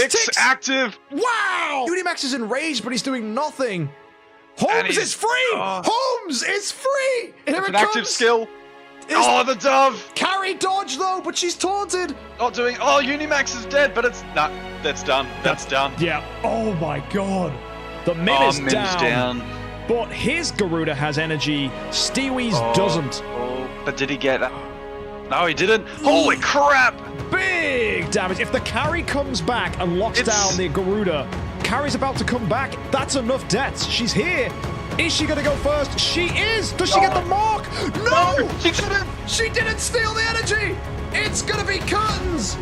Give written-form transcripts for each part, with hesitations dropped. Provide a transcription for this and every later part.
Tix active. Wow! Unimax is enraged, but he's doing nothing. Holmes is free! Holmes is free! Here It's it an active comes. skill. Oh, the dove! Carry dodge though, but she's taunted. Not doing. Oh, Unimax is dead, but it's not. That's done. That's done. Yeah. Oh my god. The Mim is Mim's down. But his Garuda has energy. Stewie's doesn't. Oh, but did he get? No, he didn't. Holy crap! Big damage. If the carry comes back and locks down the Garuda, carry's about to come back. That's enough deaths. She's here. Is she gonna go first? She is! Does she get the mark? No! She didn't! She didn't steal the energy! It's gonna be curtains!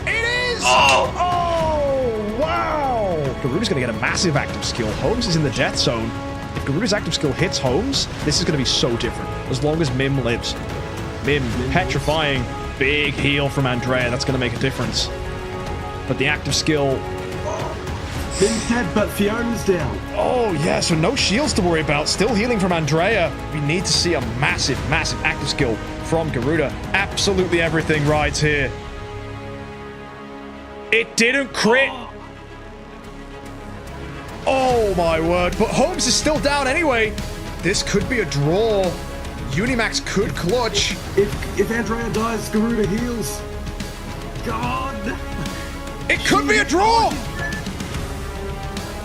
It is! Oh, wow! Garuda's gonna get a massive active skill. Holmes is in the death zone. If Garuda's active skill hits Holmes, this is gonna be so different. As long as Mim lives. Mim, petrifying. Big heal from Andrea. That's gonna make a difference. But the active skill... Mim's dead, but Fiona's down. Oh, yeah, so no shields to worry about. Still healing from Andrea. We need to see a massive, massive active skill from Garuda. Absolutely everything rides here. It didn't crit. Oh, my word. But Holmes is still down anyway. This could be a draw. Unimax could clutch. If Andrea dies, Garuda heals. God. It could be a draw.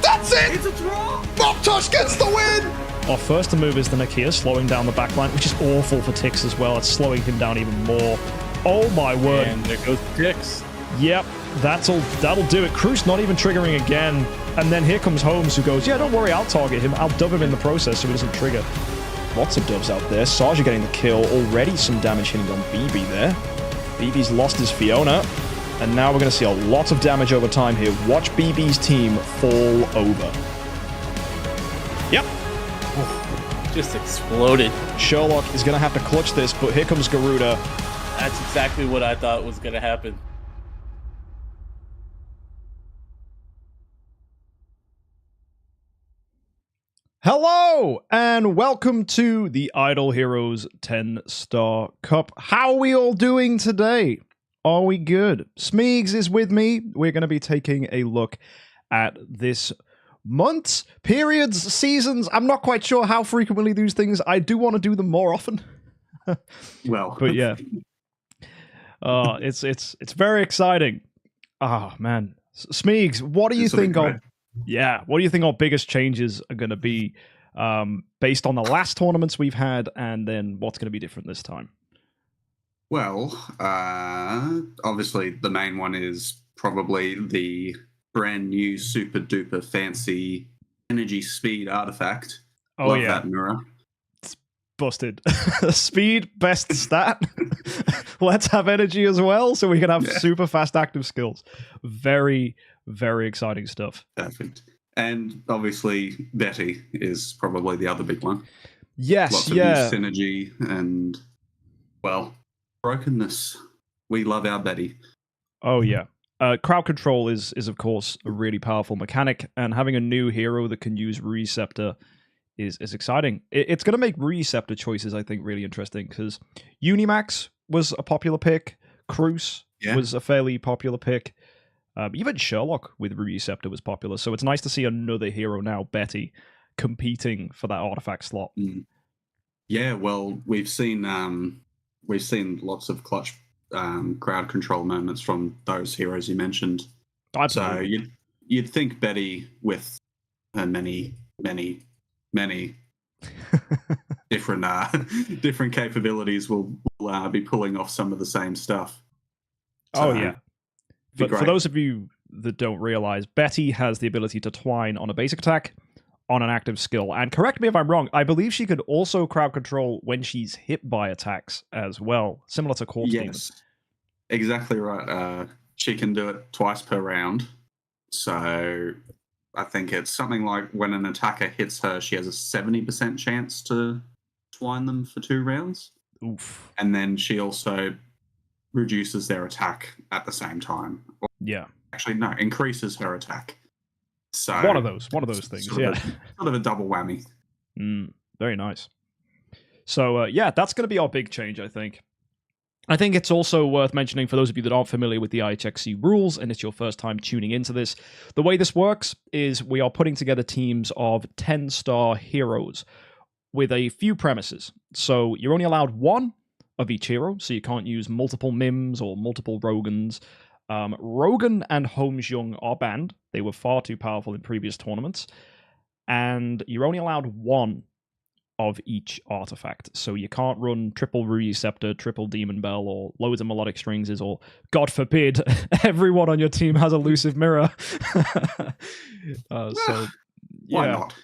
That's it! It's a draw! Moptosh gets the win! Our first to move is the Nakia, slowing down the backline, which is awful for Tix as well. It's slowing him down even more. Oh my word. And there goes Tix. Yep, that'll do it. Cruz not even triggering again. And then here comes Holmes, who goes, yeah, don't worry, I'll target him. I'll dub him in the process so he doesn't trigger. Lots of dubs out there. Saja getting the kill. Already some damage hitting on BB there. BB's lost his Fiona. And now we're going to see a lot of damage over time here. Watch BB's team fall over. Yep. Just exploded. Sherlock is going to have to clutch this, but here comes Garuda. That's exactly what I thought was going to happen. Hello, and welcome to the Idle Heroes 10-Star Cup. How are we all doing today? Are we good? Smeegs is with me. We're going to be taking a look at this month's, periods, seasons. I'm not quite sure how frequently these things. I do want to do them more often. Well, but yeah, it's very exciting. Oh man, Smeegs, what do you think? What do you think our biggest changes are going to be based on the last tournaments we've had, and then what's going to be different this time? Well, obviously the main one is probably the brand new super duper fancy energy speed artifact. Oh, Love yeah. that mirror. It's busted. Speed, best stat. Let's have energy as well so we can have super fast active skills. Very, very exciting stuff. Perfect. And obviously Betty is probably the other big one. Yes, Lots of new synergy and, well, brokenness. We love our Betty. Oh, yeah. Crowd control is of course, a really powerful mechanic, and having a new hero that can use Receptor is exciting. It's going to make Receptor choices, I think, really interesting, because Unimax was a popular pick. Cruz was a fairly popular pick. Even Sherlock with Receptor was popular, so it's nice to see another hero now, Betty, competing for that artifact slot. Yeah, well, we've seen lots of clutch crowd control moments from those heroes you mentioned. Absolutely. So you'd think Betty, with her many different capabilities, will be pulling off some of the same stuff. So, oh yeah. But for those of you that don't realize, Betty has the ability to twine on a basic attack, on an active skill. And correct me if I'm wrong, I believe she could also crowd control when she's hit by attacks as well, similar to Corpse Demon. Yes, exactly right. She can do it twice per round. So I think it's something like when an attacker hits her, she has a 70% chance to twine them for 2 rounds. Oof. And then she also reduces their attack at the same time. Yeah. Actually, no, increases her attack. So one of those things, sort of a double whammy. Very nice. So yeah, that's going to be our big change, I think. I think it's also worth mentioning for those of you that aren't familiar with the IHXC rules and it's your first time tuning into this, the way this works is we are putting together teams of 10-star heroes with a few premises. So you're only allowed one of each hero, so you can't use multiple Mims or multiple Rogans. Rogan and HomeXJUMP are banned. They were far too powerful in previous tournaments. And you're only allowed one of each artifact. So you can't run triple Ruby Scepter, triple Demon Bell, or loads of melodic strings, or God forbid, everyone on your team has Illusive Mirror. So Why yeah. not?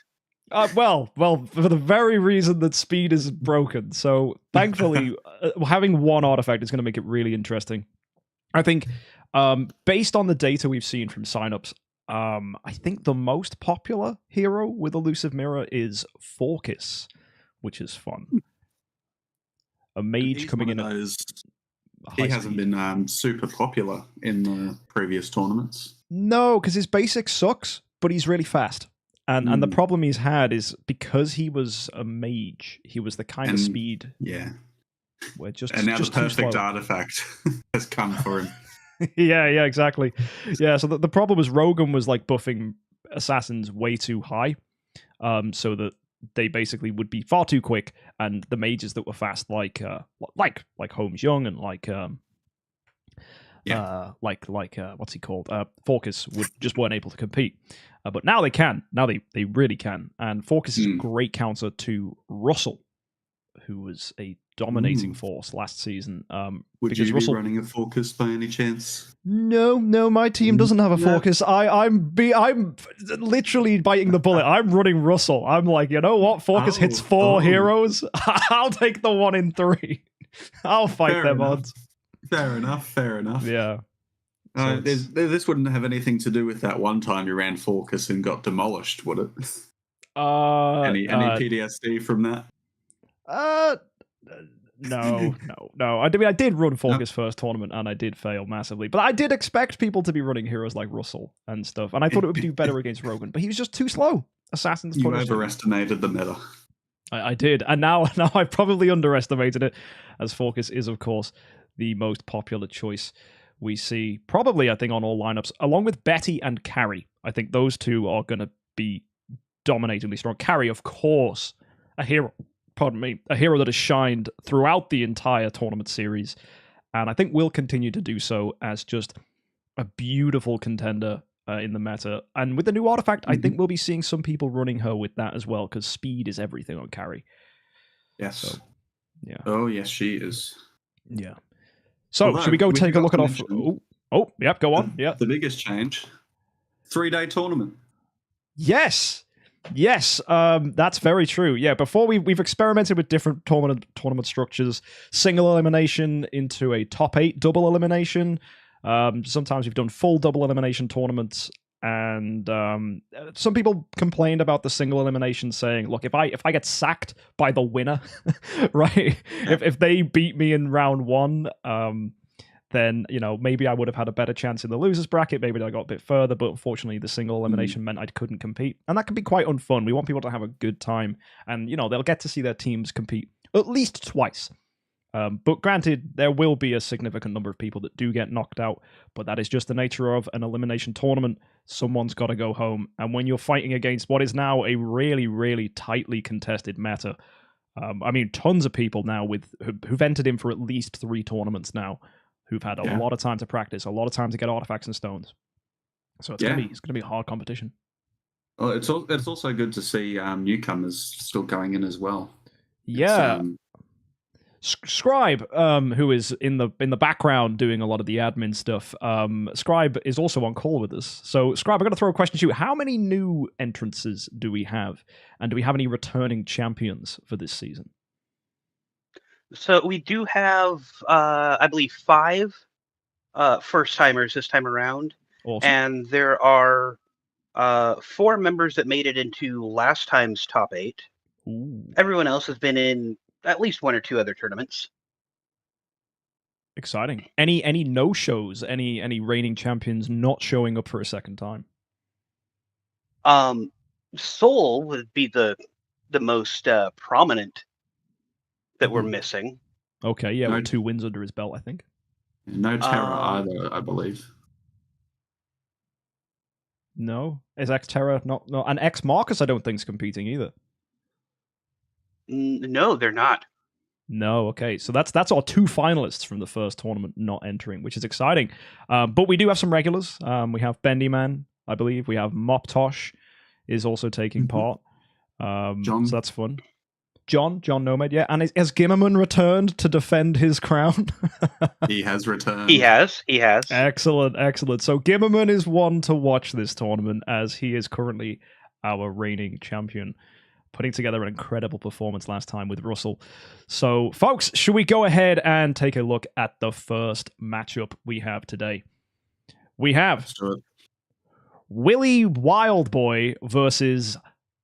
Well, for the very reason that speed is broken. So thankfully, having one artifact is going to make it really interesting. I think, based on the data we've seen from signups, I think the most popular hero with Illusive Mirror is Forcus, which is fun. A mage He's coming one in of at those. high He hasn't speed. been super popular in the previous tournaments. No, because his basic sucks, but he's really fast. And the problem he's had is because he was a mage, he was the kind of And- speed Yeah. where just And now just the too perfect slow. artifact has come for him. yeah, exactly. Yeah, so the problem was Rogan was like buffing assassins way too high, so that they basically would be far too quick, and the mages that were fast, like HomeXJUMP and like what's he called, Forcus, just weren't able to compete. But now they can. Now they really can. And Forcus is a great counter to Russell, who was a dominating force last season. Would because you Russell... be running a Focus by any chance? No, my team doesn't have a No. Focus. I'm literally biting the bullet. I'm running Russell. I'm like, you know what? Focus hits 4 heroes. I'll take the 1 in 3. I'll fight Fair them enough. odds. Fair enough. Yeah. So This wouldn't have anything to do with that one time you ran Focus and got demolished, would it? Any PTSD from that? No. I mean, I did run Focus first tournament and I did fail massively, but I did expect people to be running heroes like Russell and stuff, and I thought it would do better against Rogan, but he was just too slow. Assassins You punished him. overestimated the meta. I did, and now I probably underestimated it, as Focus is, of course, the most popular choice we see, probably, I think, on all lineups, along with Betty and Carrie. I think those two are going to be dominatingly strong. Carrie, of course, a hero that has shined throughout the entire tournament series, and I think will continue to do so as just a beautiful contender in the meta. And with the new artifact, I think we'll be seeing some people running her with that as well, because speed is everything on Carrie. Yes. So, yeah. Oh, yes, she is. Yeah. So, Although, should we go we take a forgot look to at mention Oh, yep, go on. Yeah. The biggest change, 3-day tournament. Yes. That's very true. Yeah, before we've experimented with different tournament structures, single elimination into a top 8 double elimination. Sometimes we've done full double elimination tournaments, and some people complained about the single elimination, saying, look, if I get sacked by the winner, right, if they beat me in round 1, then, you know, maybe I would have had a better chance in the losers bracket. Maybe I got a bit further, but unfortunately the single elimination meant I couldn't compete. And that can be quite unfun. We want people to have a good time, and, you know, they'll get to see their teams compete at least twice. But granted, there will be a significant number of people that do get knocked out, but that is just the nature of an elimination tournament. Someone's got to go home. And when you're fighting against what is now a really, really tightly contested meta, I mean, tons of people now who've entered in for at least 3 tournaments now, who've had a lot of time to practice, a lot of time to get artifacts and stones. So it's gonna be a hard competition. Well, it's also good to see newcomers still going in as well. Yeah. Scribe, who is in the background doing a lot of the admin stuff, Scribe is also on call with us. So, Scribe, I'm going to throw a question to you. How many new entrances do we have? And do we have any returning champions for this season? So we do have, I believe, 5 first-timers this time around. Awesome. And there are 4 members that made it into last time's top 8. Ooh. Everyone else has been in at least 1 or 2 other tournaments. Exciting. Any no-shows? Any reigning champions not showing up for a second time? Soul would be the most prominent that we're missing. Okay, yeah, No- with 2 wins under his belt, I think. No Terra either, I believe. No, is X Terra not? And X Marcus, I don't think is competing either. No, they're not. No, okay, so that's our 2 finalists from the first tournament not entering, which is exciting. But we do have some regulars. We have Bendy Man, I believe. We have Moptosh is also taking part. John. So that's fun. John Nomad, yeah. And has Gimmerman returned to defend his crown? He has returned. He has. Excellent. So Gimmerman is one to watch this tournament, as he is currently our reigning champion, putting together an incredible performance last time with Russell. So, folks, should we go ahead and take a look at the first matchup we have today? We have Let's do it. Willy Wildboy versus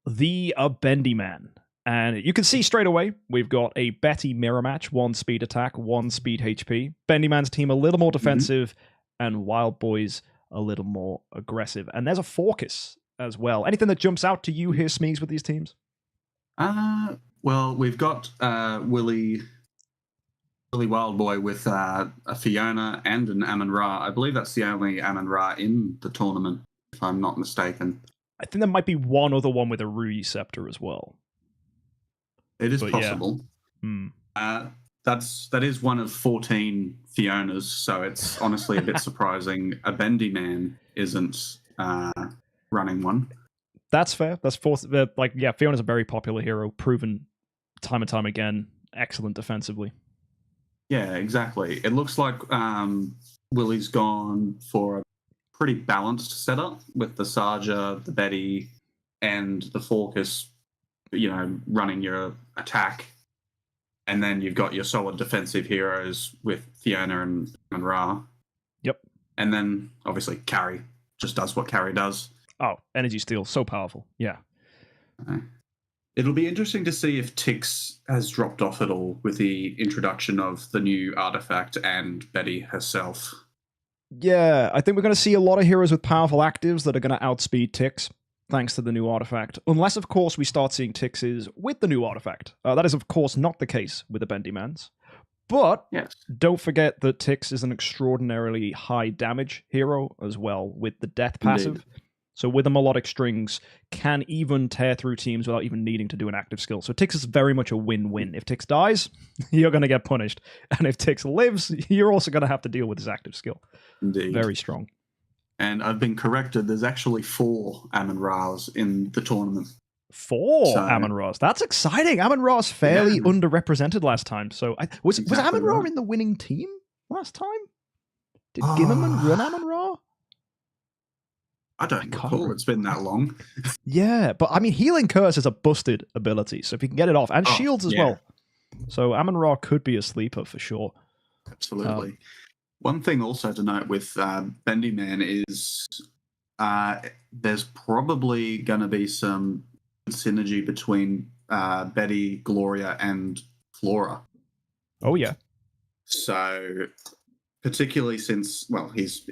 the Bendy Man. And you can see straight away, we've got a Betty mirror match, 1 speed attack, 1 speed HP. Bendy Man's team a little more defensive, and Wild Boy's a little more aggressive. And there's a Focus as well. Anything that jumps out to you here, Smeegs, with these teams? Well, we've got Willy Wildboy with a Fiona and an Amun-Ra. I believe that's the only Amun-Ra in the tournament, if I'm not mistaken. I think there might be one other one with a Rui Scepter as well. It is But possible. Yeah. That is one of 14 Fionas, so it's honestly a bit surprising a Bendy Man isn't running one. That's fair. That's fourth. Fiona's a very popular hero, proven time and time again, excellent defensively. Yeah, exactly. It looks like Willy's gone for a pretty balanced setup with the Sarja, the Betty, and the Focus, running your attack. And then you've got your solid defensive heroes with Fiona and Ra. Yep. And then, obviously, Carry just does what Carry does. Oh, Energy Steal, so powerful. Yeah. It'll be interesting to see if Tix has dropped off at all with the introduction of the new artifact and Betty herself. Yeah, I think we're going to see a lot of heroes with powerful actives that are going to outspeed Tix, thanks to the new artifact. Unless, of course, we start seeing Tixes with the new artifact. That is, of course, not the case with the Bendy Mans. But Yes. don't forget that Tix is an extraordinarily high damage hero as well, with the death passive. Indeed. So with the melodic strings, can even tear through teams without even needing to do an active skill. So Tix is very much a win-win. If Tix dies, you're going to get punished. And if Tix lives, you're also going to have to deal with his active skill. Indeed. Very strong. And I've been corrected. There's actually 4 Amun-Ra's in the tournament. 4 So- Amun-Ra's. That's exciting. Amun-Ra's fairly Yeah. underrepresented last time. So was Exactly Amun-Ra right. in the winning team last time? Did Oh. Gimmerman run Amun-Ra? I don't can't recall. remember. It's been that long. Yeah, but I mean, Healing Curse is a busted ability, so if you can get it off, and Oh, shields as yeah. well. So Amun-Ra could be a sleeper for sure. Absolutely. One thing also to note with Bendy Man is there's probably going to be some synergy between Betty, Gloria, and Flora. Oh yeah. So, particularly since, well, he's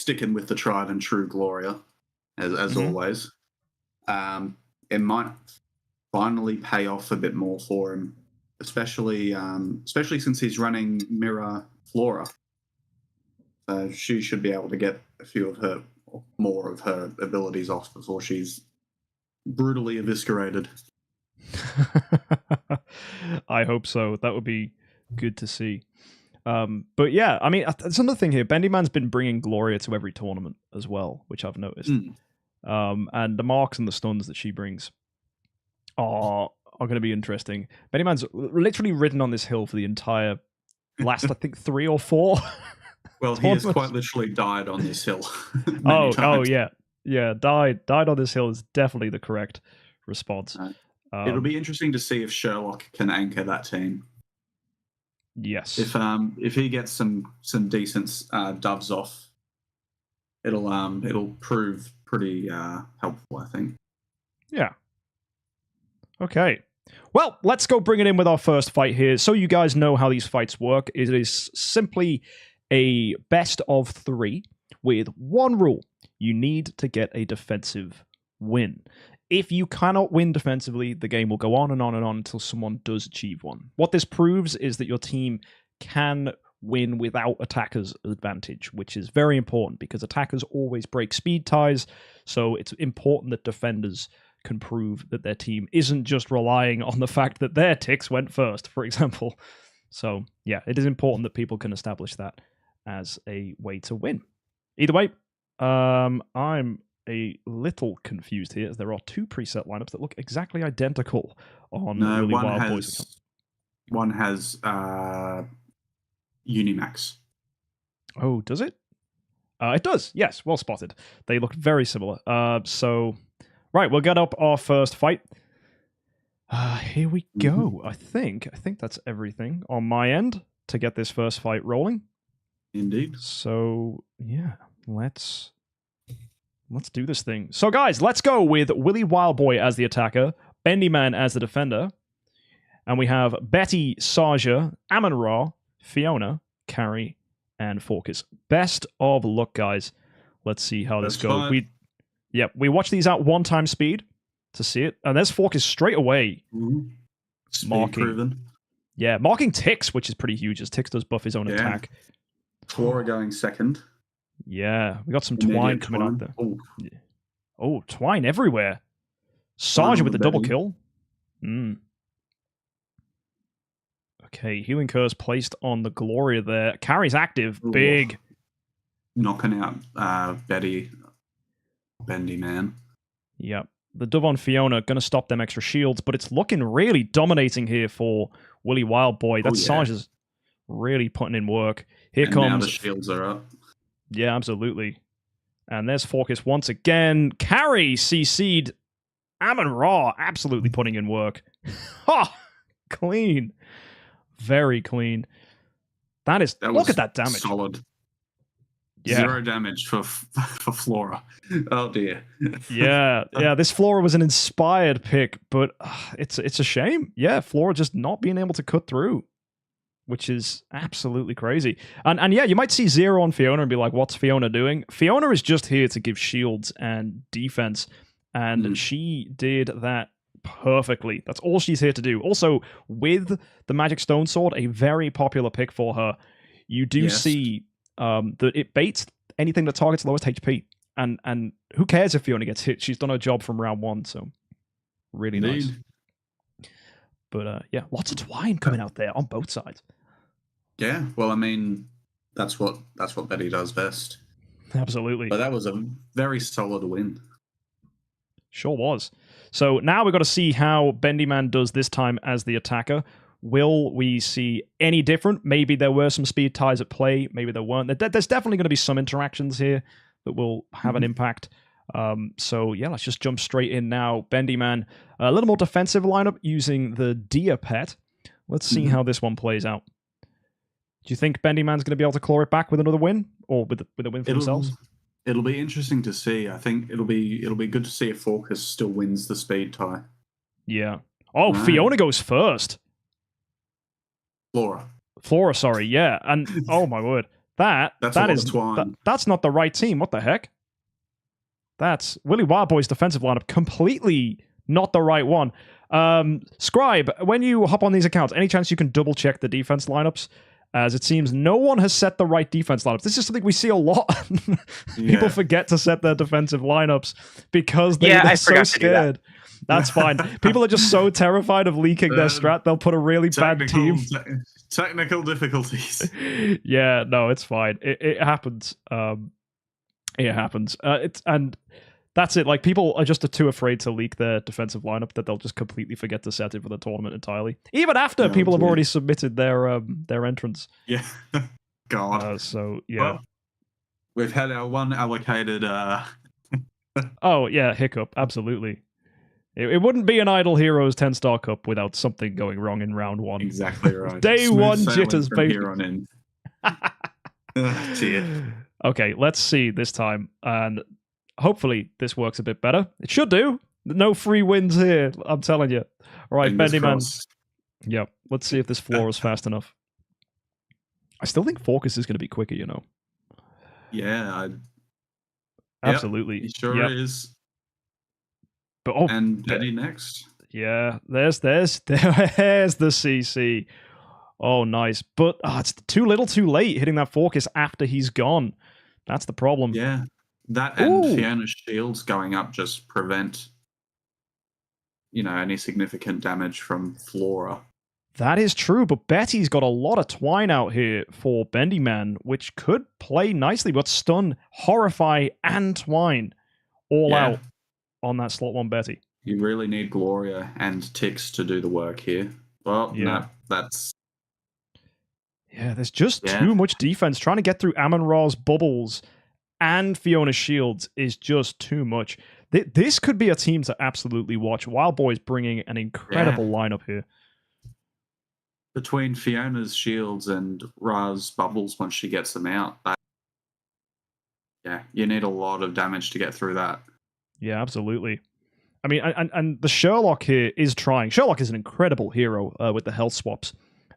sticking with the tried and true Gloria, as Mhm. always. It might finally pay off a bit more for him, especially since he's running Mirror Flora. So she should be able to get a few of her, or more of her abilities off before she's brutally eviscerated. I hope so. That would be good to see. But yeah, I mean, there's another thing here. Bendy Man's been bringing Gloria to every tournament as well, which I've noticed. And the marks and the stuns that she brings are going to be interesting. Bendy Man's literally ridden on this hill for the entire last, I think, 3 or 4. Well, he has Tournaments. quite literally died on this hill. many Oh, times. yeah. Died on this hill is definitely the correct response. It'll be interesting to see if Sherlock can anchor that team. Yes. If he gets some decent doves off, it'll prove pretty helpful, I think. Yeah. Okay. Well, let's go bring it in with our first fight here. So you guys know how these fights work. It is simply a best of 3 with one rule. You need to get a defensive win. if you cannot win defensively, the game will go on and on and on until someone does achieve one. What this proves is that your team can win without attackers' advantage, which is very important because attackers always break speed ties. So it's important that defenders can prove that their team isn't just relying on the fact that their ticks went first, for example. So yeah, it is important that people can establish that as a way to win. Either way, I'm a little confused here as there are two preset lineups that look exactly identical on No, Willy one Wild has Boy's account. one has Unimax. Oh, does it? It does, yes, well spotted. They look very similar. So, right, we'll get up our first fight. Here we go. I think that's everything on my end to get this first fight rolling. Indeed. So, yeah, let's do this thing. So, guys, let's go with Willy Wildboy as the attacker, Bendyman as the defender, and we have Betty, Saja, Amon-Ra, Fiona, Carrie, and Focus. Best of luck, guys. Let's see how this goes. We watch these at 1 time speed to see it, and there's Focus straight away. Speed Marking. proven. Yeah, marking Tix, which is pretty huge, as Tix does buff his own attack. Flora going second. Yeah, we got some Immediate Twine coming out Twine. there. Oh, Oh, Twine everywhere. Twine Saja on with the the double belly. kill. Okay, Healing Curse placed on the Gloria there. Carrie's active. Ooh. Big. knocking out Bendy Man. Yep. The Dove on Fiona going to stop them extra shields, but it's looking really dominating here for Willy Wildboy. That Saja's really putting in work. Here and comes... now the shields are up. Yeah, absolutely. And there's Focus once again. Carrie CC'd. Amon-Ra absolutely putting in work. Ha! Clean. Very clean. Look at that damage. Solid. Yeah. 0 damage for Flora. Oh dear. Yeah, this Flora was an inspired pick, but it's a shame. Yeah, Flora just not being able to cut through, which is absolutely crazy. And yeah, you might see 0 on Fiona and be like, what's Fiona doing? Fiona is just here to give shields and defense, and she did that perfectly. That's all she's here to do. Also, with the Magic Stone Sword, a very popular pick for her, you do see that it baits anything that targets lowest HP. And who cares if Fiona gets hit? She's done her job from round 1, so really nice. But yeah, lots of Twine coming out there on both sides. Yeah, well, I mean, that's what Betty does best. Absolutely. But that was a very solid win. Sure was. So now we've got to see how Bendyman does this time as the attacker. Will we see any different? Maybe there were some speed ties at play. Maybe there weren't. There's definitely going to be some interactions here that will have an impact. So yeah, let's just jump straight in now. Bendyman, a little more defensive lineup using the Deer Pet. Let's see how this one plays out. Do you think Bendyman's going to be able to claw it back with another win, or with a win for themselves? It'll be interesting to see. I think it'll be good to see if Focus still wins the speed tie. Yeah. Oh, Fiona goes first. Flora, sorry, yeah. And oh my word. That's not the right team. What the heck? That's Willy Wildboy's defensive lineup, completely not the right one. Scribe, when you hop on these accounts, any chance you can double check the defense lineups? As it seems no one has set the right defense lineups. This is something we see a lot. People forget to set their defensive lineups because they're so scared. That's fine. People are just so terrified of leaking their strat, they'll put a really bad team. Technical difficulties. Yeah, no, it's fine. It happens. It happens. And that's it. Like, people are just too afraid to leak their defensive lineup that they'll just completely forget to set it for the tournament entirely. Even after people have already submitted their entrance. Yeah. God. So yeah. Well, we've had our one allocated. Oh yeah, hiccup. Absolutely. It wouldn't be an Idle Heroes 10-star cup without something going wrong in round 1. Exactly right. Day Smooth 1 sailing jitters, from baby. Here on in. Dear. Okay, let's see this time, and hopefully this works a bit better. It should do. No free wins here, I'm telling you. All right, Bendyman. Yeah, let's see if this floor is fast enough. I still think Focus is going to be quicker, you know. Yeah, absolutely. It sure is. But And Betty next. yeah, there's the CC. Oh, nice. But it's too little too late hitting that focus after he's gone. That's the problem. Yeah. That and Ooh. Fiona's shields going up just prevent, any significant damage from Flora. That is true, but Betty's got a lot of twine out here for Bendy Man, which could play nicely, but stun, horrify, and twine all out on that slot 1 Betty. You really need Gloria and Tix to do the work here. Well, no, that's... Yeah, there's just too much defense. Trying to get through Amon-Ra's bubbles and Fiona's shields is just too much. This could be a team to absolutely watch. Wild Boy's bringing an incredible lineup here. Between Fiona's shields and Ra's bubbles, once she gets them out, you need a lot of damage to get through that. Yeah, absolutely. I mean, and the Sherlock here is trying. Sherlock is an incredible hero with the health swaps.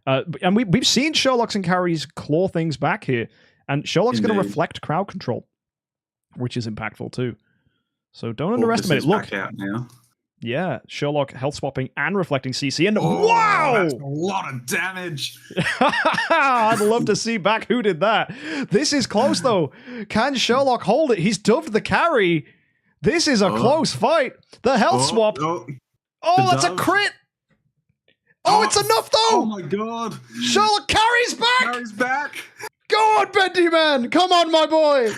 And we've seen Sherlocks and carries claw things back here. And Sherlock's going to reflect crowd control, which is impactful too. So don't underestimate it. Look. Back out now. Yeah, Sherlock health swapping and reflecting CC. And wow! That's a lot of damage. I'd love to see back who did that. This is close though. Can Sherlock hold it? He's dubbed the carry. This is a close fight. The health swap. That's a crit. It's enough though. Oh my god. Sherlock carries back. Carries back. Go on, Bendy Man. Come on, my boy.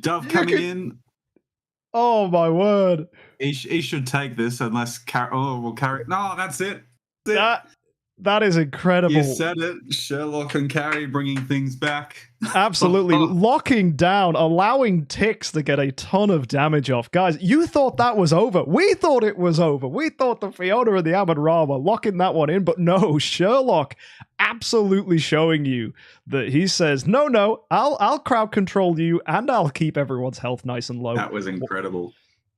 Dove coming in. Oh my word. He should take this unless carry. No, that's it. That is incredible. You said it. Sherlock and Carrie bringing things back. Absolutely. Locking down, allowing Tix to get a ton of damage off. Guys, you thought that was over. We thought it was over. We thought the Fiona and the Amon-Ra were locking that one in, but no, Sherlock absolutely showing you that he says, no, I'll crowd control you and I'll keep everyone's health nice and low. That was incredible.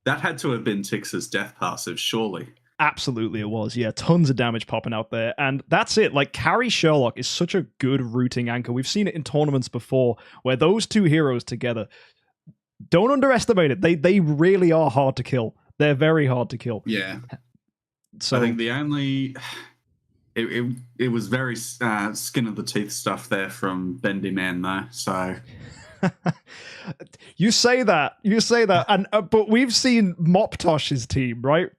That had to have been Tix's death passive, surely. Absolutely it was. Yeah, tons of damage popping out there. And that's it. Like, carry Sherlock is such a good routing anchor. We've seen it in tournaments before where those two heroes together, don't underestimate it. They really are hard to kill. They're very hard to kill. Yeah. So I think the only... It was very skin of the teeth stuff there from Bendy Man, though, so... You say that, and but we've seen Moptosh's team, right?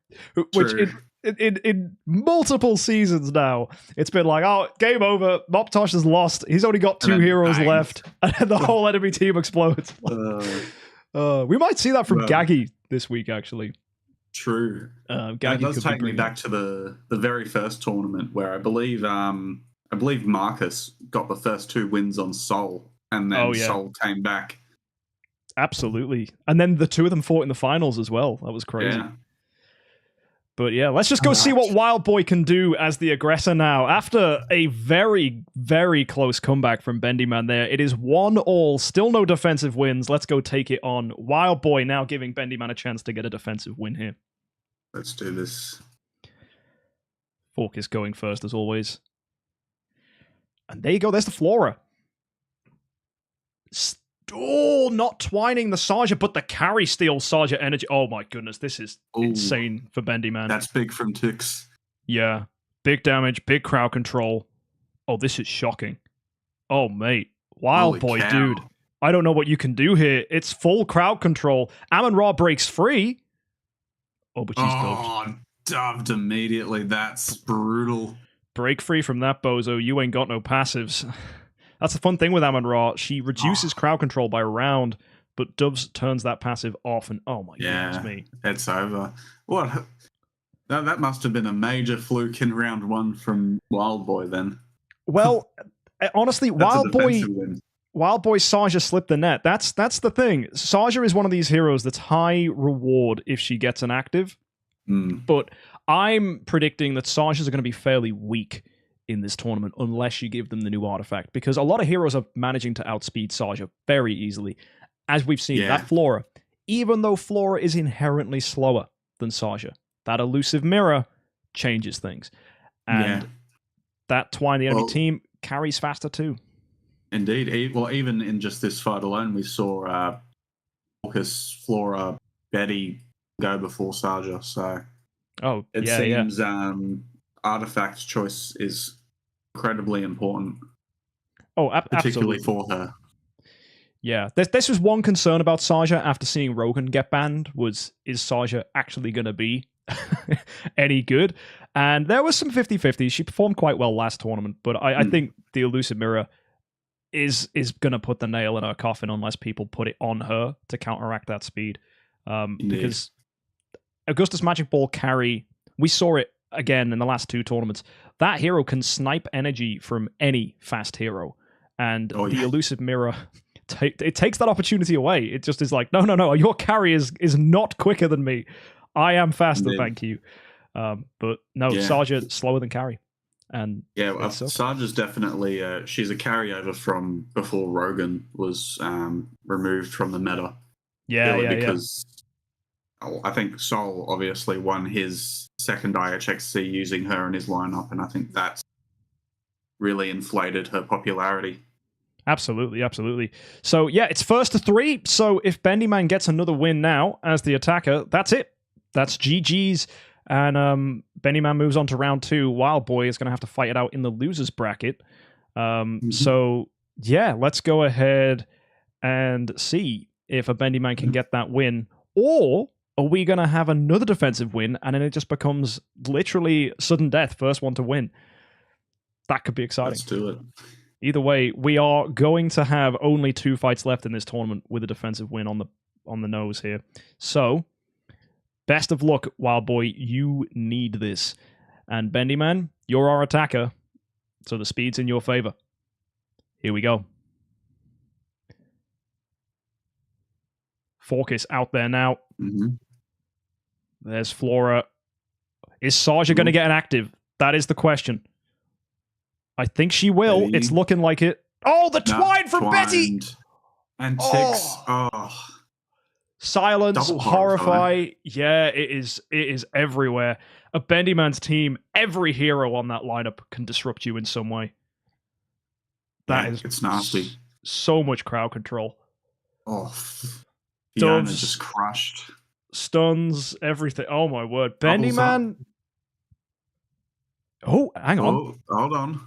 Which in multiple seasons now, it's been like, game over. Moptosh has lost. He's only got 2 heroes left, and the whole enemy team explodes. We might see that from Gaggy this week, actually. True. Gaggy it does take me back to the very first tournament where I believe Marcus got the first 2 wins on Sol. And then Sol came back. Absolutely. And then the 2 of them fought in the finals as well. That was crazy. Yeah. But yeah, let's just go see what Wild Boy can do as the aggressor now. After a very, very close comeback from Bendy Man there, it is 1-1, still no defensive wins. Let's go take it on. Wild Boy now giving Bendy Man a chance to get a defensive win here. Let's do this. Focus going first as always. And there you go, there's the Flora. Not twining the Saja, but the carry steals Saja energy. Oh my goodness, this is insane for Bendy Man. That's big from Tix. Yeah, big damage, big crowd control. Oh, this is shocking. Oh, mate. Wild Boy, dude. I don't know what you can do here. It's full crowd control. Amon-Ra breaks free. Oh, but she's dubbed. Dubbed immediately. That's brutal. Break free from that, bozo. You ain't got no passives. That's the fun thing with Amon-Ra. She reduces crowd control by a round, but Dubs turns that passive off, and oh my goodness me. It's over. What? That must have been a major fluke in round 1 from Wild Boy then. Well, honestly, Wild Boy Saja slipped the net. That's the thing. Saja is one of these heroes that's high reward if she gets an active, but I'm predicting that Sajas are going to be fairly weak in this tournament unless you give them the new artifact, because a lot of heroes are managing to outspeed Saja very easily. As we've seen, that Flora, even though Flora is inherently slower than Saja, that Illusive Mirror changes things. And that Twine, the enemy team, carries faster too. Indeed. Well, even in just this fight alone, we saw Marcus, Flora, Betty go before Saja, so Oh, it yeah, seems artifact choice is incredibly important, Oh, particularly absolutely. for her. Yeah, this was one concern about Saja after seeing Rogan get banned was, is Saja actually going to be any good? And there was some 50-50. She performed quite well last tournament, but I think the Illusive Mirror is going to put the nail in her coffin unless people put it on her to counteract that speed. Because Augustus Magic Ball carry, we saw it again in the last 2 tournaments. That hero can snipe energy from any fast hero. And the Illusive Mirror... it takes that opportunity away. It just is like, no, your carry is not quicker than me. I am faster, thank you. But no, Saja slower than carry. And Saja's definitely she's a carryover from before Rogan was removed from the meta. Because I think Sol obviously won his second IHXC using her in his lineup, and I think that's really inflated her popularity. Absolutely. So, yeah, it's first to 3. So if Bendyman gets another win now as the attacker, that's it. That's GG's. And Bendyman moves on to round 2. Wild Boy is going to have to fight it out in the losers bracket. So, yeah, let's go ahead and see if a Bendyman can get that win. Or are we going to have another defensive win and then it just becomes literally sudden death, first one to win? That could be exciting. Let's do it. Either way, we are going to have only 2 fights left in this tournament with a defensive win on the nose here. So, best of luck, Wild Boy. You need this. And Bendyman, you're our attacker, so the speed's in your favor. Here we go. Focus out there now. There's Flora. Is Saja going to get an active? That is the question. I think she will. It's looking like it. Oh, the twine from Betty! And Tix. Silence, horrify. Yeah, it is everywhere. A Bendyman's team, every hero on that lineup can disrupt you in some way. It's nasty. So much crowd control. Fiona just crushed. Stuns, everything. Oh my word. Bendyman. Oh, hang on. Hold on.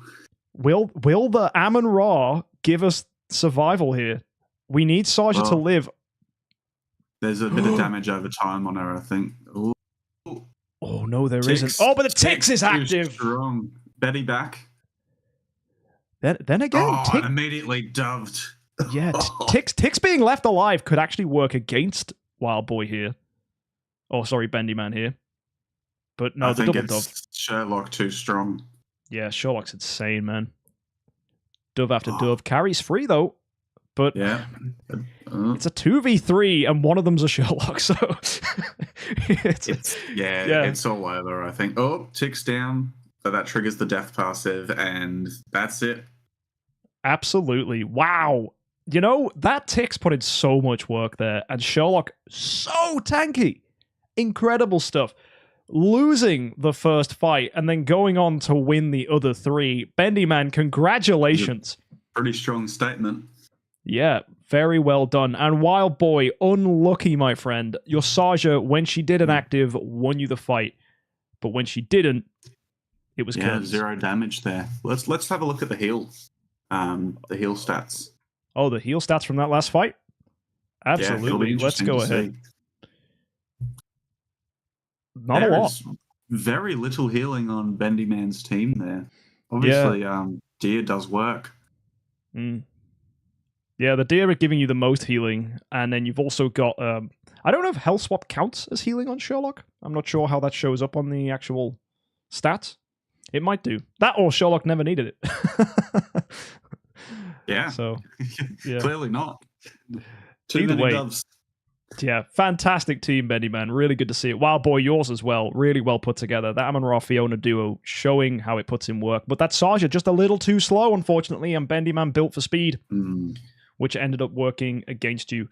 Will the Amun-Ra give us survival here? We need Saja to live. There's a bit of damage over time on her, I think. Ooh. Oh no, there isn't. Oh, but the Tix is active. Strong. Betty back. Then again, Tix immediately doved. Yeah, Tix being left alive could actually work against Wild Boy here. Oh, sorry, Bendyman here. But no, the double dove. Sherlock too strong. Yeah, Sherlock's insane, man. Dove after dove. Carries free, though. But it's a 2v3, and one of them's a Sherlock, so... it's all over, I think. Oh, ticks down, but that triggers the death passive, and that's it. Absolutely. Wow. You know, that Tix put in so much work there, and Sherlock, so tanky. Incredible stuff. Losing the first fight and then going on to win the other 3. Bendyman, congratulations. Pretty strong statement. Yeah, very well done. And Wild Boy, unlucky, my friend. Your Saja, when she did an active, won you the fight. But when she didn't, it was curtains. 0 damage there. Let's have a look at the heal. The heal stats. Oh, the heal stats from that last fight? Absolutely. Let's go ahead. Not a lot. Very little healing on Bendyman's team there. Obviously, Deer does work. Yeah, the Deer are giving you the most healing, and then you've also got... I don't know if Health Swap counts as healing on Sherlock. I'm not sure how that shows up on the actual stats. It might do. That or Sherlock never needed it. Yeah. So, yeah. Clearly not. Either way, doves. Yeah, fantastic team, Bendyman. Really good to see it. Wild Boy, yours as well. Really well put together. That Amun-Ra Fiona duo showing how it puts in work. But that Saja just a little too slow, unfortunately, and Bendyman built for speed, which ended up working against you.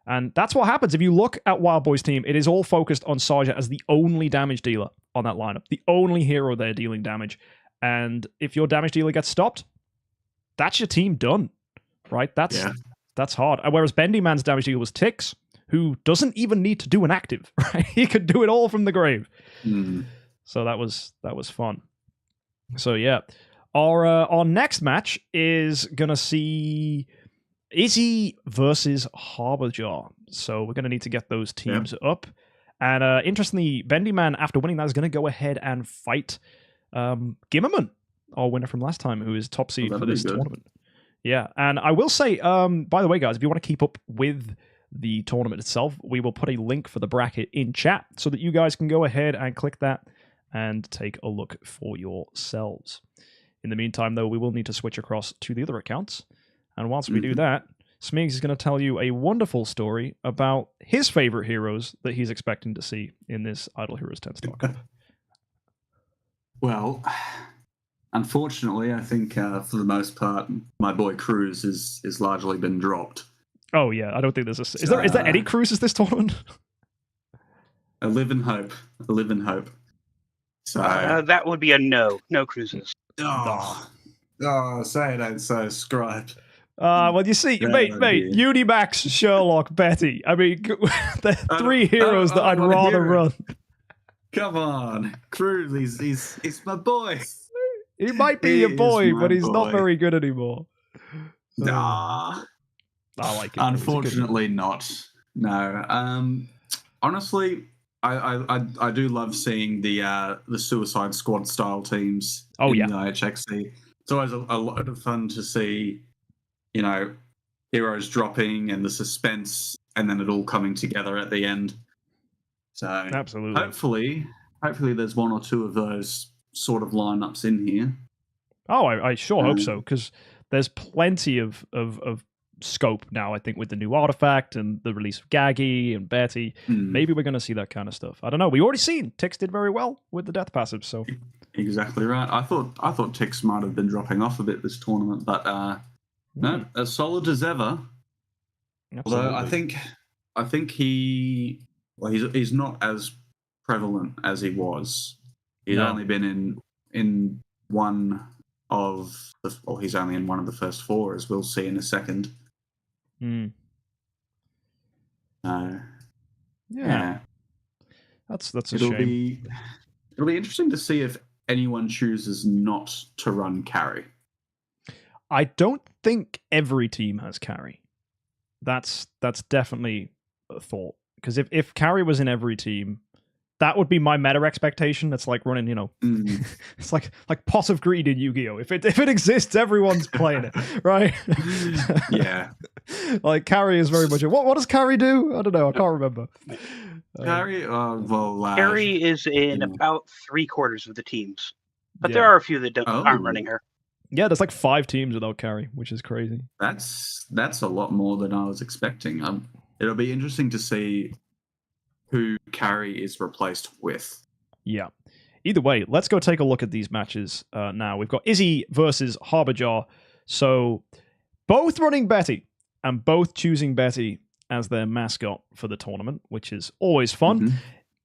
And that's what happens. If you look at Wild Boy's team, it is all focused on Saja as the only damage dealer on that lineup. The only hero there dealing damage. And if your damage dealer gets stopped, that's your team done. Right? That's hard. Whereas Bendyman's damage dealer was Tix, who doesn't even need to do an active, right? He could do it all from the grave. Mm. So that was fun. So yeah, our next match is gonna see Izzy versus Harbinger. So we're gonna need to get those teams up. And interestingly, Bendy Man, after winning that, is gonna go ahead and fight Gimmerman, our winner from last time, who is top seed for this tournament. Yeah, and I will say, by the way, guys, if you want to keep up with the tournament itself, we will put a link for the bracket in chat so that you guys can go ahead and click that and take a look for yourselves. In the meantime, though, we will need to switch across to the other accounts. And whilst we do that, Smeegs is going to tell you a wonderful story about his favorite heroes that he's expecting to see in this Idle Heroes 10 Star Cup. Well, unfortunately, I think for the most part, my boy Cruz is largely been dropped. Oh yeah, I don't think there's is there any Cruzes this tournament? I live in hope. I live in hope. So that would be a no. No cruises. Say it ain't so, scribe. Well, you see, mate, Unimax, Sherlock, Betty. I mean, they're three heroes that I'd rather run. Come on, Cruz, he's my boy. He might be your boy, but he's not very good anymore. Nah. I like him. Unfortunately not. No. Honestly, I do love seeing the Suicide Squad style teams in the IHXC. It's always a lot of fun to see, you know, heroes dropping and the suspense and then it all coming together at the end. So absolutely. Hopefully there's one or two of those sort of lineups in here. Oh, I sure hope so, because there's plenty of scope now, I think, with the new artifact and the release of Gaggy and Betty. Maybe we're going to see that kind of stuff. I don't know. We already seen Tix did very well with the death passive, so exactly right. I thought Tix might have been dropping off a bit this tournament, but no, as solid as ever. Absolutely. Although I think he's not as prevalent as he was. He's only been in one of he's only in one of the first four, as we'll see in a second. Yeah. That's a shame. It'll be interesting to see if anyone chooses not to run carry. I don't think every team has carry. That's definitely a thought. Because if carry was in every team, that would be my meta expectation. It's like running, it's like Pot of Greed in Yu-Gi-Oh! If it exists, everyone's playing it, right? Yeah. Like carry is very much what does carry do? I don't know. I can't remember. Carry, carry is in about 3/4 of the teams, but there are a few that aren't running her. Yeah, there's like 5 teams without carry, which is crazy. That's a lot more than I was expecting. It'll be interesting to see who carry is replaced with. Yeah. Either way, let's go take a look at these matches now. We've got Izzy versus Harbinger. So both running Betty and both choosing Betty as their mascot for the tournament, which is always fun.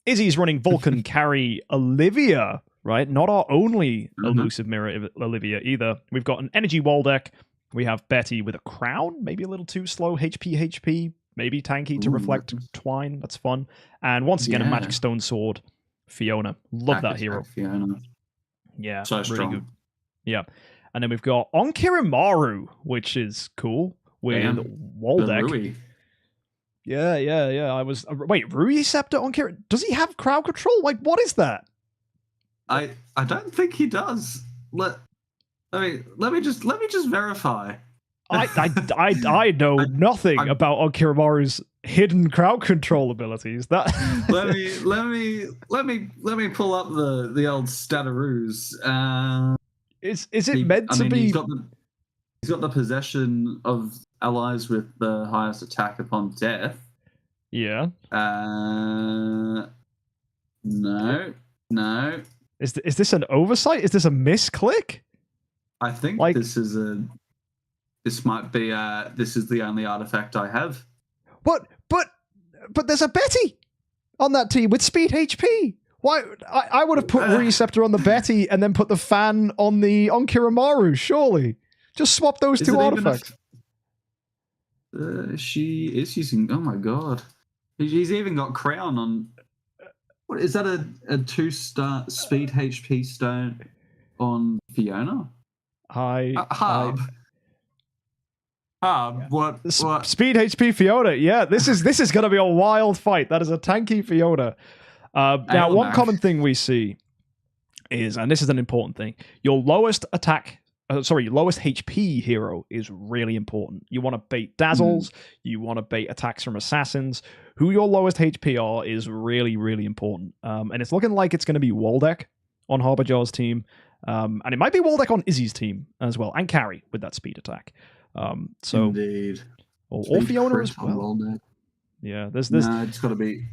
Izzy's running Vulcan carry Olivia, right? Not our only Illusive Mirror Olivia either. We've got an energy wall deck. We have Betty with a crown, maybe a little too slow, HP, maybe tanky to reflect twine. That's fun. And once again, a magic stone sword, Fiona. Love that hero. Fiona. Yeah, so really strong. Good. Yeah. And then we've got Onkirimaru, which is cool, with Waldeck. Yeah. Wait, Rui Scepter Onkiri? Does he have crowd control? Like, what is that? I don't think he does. Let me just verify. I know nothing about Onkirimaru's hidden crowd control abilities. That let me pull up the old stataroos. Is it meant to be? He's got the possession of allies with the highest attack upon death. Yeah. No. Is this an oversight? Is this a misclick? I think this is might be this is the only artifact I have. But there's a Betty on that team with speed HP. Why? I would have put Receptor on the Betty and then put the fan on the Onkirimaru, surely. Just swap those two artifacts. She is using... Oh my god. He's even got crown on. What is that? A 2-star speed HP stone on Fiona? Harb. What? Speed HP Fiona. Yeah, this is going to be a wild fight. That is a tanky Fiona. Now, one common thing we see is, and this is an important thing, your lowest lowest HP hero is really important. You want to bait dazzles, you want to bait attacks from assassins. Who your lowest HP are is really, really important. And it's looking like it's going to be Waldeck on Harbijar's team. And it might be Waldeck on Izzy's team as well, and Carrie with that speed attack. Indeed. Or Fiona as well. Yeah, there's No, it's got to be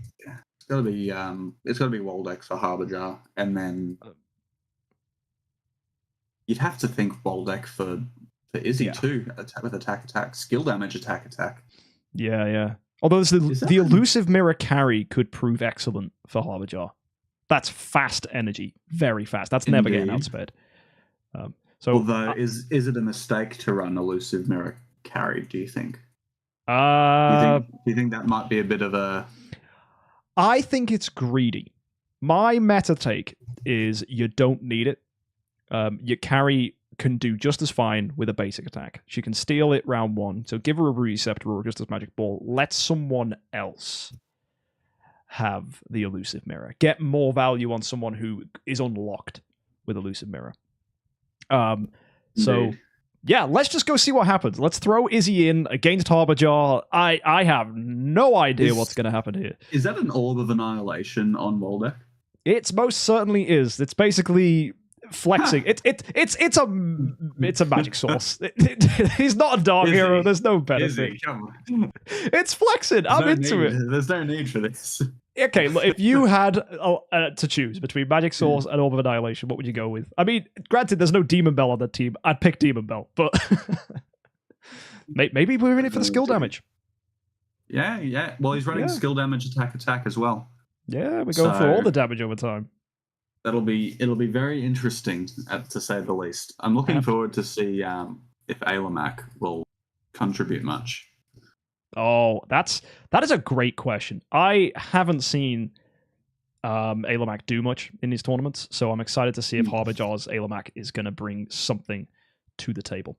Waldeck for Harbijar, and then you'd have to think Waldeck for Izzy too. With attack, skill damage, attack. Yeah. Although the Illusive Mirror carry could prove excellent for Harbijar. That's fast energy, very fast. That's never getting outsped. Although, is it a mistake to run Illusive Mirror carry? Do you think? Do you think that might be a bit of a? I think it's greedy. My meta take is you don't need it. Your carry can do just as fine with a basic attack. She can steal it round 1, so give her a Receptor or just as Magic Ball. Let someone else have the Illusive Mirror. Get more value on someone who is unlocked with Illusive Mirror. So, yeah, let's just go see what happens. Let's throw Izzy in against Harbijar. I have no idea what's going to happen here. Is that an Orb of Annihilation on Waldeck? It most certainly is. It's basically flexing. It's a magic source. He's not a dark hero. There's no benefit. It's flexing. I'm into it. There's no need for this. Okay, look, if you had to choose between Magic Source and Orb of Annihilation, what would you go with? I mean, granted, there's no Demon Bell on the team. I'd pick Demon Bell, but maybe we're in it for the skill damage. Yeah. Well, he's running skill damage, attack as well. Yeah, we're going for all the damage over time. It'll be very interesting, to say the least. I'm looking forward to see if Ailamak will contribute much. Oh, that is a great question. I haven't seen Ailamak do much in these tournaments, so I'm excited to see if Harbijar's Ailamak is going to bring something to the table.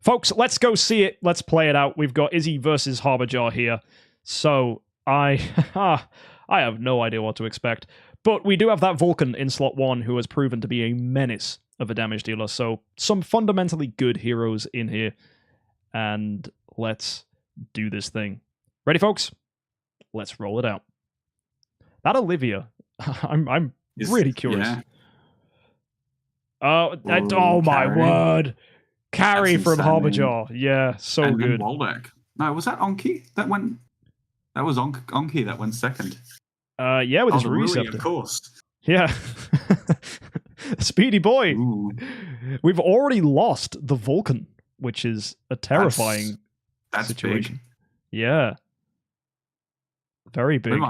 Folks, let's go see it. Let's play it out. We've got Izzy versus Harbijar here. So I have no idea what to expect. But we do have that Vulcan in slot 1 who has proven to be a menace of a damage dealer. So some fundamentally good heroes in here. And let's do this thing. Ready, folks? Let's roll it out. That Olivia, I'm really curious. Yeah. Oh my word. Carry from Harbijar. Yeah, so and good. Waldeck. No, was that Onki? That was Onki that went second. Yeah, with his Receptor. Of course. Yeah. Speedy boy. Ooh. We've already lost the Vulcan, which is a terrifying that's situation. Big. Yeah. Very big. Big.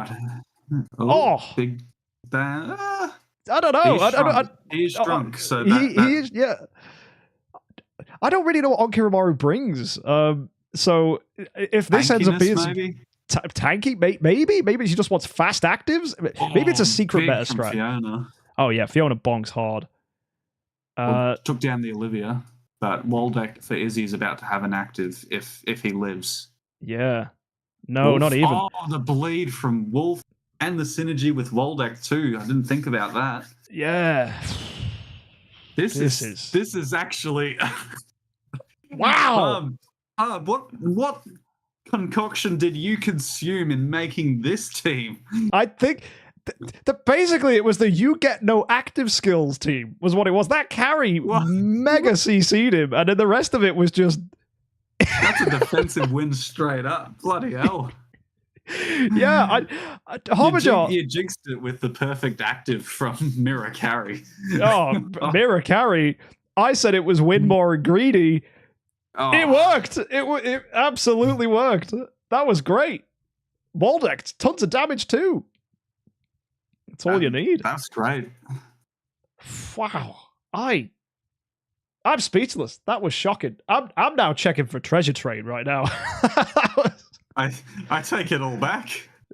I don't know. He's drunk. So he is, yeah. I don't really know what Onkiromaru brings. So if this ends up being tanky, maybe she just wants fast actives. Maybe it's a secret meta strat. Fiona. Oh yeah, Fiona bonks hard. Took down the Olivia, but Waldeck for Izzy is about to have an active if he lives. Yeah. No, Wolf. not even. Oh, the bleed from Wolf and the synergy with Waldeck too. I didn't think about that. Yeah. This is actually wow. What concoction did you consume in making this team? I think that basically it was the you get no active skills team was what it was. That carry mega CC'd him, and then the rest of it was just that's a defensive win straight up. Bloody hell. Yeah, Harbijar. You jinxed it with the perfect active from Mirror Carry. Mirror Carry. I said it was win more and greedy. Oh. It worked. It absolutely worked. That was great. Waldeck, tons of damage too. That's all you need. That's great. Wow. I'm speechless. That was shocking. I'm now checking for treasure trade right now. I take it all back.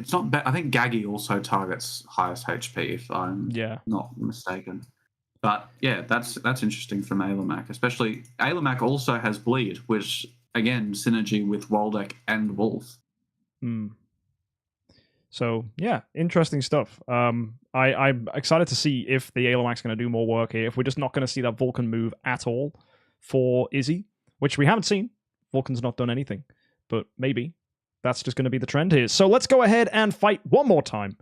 It's not bad. I think Gaggy also targets highest HP, if I'm not mistaken. But yeah, that's interesting from Ailermac. Especially Ailermac also has Bleed, which again synergy with Waldeck and Wolf. So yeah, interesting stuff. I'm excited to see if the Ailermac's going to do more work here. If we're just not going to see that Vulcan move at all for Izzy, which we haven't seen. Vulcan's not done anything, but maybe that's just going to be the trend here. So let's go ahead and fight one more time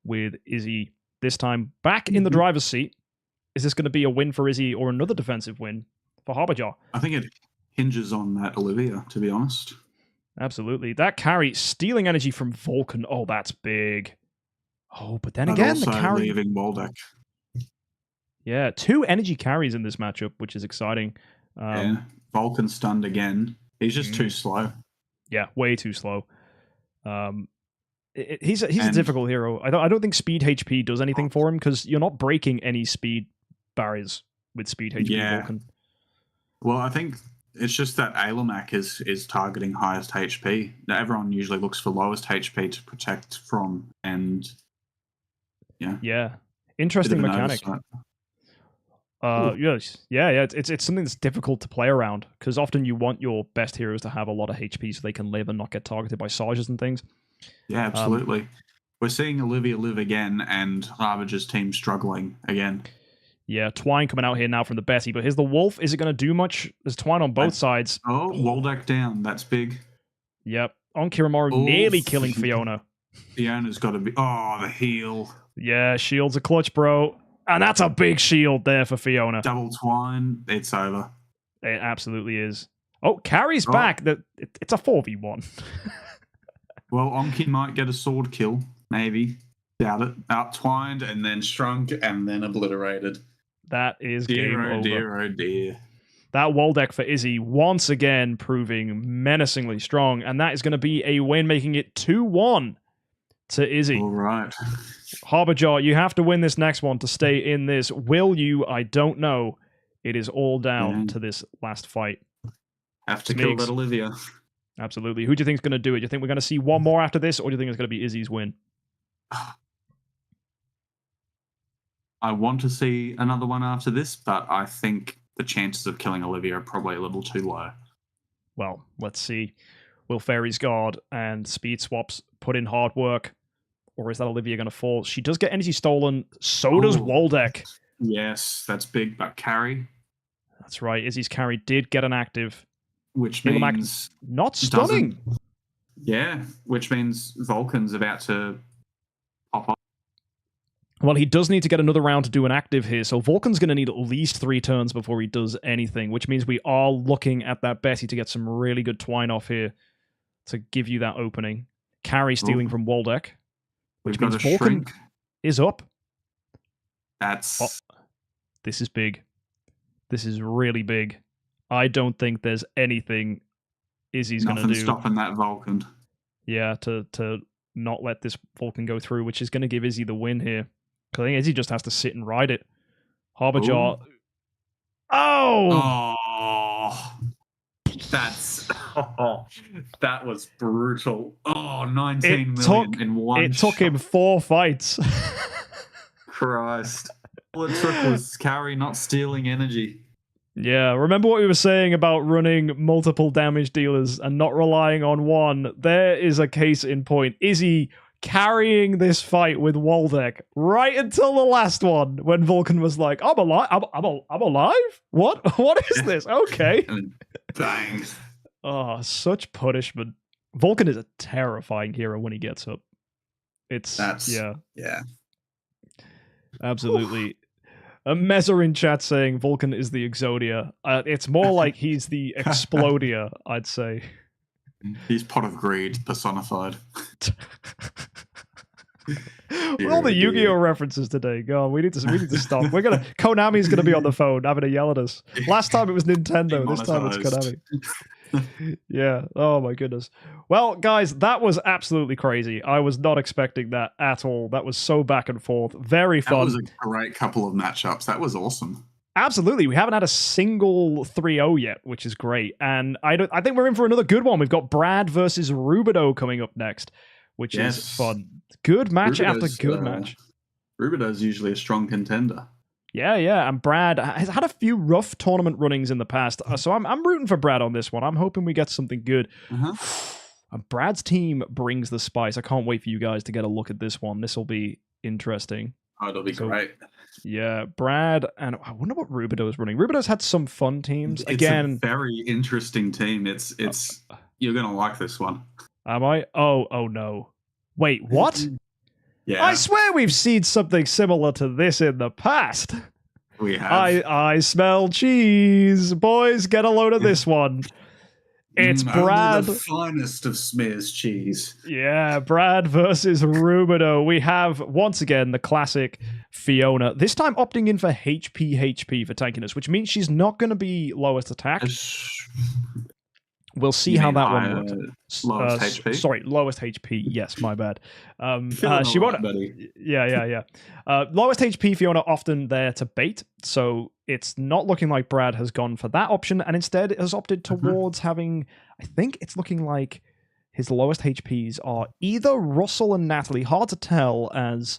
with Izzy. This time back in the driver's seat. Is this going to be a win for Izzy or another defensive win for Harbinger? I think it hinges on that Olivia, to be honest. Absolutely. That carry, stealing energy from Vulcan. Oh, that's big. Oh, but then But again, also the carry... leaving Waldeck. Yeah, 2 energy carries in this matchup, which is exciting. Vulcan stunned again. He's just too slow. Yeah, way too slow. He's a difficult hero. I don't think speed HP does anything for him because you're not breaking any speed barriers with speed HP Vulcan. Well, I think it's just that Ailermac is targeting highest HP. Now, everyone usually looks for lowest HP to protect from, and yeah, interesting mechanic. Yes, yeah. It's something that's difficult to play around because often you want your best heroes to have a lot of HP so they can live and not get targeted by Sarges and things. Yeah, absolutely. We're seeing Olivia live again, and Harbinger's team struggling again. Yeah, Twine coming out here now from the Betty, but here's the Wolf. Is it going to do much? There's Twine on both sides. Oh, Waldeck down. That's big. Yep. On Kiramaru, nearly killing Fiona. Fiona's got to be... Oh, the heal. Yeah, shield's a clutch, bro. And that's a big shield there for Fiona. Double Twine. It's over. It absolutely is. Oh, carries back. It's a 4v1. Well, Onki might get a sword kill. Maybe. Doubt it. Out-twined and then shrunk and then obliterated. That is game over. Dear, oh dear. That Waldeck for Izzy once again proving menacingly strong, and that is going to be a win, making it 2-1 to Izzy. All right. Harbinger, you have to win this next one to stay in this. Will you? I don't know. It is all down to this last fight. Have to kill that Olivia. Absolutely. Who do you think is going to do it? Do you think we're going to see one more after this, or do you think it's going to be Izzy's win? I want to see another one after this, but I think the chances of killing Olivia are probably a little too low. Well, let's see. Will Fairy's Guard and Speed Swaps put in hard work, or is that Olivia going to fall? She does get energy stolen. So does Waldeck. Yes, that's big, but carry. That's right. Izzy's carry did get an active. Which means... Not stunning. Yeah, which means Vulcan's about to pop up. Well, he does need to get another round to do an active here, so Vulcan's going to need at least 3 turns before he does anything, which means we are looking at that Betty to get some really good twine off here to give you that opening. Carry stealing from Waldeck, which means Vulcan is up. That's... This is big. This is really big. I don't think there's anything Izzy's going to do. Nothing stopping that Vulcan. Yeah, to not let this Vulcan go through, which is going to give Izzy the win here. Because I think Izzy just has to sit and ride it. Harbinger. Ooh. Oh! That's... that was brutal. 19 million in one It took him 4 fights. Christ. All it took was carry, not stealing energy. Yeah, remember what we were saying about running multiple damage dealers and not relying on one? There is a case in point. Izzy carrying this fight with Waldeck right until the last one when Vulcan was like, I'm alive? I'm alive? What is this? Okay. Bang. Oh, such punishment. Vulcan is a terrifying hero when he gets up. Yeah. Absolutely. A Mezzer in chat saying Vulcan is the Exodia. It's more like he's the Explodia, I'd say. He's Pot of Greed personified. All the Yu-Gi-Oh references today. God, we need to stop. Konami's gonna be on the phone having a yell at us. Last time it was Nintendo. This time it's Konami. Yeah. Oh my goodness. Well, guys, that was absolutely crazy. I was not expecting that at all. That was so back and forth. Very fun. That was a great couple of matchups. That was awesome. Absolutely. We haven't had a single 3-0 yet, which is great. And I think we're in for another good one. We've got Brad versus Rubido coming up next, which is Yes. fun. Good match after Rubido's, good match. Rubido's usually a strong contender. Yeah, and Brad has had a few rough tournament runnings in the past, so I'm rooting for Brad on this one. I'm hoping we get something good. Uh-huh. And Brad's team brings the spice. I can't wait for you guys to get a look at this one. This will be interesting. Oh, it'll be So, great. Yeah, Brad, and I wonder what Rubido's running. Rubido's had some fun teams. It's Again, a very interesting team. It's you're gonna like this one. am I? Oh no. Wait, what? Yeah, I swear we've seen something similar to this in the past. we have. I smell cheese. Boys, get a load of this one. It's Only Brad. the finest of Smear's cheese. Yeah, Brad versus Rubido. We have, once again, the classic Fiona. This time opting in for HP for tankiness, which means she's not going to be lowest attack. We'll see You how mean that one higher- works. lowest HP? Sorry, lowest HP. Yes, my bad. Feeling She all won't. right, buddy. Yeah. Lowest HP Fiona often there to bait, so it's not looking like Brad has gone for that option, and instead has opted towards having. I think it's looking like his lowest HPs are either Russell and Natalie. Hard to tell, as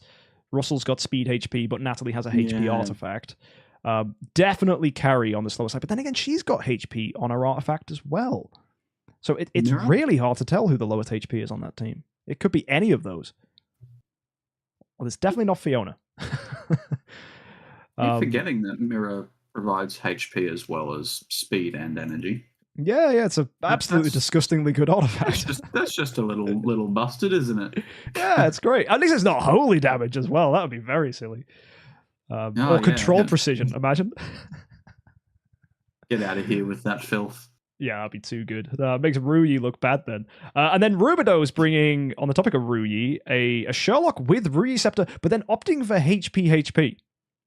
Russell's got speed HP, but Natalie has a HP Yeah. artifact. Definitely Carrie on the slower side, but then again, she's got HP on her artifact as well. So it's Mirror? really hard to tell who the lowest HP is on that team. It could be any of those. Well, it's definitely not Fiona. You're forgetting that Mirror provides HP as well as speed and energy. Yeah, it's a absolutely That's- disgustingly good artifact. That's just a little busted, isn't it? Yeah, it's great. At least it's not holy damage as well. That would be very silly. Or yeah, control yeah. precision. Imagine. Get out of here with that filth. Yeah, that'd be too good. Makes Ruyi look bad then. And then Rubido is bringing, on the topic of Ruyi, a Sherlock with Ruyi Scepter, but then opting for HP.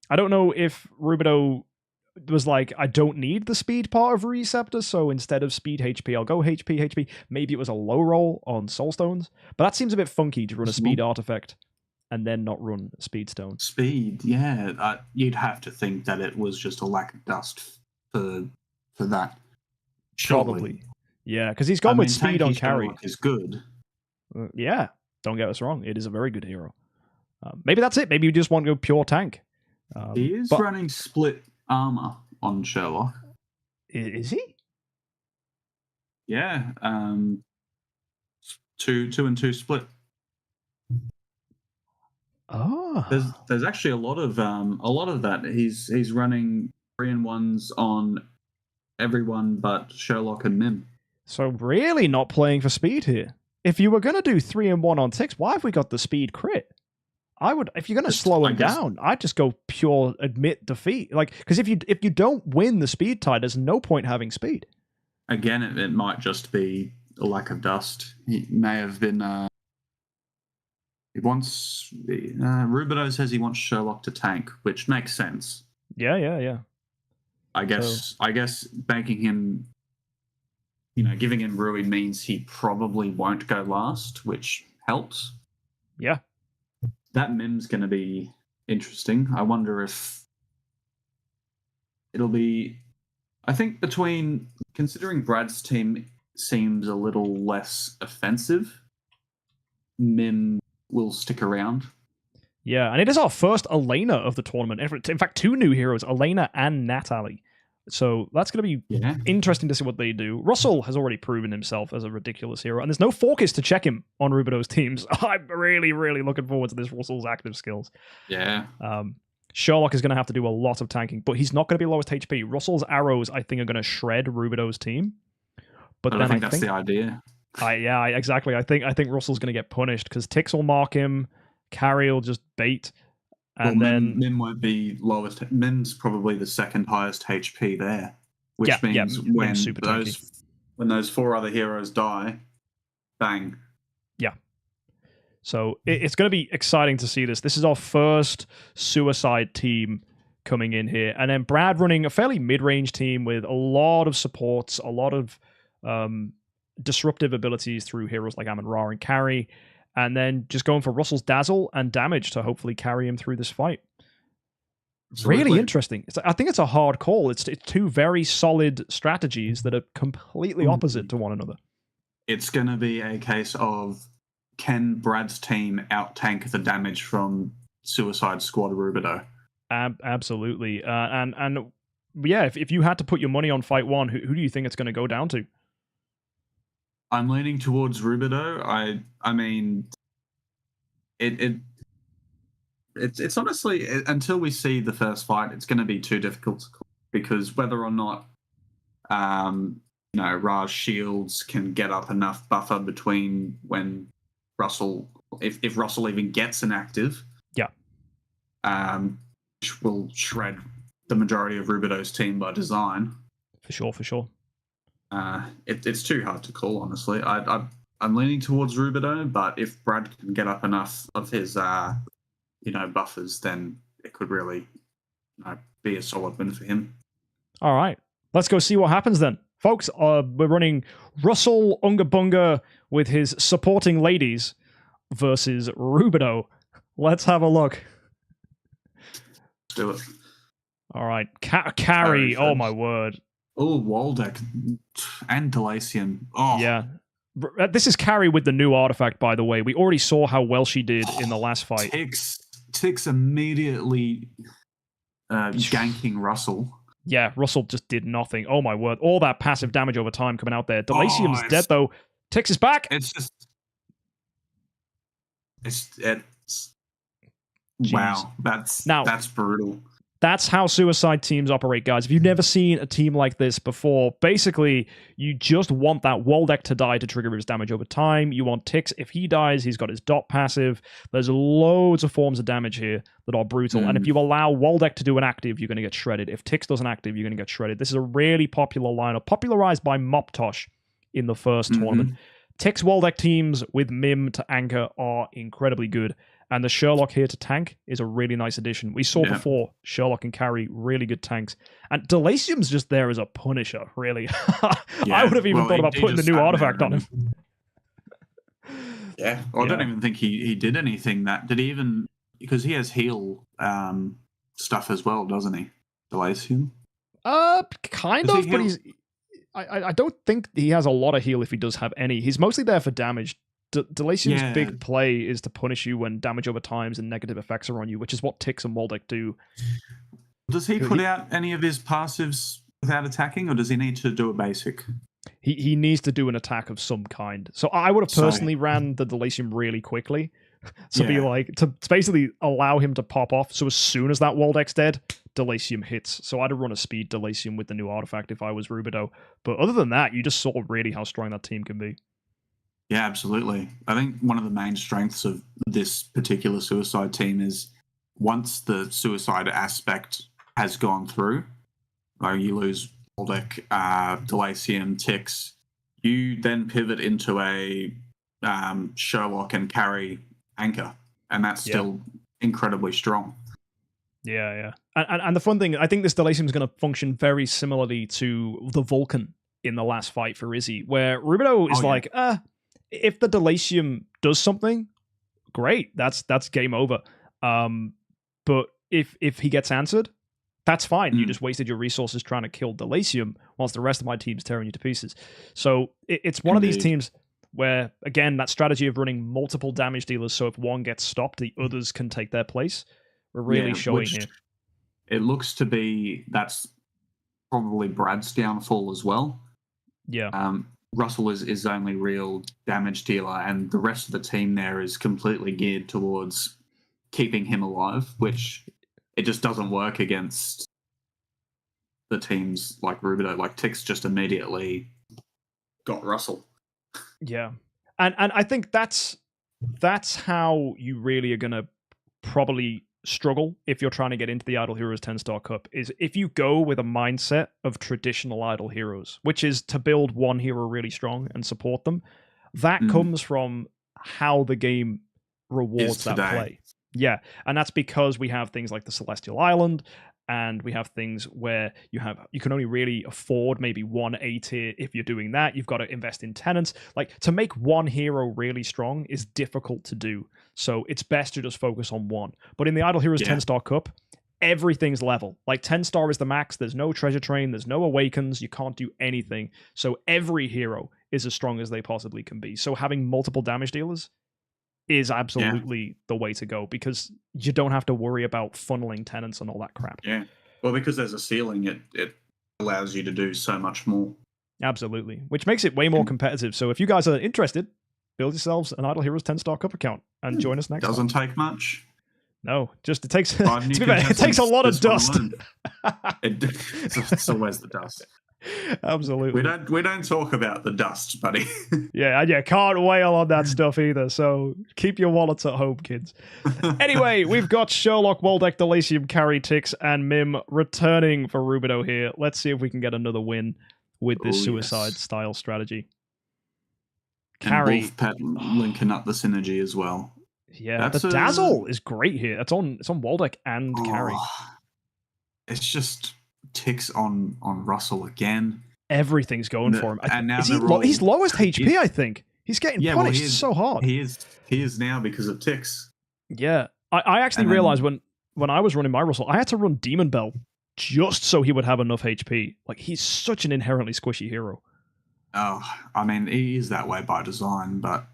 I don't know if Rubido was like, I don't need the speed part of Ruyi Scepter, so instead of speed HP, I'll go HP. Maybe it was a low roll on Soulstones, but that seems a bit funky to run a speed artifact and then not run a speed stone. Speed, yeah. You'd have to think that it was just a lack of dust for that. Surely. Probably. Yeah, because he's gone with speed on carry. Sherlock is good. Yeah, don't get us wrong. It is a very good hero. Maybe that's it. Maybe you just want to go pure tank. He is but- running split armor on Sherlock. Is he? Yeah, 2 and 2 split. Oh. There's actually a lot of that. He's running 3 and 1s on everyone but Sherlock and Mim. So really not playing for speed here. If you were going to do 3 and 1 on ticks, why have we got the speed crit? I would, if you're going to slow him down, I'd just go pure admit defeat. Like, because if you don't win the speed tie, there's no point having speed. Again, it might just be a lack of dust. He may have been. He wants. Rubido says he wants Sherlock to tank, which makes sense. Yeah. I guess banking him, giving him Rui means he probably won't go last, which helps. Yeah. That Mim's going to be interesting. I wonder if it'll be. I think considering Brad's team seems a little less offensive, Mim will stick around. Yeah, and it is our first Elena of the tournament. In fact, 2 new heroes, Elena and Natalie. So that's going to be interesting to see what they do. Russell has already proven himself as a ridiculous hero, and there's no Focus to check him on Rubido's teams. I'm really, really looking forward to this Russell's active skills. Yeah. Sherlock is going to have to do a lot of tanking, but he's not going to be lowest HP. Russell's arrows, I think, are going to shred Rubido's team. But I think that's the idea. Exactly. I think Russell's going to get punished because Tix will mark him, Carrie will just bait, and then Mim won't be lowest. Mim's probably the second highest HP there, which means when those 4 other heroes die, bang. Yeah. So it's going to be exciting to see this. This is our first suicide team coming in here, and then Brad running a fairly mid-range team with a lot of supports, a lot of disruptive abilities through heroes like Amon-Ra and Carrie, and then just going for Russell's dazzle and damage to hopefully carry him through this fight. Absolutely. Really interesting. I think it's a hard call. It's 2 very solid strategies that are completely opposite to one another. It's going to be a case of can Brad's team out-tank the damage from Suicide Squad Rubido? Absolutely. And yeah, if you had to put your money on fight one, who do you think it's going to go down to? I'm leaning towards Rubido. I mean, it's honestly, until we see the first fight, it's going to be too difficult to call, because whether or not Raj shields can get up enough buffer between when Russell, if Russell even gets an active, which will shred the majority of Rubido's team by design. For sure. It's too hard to call, honestly. I'm leaning towards Rubido, but if Brad can get up enough of his buffers, then it could really be a solid win for him. All right, let's go see what happens then. Folks, we're running Russell Unga Bunga with his supporting ladies versus Rubido. Let's have a look. Let's do it. All right, carry. Oh my word. Oh, Waldeck and Delasium. Oh yeah. This is Carrie with the new artifact, by the way. We already saw how well she did in the last fight. Tix immediately ganking Russell. Yeah, Russell just did nothing. Oh my word. All that passive damage over time coming out there. Delasium's dead though. Tix is back. It's wow. That's brutal. That's how suicide teams operate, guys. If you've never seen a team like this before, basically, you just want that Waldeck to die to trigger his damage over time. You want Tix. If he dies, he's got his dot passive. There's loads of forms of damage here that are brutal. And if you allow Waldeck to do an active, you're going to get shredded. If Tix does an active, you're going to get shredded. This is a really popular lineup, popularized by Moptosh in the first tournament. Tix Waldeck teams with Mim to anchor are incredibly good. And the Sherlock here to tank is a really nice addition. We saw before Sherlock and Carry, really good tanks. And Delasium's just there as a punisher, really. I would have even thought about putting the new artifact on him. Yeah, I don't even think he did anything. Did he even... Because he has heal stuff as well, doesn't he? Delasium? Kind of, but he's... I don't think he has a lot of heal if he does have any. He's mostly there for damage. Delasium's big play is to punish you when damage over times and negative effects are on you, which is what Tix and Waldeck do. Does he put out any of his passives without attacking, or does he need to do a basic? He needs to do an attack of some kind. So I would have personally ran the Delasium really quickly. Be like, to basically allow him to pop off. So as soon as that Waldeck's dead, Delasium hits. So I'd have run a speed Delasium with the new artifact if I was Rubido. But other than that, you just saw really how strong that team can be. Yeah, absolutely. I think one of the main strengths of this particular suicide team is once the suicide aspect has gone through, like you lose Waldeck, Delasium, Tix, you then pivot into a Sherlock and Carry anchor, and that's still incredibly strong. Yeah. And the fun thing, I think this Delasium is going to function very similarly to the Vulcan in the last fight for Izzy, where Rubido is if the Delasium does something, great. That's game over. But if he gets answered, that's fine. You just wasted your resources trying to kill Delasium whilst the rest of my team's tearing you to pieces. So it's one of these teams where, again, that strategy of running multiple damage dealers, so if one gets stopped, the others can take their place. We're really showing here. It looks to be that's probably Brad's downfall as well. Yeah. Russell is his only real damage dealer, and the rest of the team there is completely geared towards keeping him alive, which it just doesn't work against the teams like Rubido. Like Tix just immediately got Russell. Yeah. And I think that's how you really are going to probably struggle if you're trying to get into the Idle Heroes 10-star Cup, is if you go with a mindset of traditional Idle Heroes, which is to build one hero really strong and support them. That comes from how the game rewards that play. Yeah, and that's because we have things like the Celestial Island, and we have things where you can only really afford maybe one A tier. If you're doing that, you've got to invest in tenants. Like, to make one hero really strong is difficult to do. So it's best to just focus on one. But in the Idle Heroes 10-star Cup, everything's level. Like 10-star is the max. There's no treasure train. There's no awakens. You can't do anything. So every hero is as strong as they possibly can be. So having multiple damage dealers is absolutely the way to go, because you don't have to worry about funneling tenants and all that crap. Yeah. Well, because there's a ceiling, it allows you to do so much more. Absolutely. Which makes it way more competitive. So if you guys are interested, build yourselves an Idle Heroes 10-star cup account and join us next Doesn't time. take much. No, just it takes Five new to be fair, it takes a lot of dust. It's always the dust. Absolutely. We don't talk about the dust, buddy. Yeah, can't wail on that stuff either. So keep your wallets at home, kids. Anyway, we've got Sherlock, Waldeck, Delasium, Carrie, Tix, and Mim returning for Rubido here. Let's see if we can get another win with this suicide style strategy. Carrie, and Wolfpet linking up the synergy as well. Yeah, the Dazzle is great here. It's on Waldeck and Carrie. It's just ticks on Russell again. Everything's going for him. And now he's lowest HP, I think. He's getting punished so hard. He is now because of ticks. Yeah. I actually realized when I was running my Russell, I had to run Demon Bell just so he would have enough HP. Like, he's such an inherently squishy hero. Oh, I mean, he is that way by design, but...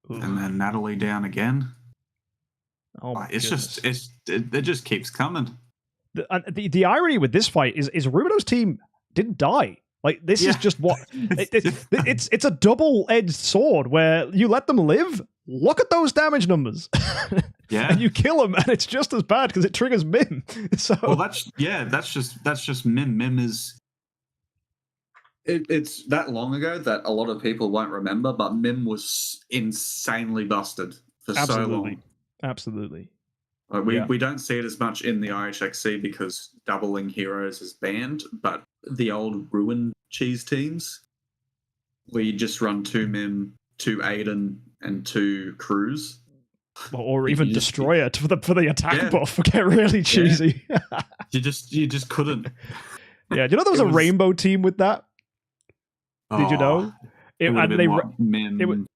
And then Natalie down again. Oh my it's goodness. It just keeps coming. The irony with this fight is Rubido's team didn't die. Like, this is just what... it's a double-edged sword where you let them live, look at those damage numbers. Yeah. And you kill them, and it's just as bad because it triggers Mim. So... Well, that's just Mim. Mim is... It's that long ago that a lot of people won't remember, but Mim was insanely busted for so long. Absolutely. We don't see it as much in the IHXC because doubling heroes is banned, but the old Ruin cheese teams, where you just run 2 Mim, 2 Aiden, and 2 Cruz. Or even Destroyer for the attack buff. Get really cheesy. Yeah. you just couldn't. Yeah, do you know there was a rainbow team with that? Did you know? Mim,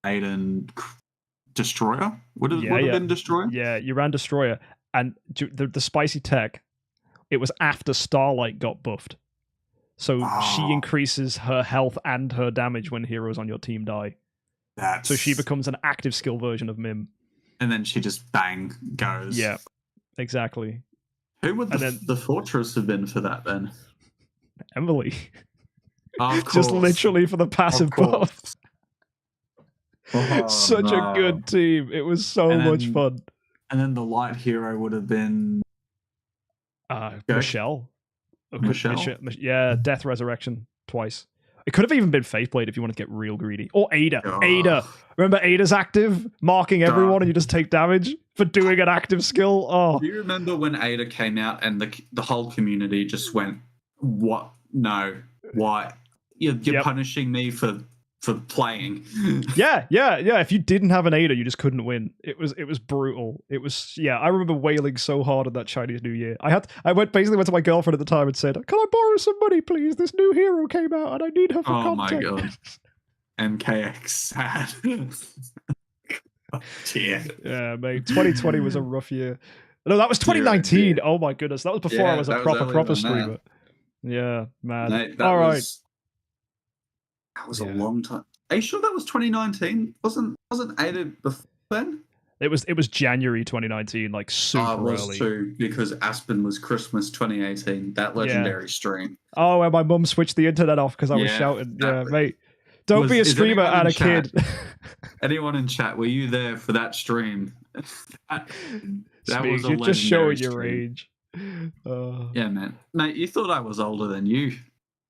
Aiden, Destroyer? Would have been Destroyer? Yeah, you ran Destroyer. And the spicy tech, it was after Starlight got buffed. So she increases her health and her damage when heroes on your team die. So she becomes an active skill version of Mim. And then she just bang goes. Yeah, exactly. Who would the fortress have been for that then? Emily. Of course. Just literally for the passive buff. Such a good team. It was so much fun. And then the light hero would have been Michelle. Michelle? Yeah, Death Resurrection twice. It could have even been Faithblade if you want to get real greedy. Or Ada. Ada. Remember Ada's active? Marking everyone and you just take damage for doing an active skill? Oh. Do you remember when Ada came out and the whole community just went, what? No. Why? You're punishing me for playing. Yeah. If you didn't have an Ada, you just couldn't win. It was brutal. It was I remember wailing so hard on that Chinese New Year. I went to my girlfriend at the time and said, "Can I borrow some money, please? This new hero came out and I need her for content." Oh my god. MKx sad. Oh, dear. Yeah, mate. 2020 was a rough year. No, that was 2019. Oh my goodness. That was before I was a proper streamer. Yeah, man. Mate, all right. That was a long time. Are you sure that was 2019? Wasn't Ada before then? It was January 2019, like super early. Too, because Aspen was Christmas 2018. That legendary stream. Oh, and my mum switched the internet off because I was shouting. Yeah, mate. Don't be a streamer and a kid. Anyone in chat, were you there for that stream? that was a you're just showing stream. your age. Yeah, man. Mate, you thought I was older than you.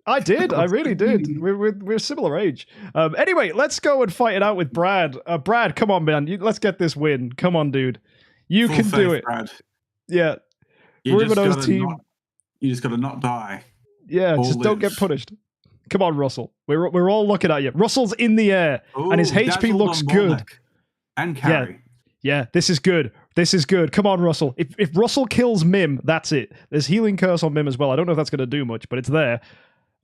I did. I really did. We're similar age. Anyway, let's go and fight it out with Brad. Brad, come on, man. Let's get this win. Come on, dude. You can do it. Brad. Yeah. Rubido's team. You just got to not die. Yeah, just don't get punished. Come on, Russell. We're all looking at you. Russell's in the air, and his HP looks good. And Carrie. Yeah, this is good. This is good. Come on, Russell. If Russell kills Mim, that's it. There's healing curse on Mim as well. I don't know if that's going to do much, but it's there.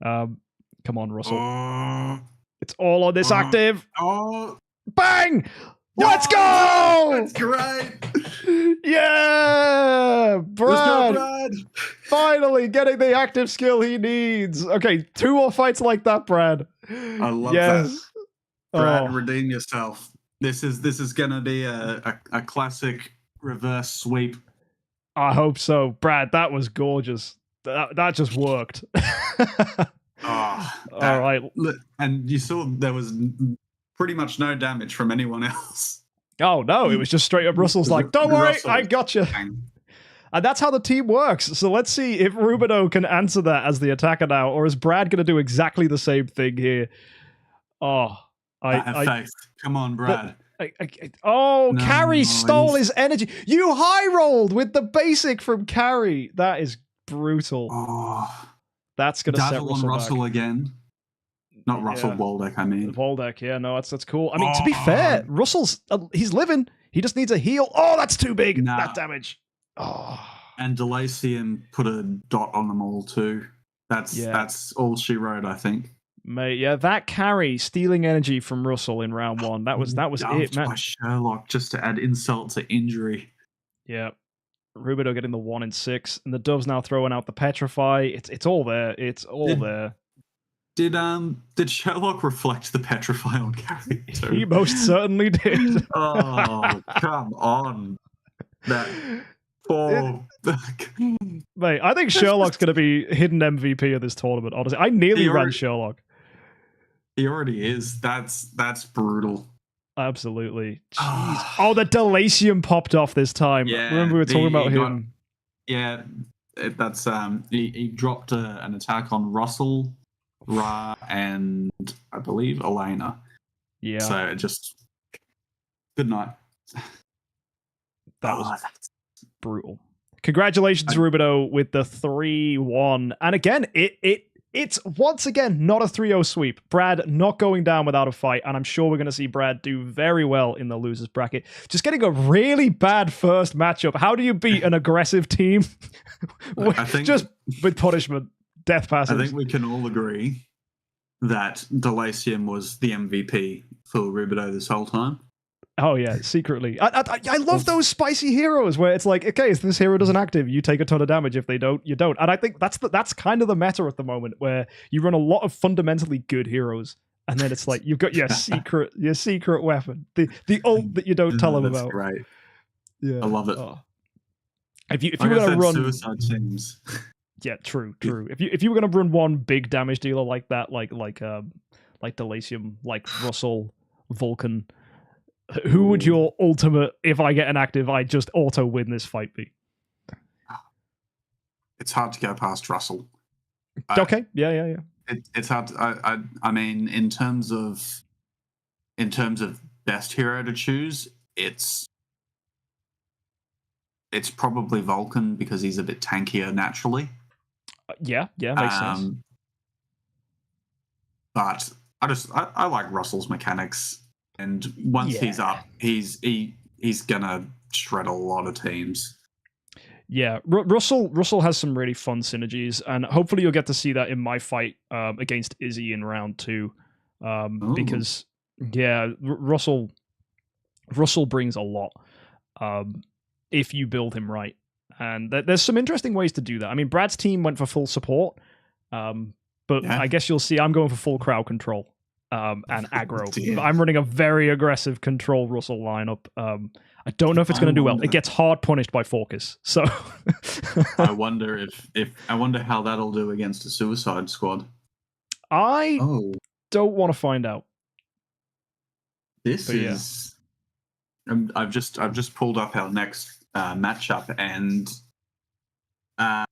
Come on, Russell. It's all on this active. Bang! Let's go! That's great. Yeah! Brad! Finally getting the active skill he needs. Okay, 2 more fights like that, Brad. I love that. Brad, Oh. redeem yourself. This is gonna be a classic reverse sweep. I hope so. Brad, that was gorgeous. That just worked. Oh, All right. And you saw there was pretty much no damage from anyone else. Oh, no, it was just straight up Russell's like, don't worry, Russell. I got you. Bang. And that's how the team works. So let's see if Rubido can answer that as the attacker now, or is Brad going to do exactly the same thing here? Oh, I have faith. Come on, Brad. No, Carrie stole he's- his energy. You high rolled with the basic from Carrie. That is brutal. Oh, That's going to set Dazzle on Russell Russell back. again. Not Russell Yeah. Waldeck, I mean. Voldeck, yeah, no, that's cool. I mean, to be fair, Russell's he's living. He just needs a heal. Oh, that's too big. Nah. That damage. Oh, And Delasium put a dot on them all too. That's all she wrote, I think. mate, yeah, that carry stealing energy from Russell in round one. That was it, Dumped man. by Sherlock just to add insult to injury. Yeah, Rubido getting the 1 in 6, and the Dove's now throwing out the Petrify. It's all there. It's all there. Did Sherlock reflect the Petrify on Carrie too? He most certainly did. Oh, come on. That poor... Mate, I think Sherlock's going to be hidden MVP of this tournament, honestly. I nearly ran Sherlock. He already is. That's brutal. Absolutely. Jeez. Oh, the Delasium popped off this time. Yeah, Remember we were talking about him. That's he dropped an attack on Russell, Ra, and I believe Elena. Yeah. So just good night. That was brutal. Congratulations, Rubido, with the 3-1. And again, it's once again not a 3-0 sweep. Brad not going down without a fight, and I'm sure we're going to see Brad do very well in the losers bracket. Just getting a really bad first matchup. How do you beat an aggressive team? I think just with punishment, death passes. I think we can all agree that Delasium was the MVP for Rubido this whole time. Oh yeah, secretly. I love those spicy heroes where it's like, okay, if this hero doesn't active, you take a ton of damage. If they don't, you don't. And I think that's kind of the meta at the moment, where you run a lot of fundamentally good heroes, and then it's like you've got your secret weapon, the ult that you don't tell them about. Right. Yeah, I love it. Oh. If you Like were I gonna said, run suicide teams. Yeah, true. If you were gonna run one big damage dealer like that, like Delasium, like Russell, Vulcan. Who would your ultimate, if I get an active, I just auto win this fight be? It's hard to go past Russell. Okay, yeah. It's hard. I mean, in terms of best hero to choose, it's probably Vulcan because he's a bit tankier naturally. Yeah, makes sense. But I like Russell's mechanics. And once he's up, he's gonna shred a lot of teams. Yeah, Russell has some really fun synergies, and hopefully you'll get to see that in my fight against Izzy in round 2, because Russell brings a lot if you build him right, and there's some interesting ways to do that. I mean, Brad's team went for full support, but I guess you'll see I'm going for full crowd control. And aggro. I'm running a very aggressive control Russell lineup. I don't know if it's going to do well. It gets hard punished by Focus. So I wonder I wonder how that'll do against a Suicide Squad. I don't want to find out. This is. I've just pulled up our next matchup, and I'm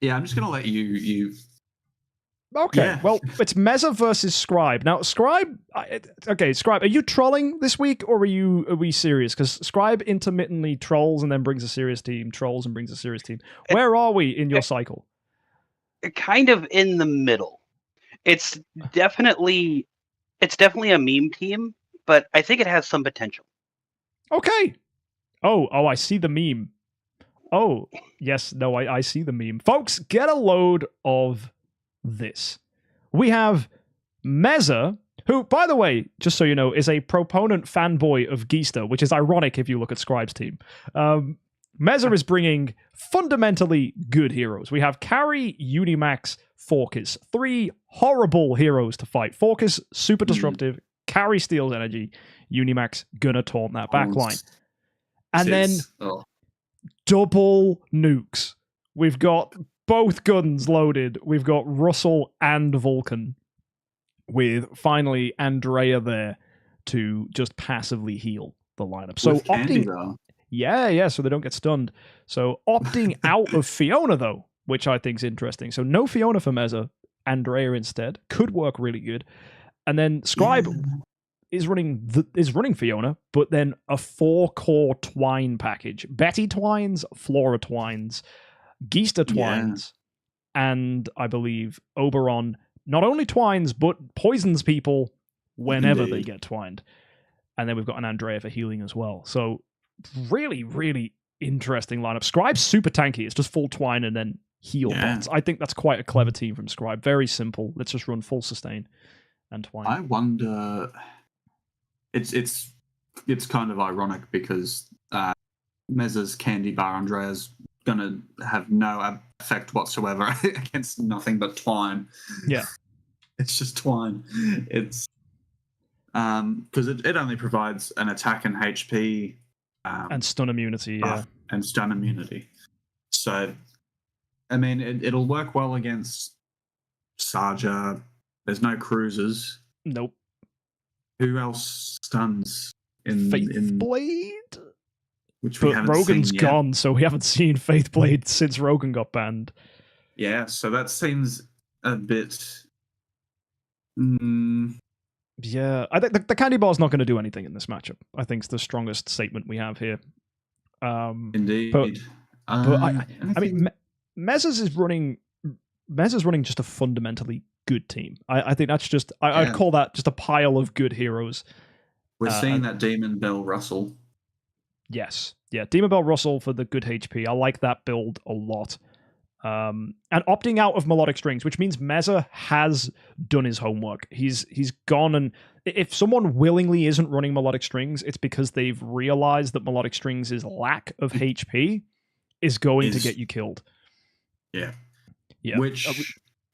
just going to let you. Okay, well, it's Meza versus Scribe. Now, Scribe, Scribe, are you trolling this week, or are we serious? Because Scribe intermittently trolls and then brings a serious team, trolls and brings a serious team. Where are we in your cycle? Kind of in the middle. It's definitely a meme team, but I think it has some potential. Okay. Oh, I see the meme. Oh, yes, no, I see the meme. Folks, get a load of this. We have Meza, who, by the way, just so you know, is a proponent fanboy of Geista, which is ironic if you look at Scribe's team. Meza is bringing fundamentally good heroes. We have Carry, Unimax, Forcus. 3 horrible heroes to fight. Forcus, super disruptive. Carry steals energy. Unimax, gonna taunt that backline. And then double nukes. We've got both guns loaded. We've got Russell and Vulcan, with finally Andrea there to just passively heal the lineup. So so they don't get stunned. So opting out of Fiona, though, which I think is interesting. So no Fiona for Meza, Andrea instead. Could work really good. And then Scribe is running Fiona, but then a 4-core twine package. Betty twines, Flora twines, Geista twines, and I believe Oberon not only twines, but poisons people whenever they get twined. And then we've got an Andrea for healing as well. So really, really interesting lineup. Scribe's super tanky. It's just full twine and then heal bots. I think that's quite a clever team from Scribe. Very simple. Let's just run full sustain and twine. I wonder... It's kind of ironic because Meza's Candy Bar Andrea's going to have no effect whatsoever against nothing but twine. Yeah. It's just twine. It's... because it only provides an attack and HP and stun immunity, and stun immunity. So, I mean, it'll work well against Sarja. There's no cruisers. Nope. Who else stuns in Faithblade? Which we haven't Rogan's seen yet. gone, so we haven't seen Faithblade since Rogan got banned. Yeah, so that seems a bit. Yeah, I think the candy bar's not going to do anything in this matchup. I think it's the strongest statement we have here. Indeed. But I mean, Meza's running just a fundamentally good team. I think that's just I'd call that just a pile of good heroes. We're seeing that Demon Bell Russell. Yes, yeah, Demon Bell Russell for the good HP. I like that build a lot. And opting out of melodic strings, which means Meza has done his homework. He's gone, and if someone willingly isn't running melodic strings, it's because they've realized that melodic strings' lack of HP is going to get you killed. Yeah. Yeah.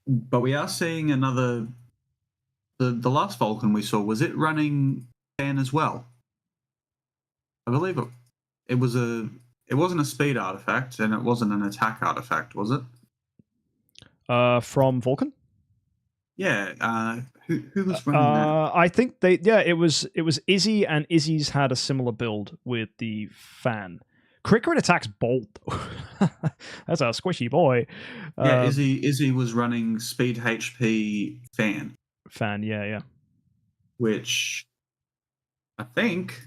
But we are seeing another. The last Vulcan we saw, was it running Fan as well? I believe it was a. It wasn't a speed artifact, and it wasn't an attack artifact, was it? From Vulcan? Yeah. Who was running that? I think it was Izzy, and Izzy's had a similar build with the Fan. Crit attacks Bolt. That's a squishy boy. Yeah, Izzy was running speed HP Fan. Fan, yeah. Which I think.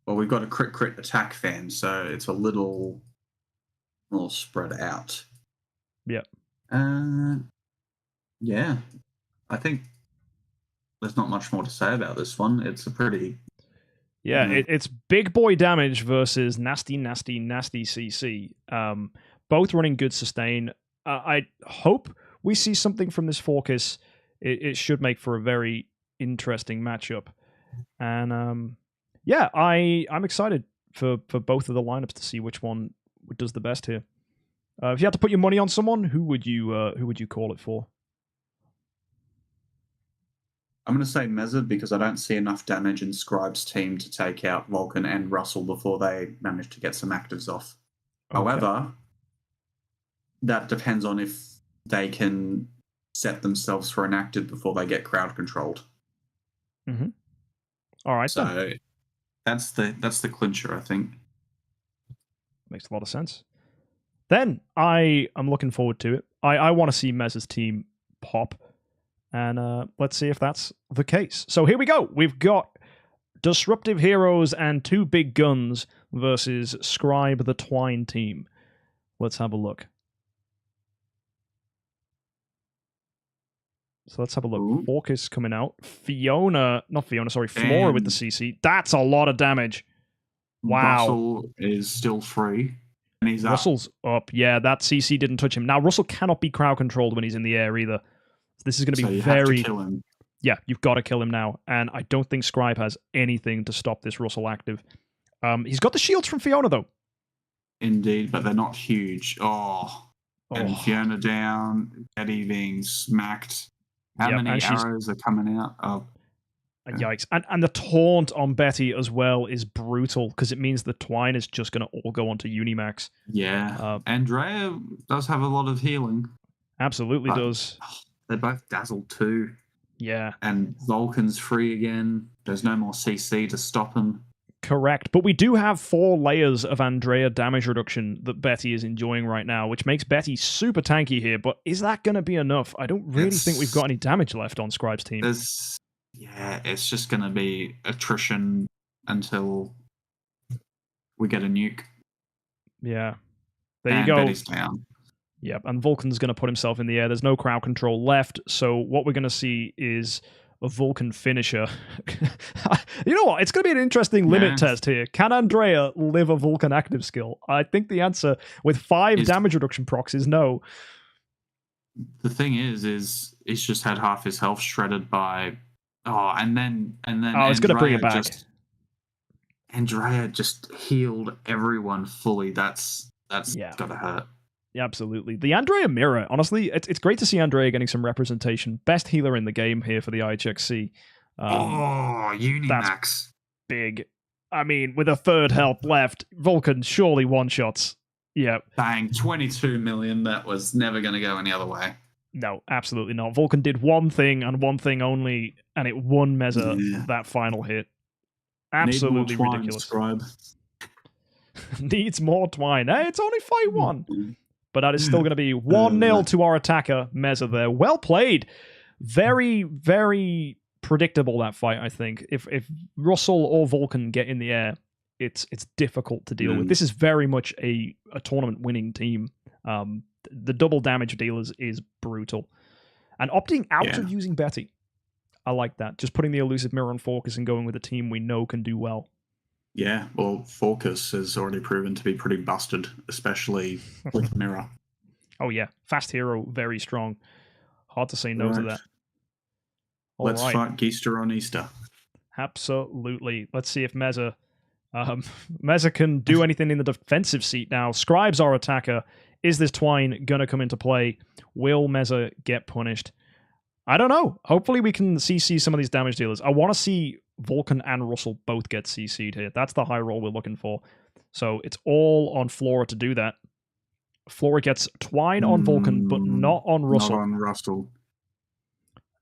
Well, we've got a crit attack Fan, so it's a little more spread out. Yeah. Yeah. I think there's not much more to say about this one. It's a pretty... Yeah, it's big boy damage versus nasty CC. Both running good sustain. I hope we see something from this Forcus. It should make for a very interesting matchup. And... yeah, I'm excited for both of the lineups to see which one does the best here. If you had to put your money on someone, who would you call it for? I'm going to say Meza because I don't see enough damage in Scribe's team to take out Vulcan and Russell before they manage to get some actives off. Okay. However, that depends on if they can set themselves for an active before they get crowd controlled. Mm-hmm. All right. So. Then. That's the clincher, I think. Makes a lot of sense. Then I am looking forward to it. I want to see Meza's team pop, and let's see if that's the case. So here we go. We've got Disruptive Heroes and 2 Big Guns versus Scribe the Twine team. Let's have a look. So let's have a look. Ooh. Forcus coming out. Flora with the CC. That's a lot of damage. Wow. Russell is still free. And he's Russell's up. Yeah, that CC didn't touch him. Now, Russell cannot be crowd controlled when he's in the air either. This is going to be very... have to kill him. Yeah, you've got to kill him now. And I don't think Scribe has anything to stop this Russell active. He's got the shields from Fiona, though. indeed, but they're not huge. Oh, and Fiona down, Betty being smacked. How Yep, many and she's- arrows are coming out? Oh, Yikes. And the taunt on Betty as well is brutal because it means the Twine is just going to all go onto Unimax. yeah. Andrea does have a lot of healing. Absolutely But- does. They're both dazzled too. Yeah, And Vulcan's free again. There's no more CC to stop him. correct. But we do have 4 layers of Andrea damage reduction that Betty is enjoying right now, which makes Betty super tanky here. But is that going to be enough? I don't really think we've got any damage left on Scribe's team. It's just going to be attrition until we get a nuke. Yeah. There and you go. Betty's down. Yep, and Vulcan's going to put himself in the air. There's no crowd control left, so what we're going to see is a Vulcan finisher. You know what? It's going to be an interesting limit test here. Can Andrea live a Vulcan active skill? I think the answer with 5 damage reduction procs is no. The thing is he's just had half his health shredded by... Oh, and then it's going to bring it back. Andrea just healed everyone fully. That's got to hurt. Yeah, absolutely. The Andrea Mirror, honestly, it's great to see Andrea getting some representation. Best healer in the game here for the IHXC. Unimax. That's big. I mean, with a third health left, Vulcan surely one-shots. Yeah. Bang, 22 million. That was never going to go any other way. No, absolutely not. Vulcan did one thing and one thing only, and it won Meza that final hit. Absolutely Need more twine, ridiculous. Scribe. Needs more Twine. Hey, it's only fight 1. But that is still going to be 1-0 to our attacker, Meza there. Well played. Very, very predictable, that fight, I think. If Russell or Vulcan get in the air, it's difficult to deal with. This is very much a tournament-winning team. The double damage dealers is brutal. And opting out of using Betty, I like that. Just putting the Illusive Mirror on Focus and going with a team we know can do well. Yeah, well, Focus has already proven to be pretty busted, especially with Mirror. Oh yeah, fast hero, very strong. Hard to say no to that. Let's fight Geester on Easter. Absolutely. Let's see if Meza can do anything in the defensive seat now. Scribe's our attacker. Is this Twine going to come into play? Will Meza get punished? I don't know. Hopefully we can CC some of these damage dealers. I want to see Vulcan and Russell both get CC'd here. That's the high roll we're looking for. So it's all on Flora to do that. Flora gets Twine on Vulcan, but not on Russell. Not on Russell.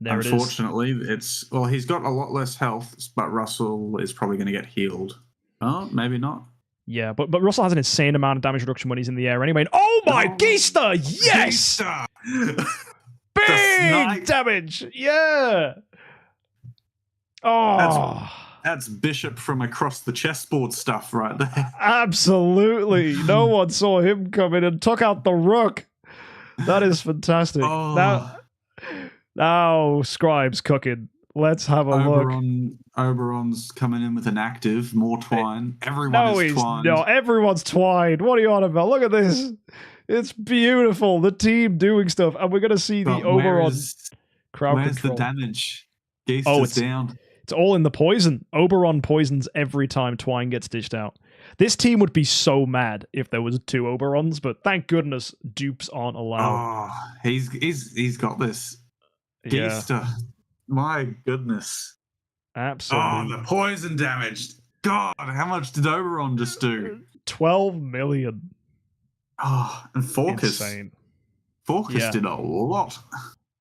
There Unfortunately, he's got a lot less health, but Russell is probably going to get healed. Oh, maybe not. Yeah, but Russell has an insane amount of damage reduction when he's in the air anyway. And oh my, Geester! Yes! Geester! Big damage! Yeah! Oh, that's Bishop from across the chessboard stuff right there. Absolutely. No one saw him come in and took out the rook. That is fantastic. Now Scribe's cooking. Let's have a look. Oberon's coming in with an active, more Twine. Everyone's twined. No, everyone's twined. What are you on about? Look at this. It's beautiful. The team doing stuff. And we're going to see the Oberon crowd where's control. The damage? Geester's down. It's all in the poison. Oberon poisons every time Twine gets dished out. This team would be so mad if there was 2 Oberons, but thank goodness dupes aren't allowed. Oh, he's got this. Geester. My goodness. Absolutely. Oh, the poison damage. God, how much did Oberon just do? 12 million. Oh, and Focus. Insane. Focus did a lot.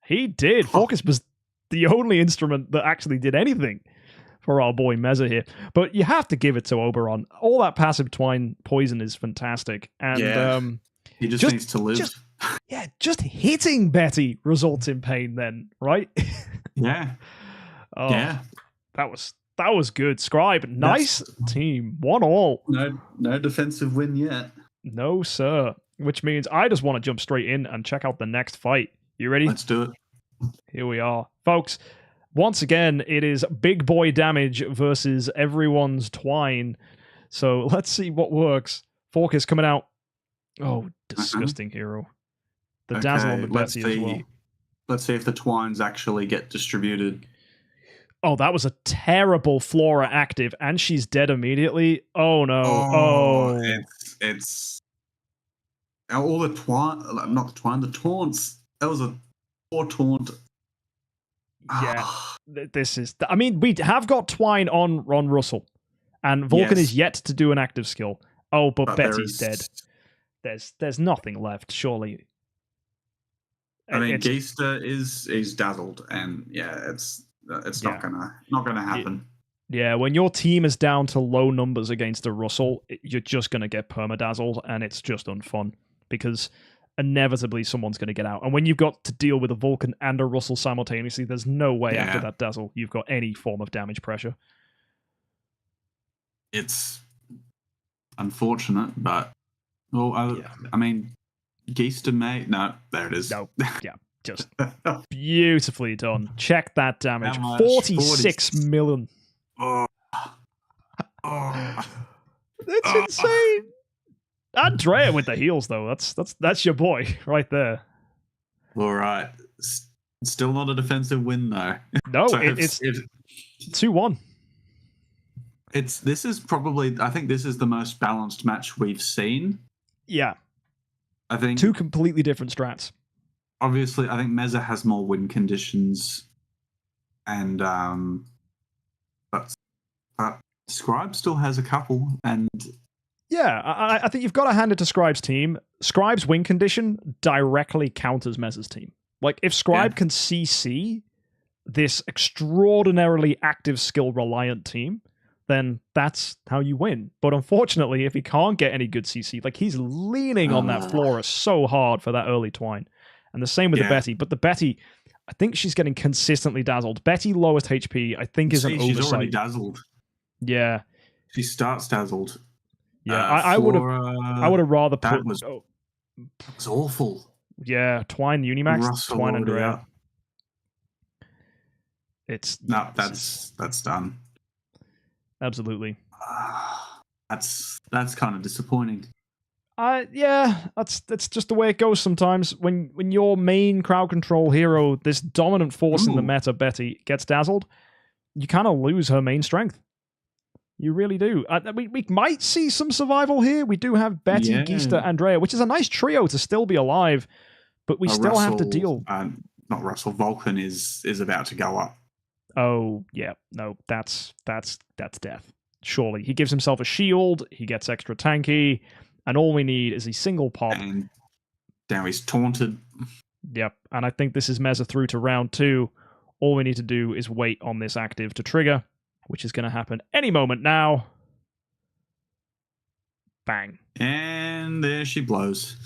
He did. Focus was the only instrument that actually did anything for our boy Meza here. But you have to give it to Oberon. All that passive Twine poison is fantastic. And he just needs to live. Just hitting Betty results in pain then, right? Yeah. That was good. Scribe, nice team. 1-1. No defensive win yet. No, sir. Which means I just want to jump straight in and check out the next fight. You ready? Let's do it. Here we are. Folks, once again, it is big boy damage versus everyone's Twine. So let's see what works. Focus coming out. Oh, disgusting hero. The dazzle on the Betsy as well. Let's see if the Twines actually get distributed. Oh, that was a terrible Flora active, and she's dead immediately. Oh no! It's all the the taunts. That was a poor taunt. Yeah, this is. I mean, we have got Twine on Ron Russell, and Vulcan is yet to do an active skill. Oh, but Betty's dead. There's nothing left, surely. I mean, Geista is dazzled, and yeah, it's not gonna happen. Yeah, when your team is down to low numbers against a Russell, you're just gonna get permadazzled, and it's just unfun because inevitably someone's gonna get out. And when you've got to deal with a Vulcan and a Russell simultaneously, there's no way after that dazzle you've got any form of damage pressure. It's unfortunate, but I mean, Geista may there it is. No, yeah, just beautifully done. Check that damage, How much? 46 million. Oh. It's insane. Andrea with the heals though. That's your boy right there. All right, still not a defensive win though. No, So it's 2-1. This is probably, I think this is the most balanced match we've seen. Yeah, I think two completely different strats. Obviously, I think Meza has more win conditions, and but Scribe still has a couple. And yeah, I think you've got to hand it to Scribe's team. Scribe's win condition directly counters Meza's team. Like if Scribe can CC this extraordinarily active skill reliant team, then that's how you win. But unfortunately, if he can't get any good CC, like he's leaning on that Flora so hard for that early Twine. And the same with the Betty. But the Betty, I think she's getting consistently dazzled. Betty lowest HP, I think, is an oversight. She's already dazzled. Yeah. She starts dazzled. Yeah, I would have rather put... That was awful. Yeah, Twine Unimax, Russell Twine Andrea. out. That's done. Absolutely. That's kind of disappointing. Yeah, that's just the way it goes sometimes. When your main crowd control hero, this dominant force in the meta, Betty, gets dazzled, you kind of lose her main strength. You really do. We might see some survival here. We do have Betty, Geista, Andrea, which is a nice trio to still be alive, but we still have to deal. Not Russell. Vulcan is about to go up. Oh yeah, no, that's death. Surely he gives himself a shield. He gets extra tanky. And all we need is a single pop. And now he's taunted. Yep. And I think this is Meza through to round 2. All we need to do is wait on this active to trigger, which is going to happen any moment now. Bang. And there she blows.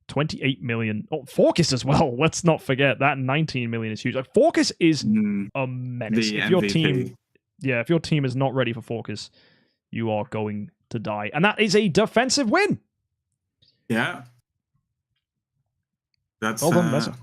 28 million. Oh, Forcus as well. Let's not forget that 19 million is huge. Like, Forcus is a menace. If your team is not ready for Forcus, you are going to die. And that is a defensive win. Yeah. That's well done, Meza.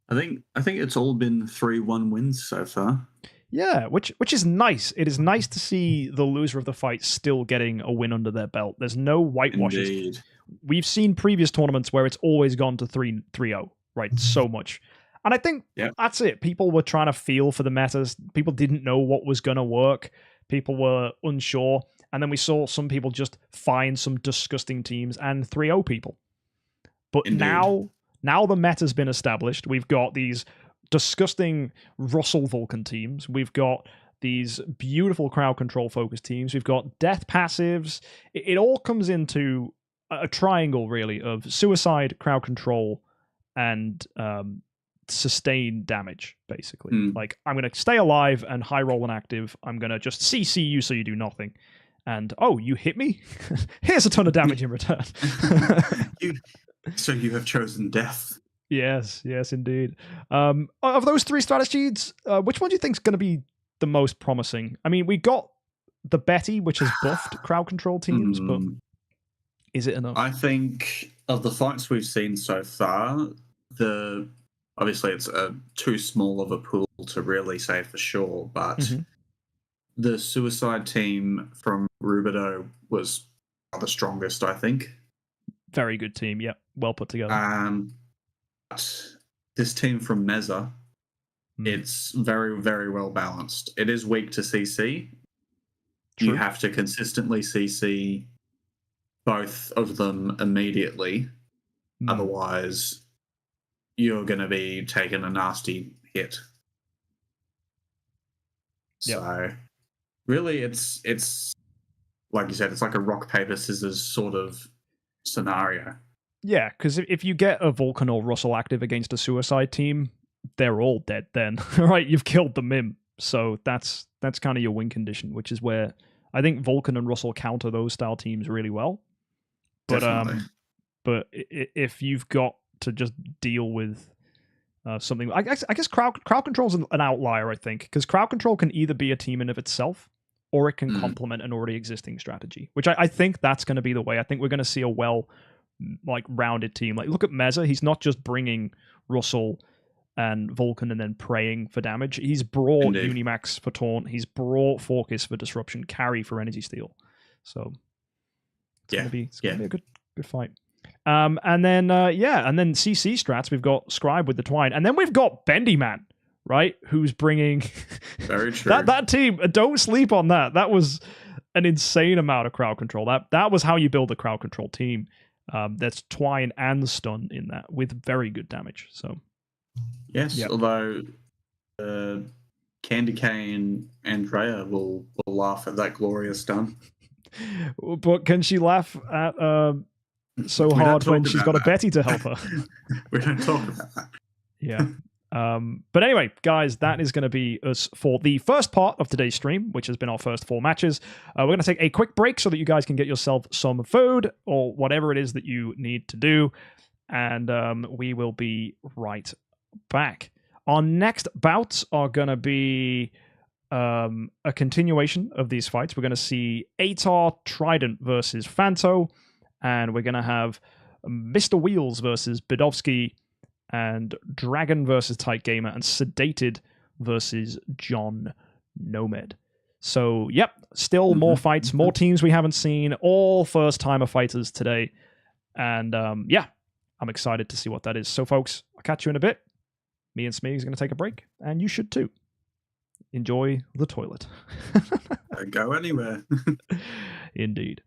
I think it's all been 3-1 wins so far. Yeah, which is nice. It is nice to see the loser of the fight still getting a win under their belt. There's no whitewashes. Indeed. We've seen previous tournaments where it's always gone to 3-0, right? So much. And I think that's it. People were trying to feel for the metas. People didn't know what was going to work. People were unsure. And then we saw some people just find some disgusting teams and 3-0 people. But now the meta's been established. We've got these disgusting Russell Vulcan teams. We've got these beautiful crowd control focused teams. We've got death passives. It all comes into a triangle, really, of suicide, crowd control, and sustain damage, basically. Like, I'm going to stay alive and high roll and active. I'm going to just CC you so you do nothing. And, oh, you hit me? Here's a ton of damage in return. So you have chosen death. Yes, indeed. Of those 3 strategies, which one do you think is going to be the most promising? I mean, we got the Betty, which has buffed crowd control teams, but is it enough? I think of the fights we've seen so far, obviously it's too small of a pool to really say for sure, but the suicide team from Rubido was the strongest, I think. Very good team, yeah. Well put together. This team from Meza, it's very, very well balanced. It is weak to CC. True. You have to consistently CC both of them immediately. Hmm. Otherwise, you're going to be taking a nasty hit. Yep. So, really, it's like you said, it's like a rock paper scissors sort of scenario. Yeah, because if you get a Vulcan or Russell active against a suicide team, they're all dead then, right? You've killed the Mim. So that's kind of your win condition, which is where I think Vulcan and Russell counter those style teams really well. But Definitely. but if you've got to just deal with something, I guess crowd control is an outlier, I think, because crowd control can either be a team in of itself or it can complement an already existing strategy, which I think that's going to be the way. I think we're going to see a rounded team. Like, look at Meza. He's not just bringing Russell and Vulcan and then praying for damage. He's brought Unimax for taunt. He's brought Focus for disruption, carry for energy steal. So it's gonna be a good fight. And then CC strats, we've got Scribe with the Twine, and then we've got Bendy Man, right? Who's bringing very true. that team. Don't sleep on that. That was an insane amount of crowd control. That was how you build a crowd control team. That's Twine and Stun in that with very good damage. So yes, although Candy Cane Andrea will laugh at that glorious stun. But can she laugh at so hard when she's got a Betty to help her? We don't talk about that. Yeah. But anyway, guys, that is going to be us for the first part of today's stream, which has been our first 4 matches. We're going to take a quick break so that you guys can get yourself some food or whatever it is that you need to do. And we will be right back. Our next bouts are going to be a continuation of these fights. We're going to see Atar Trident versus Fanto, and we're going to have Mr. Wheels versus Bidovsky, and Dragon versus Tight Gamer, and Sedated versus John Nomad. So, yep, still more fights, more teams we haven't seen, all first-timer fighters today. And, yeah, I'm excited to see what that is. So, folks, I'll catch you in a bit. Me and Smeag's going to take a break, and you should too. Enjoy the toilet. Don't go anywhere. Indeed.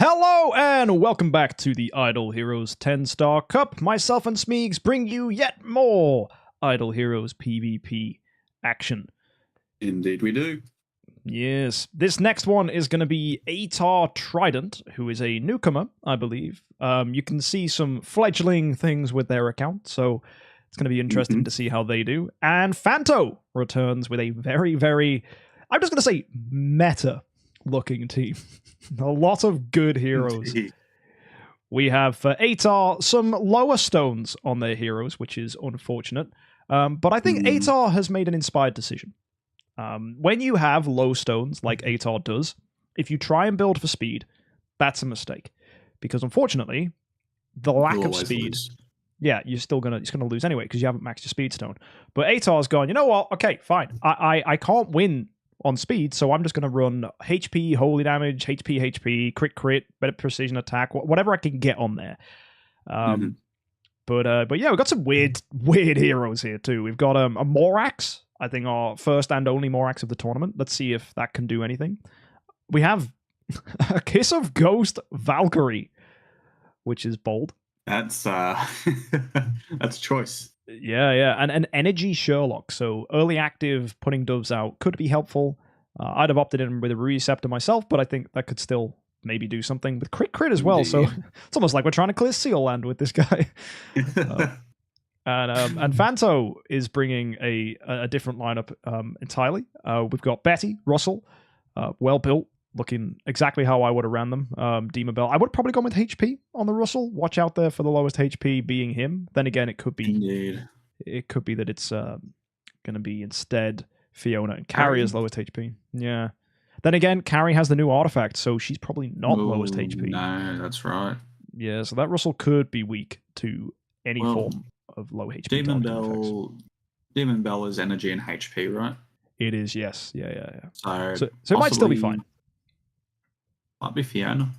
Hello and welcome back to the Idle Heroes 10-Star Cup. Myself and Smeegs bring you yet more Idle Heroes PvP action. Indeed we do. Yes, this next one is going to be Atar Trident, who is a newcomer, I believe. You can see some fledgling things with their account, so it's going to be interesting to see how they do. And Fanto returns with a very, very, I'm just going to say meta-looking team. A lot of good heroes. We have for Atar some lower stones on their heroes, which is unfortunate. But I think Atar has made an inspired decision. When you have low stones, like Atar does, if you try and build for speed, that's a mistake. Because unfortunately, the lack of speed... Yeah, you're going to lose anyway, because you haven't maxed your speed stone. But Atar's gone, you know what? Okay, fine. I can't win on speed, so I'm just going to run HP, holy damage, HP, crit, better precision attack, whatever I can get on there. But yeah, we've got some weird heroes here too. We've got a Morax, I think our first and only Morax of the tournament. Let's see if that can do anything. We have a Kiss of Ghost Valkyrie, which is bold. That's choice. Yeah, and an Energy Sherlock. So early active, putting doves out could be helpful. I'd have opted in with a Receptor myself, but I think that could still maybe do something with crit as well. Indeed. So it's almost like we're trying to clear Seal Land with this guy. And Fanto is bringing a different lineup entirely. We've got Betty, Russell, well built, looking exactly how I would have ran them. Demon Bell. I would have probably gone with HP on the Russell. Watch out there for the lowest HP being him. Then again, it could be Indeed. It could be that it's going to be instead Fiona and Carrie as lowest HP. Yeah. Then again, Carrie has the new artifact, so she's probably not lowest HP. No, that's right. Yeah, so that Russell could be weak to any form of low HP. Demon Bell is energy and HP, right? It is, yes. Yeah. So it might still be fine. Might be Fiona.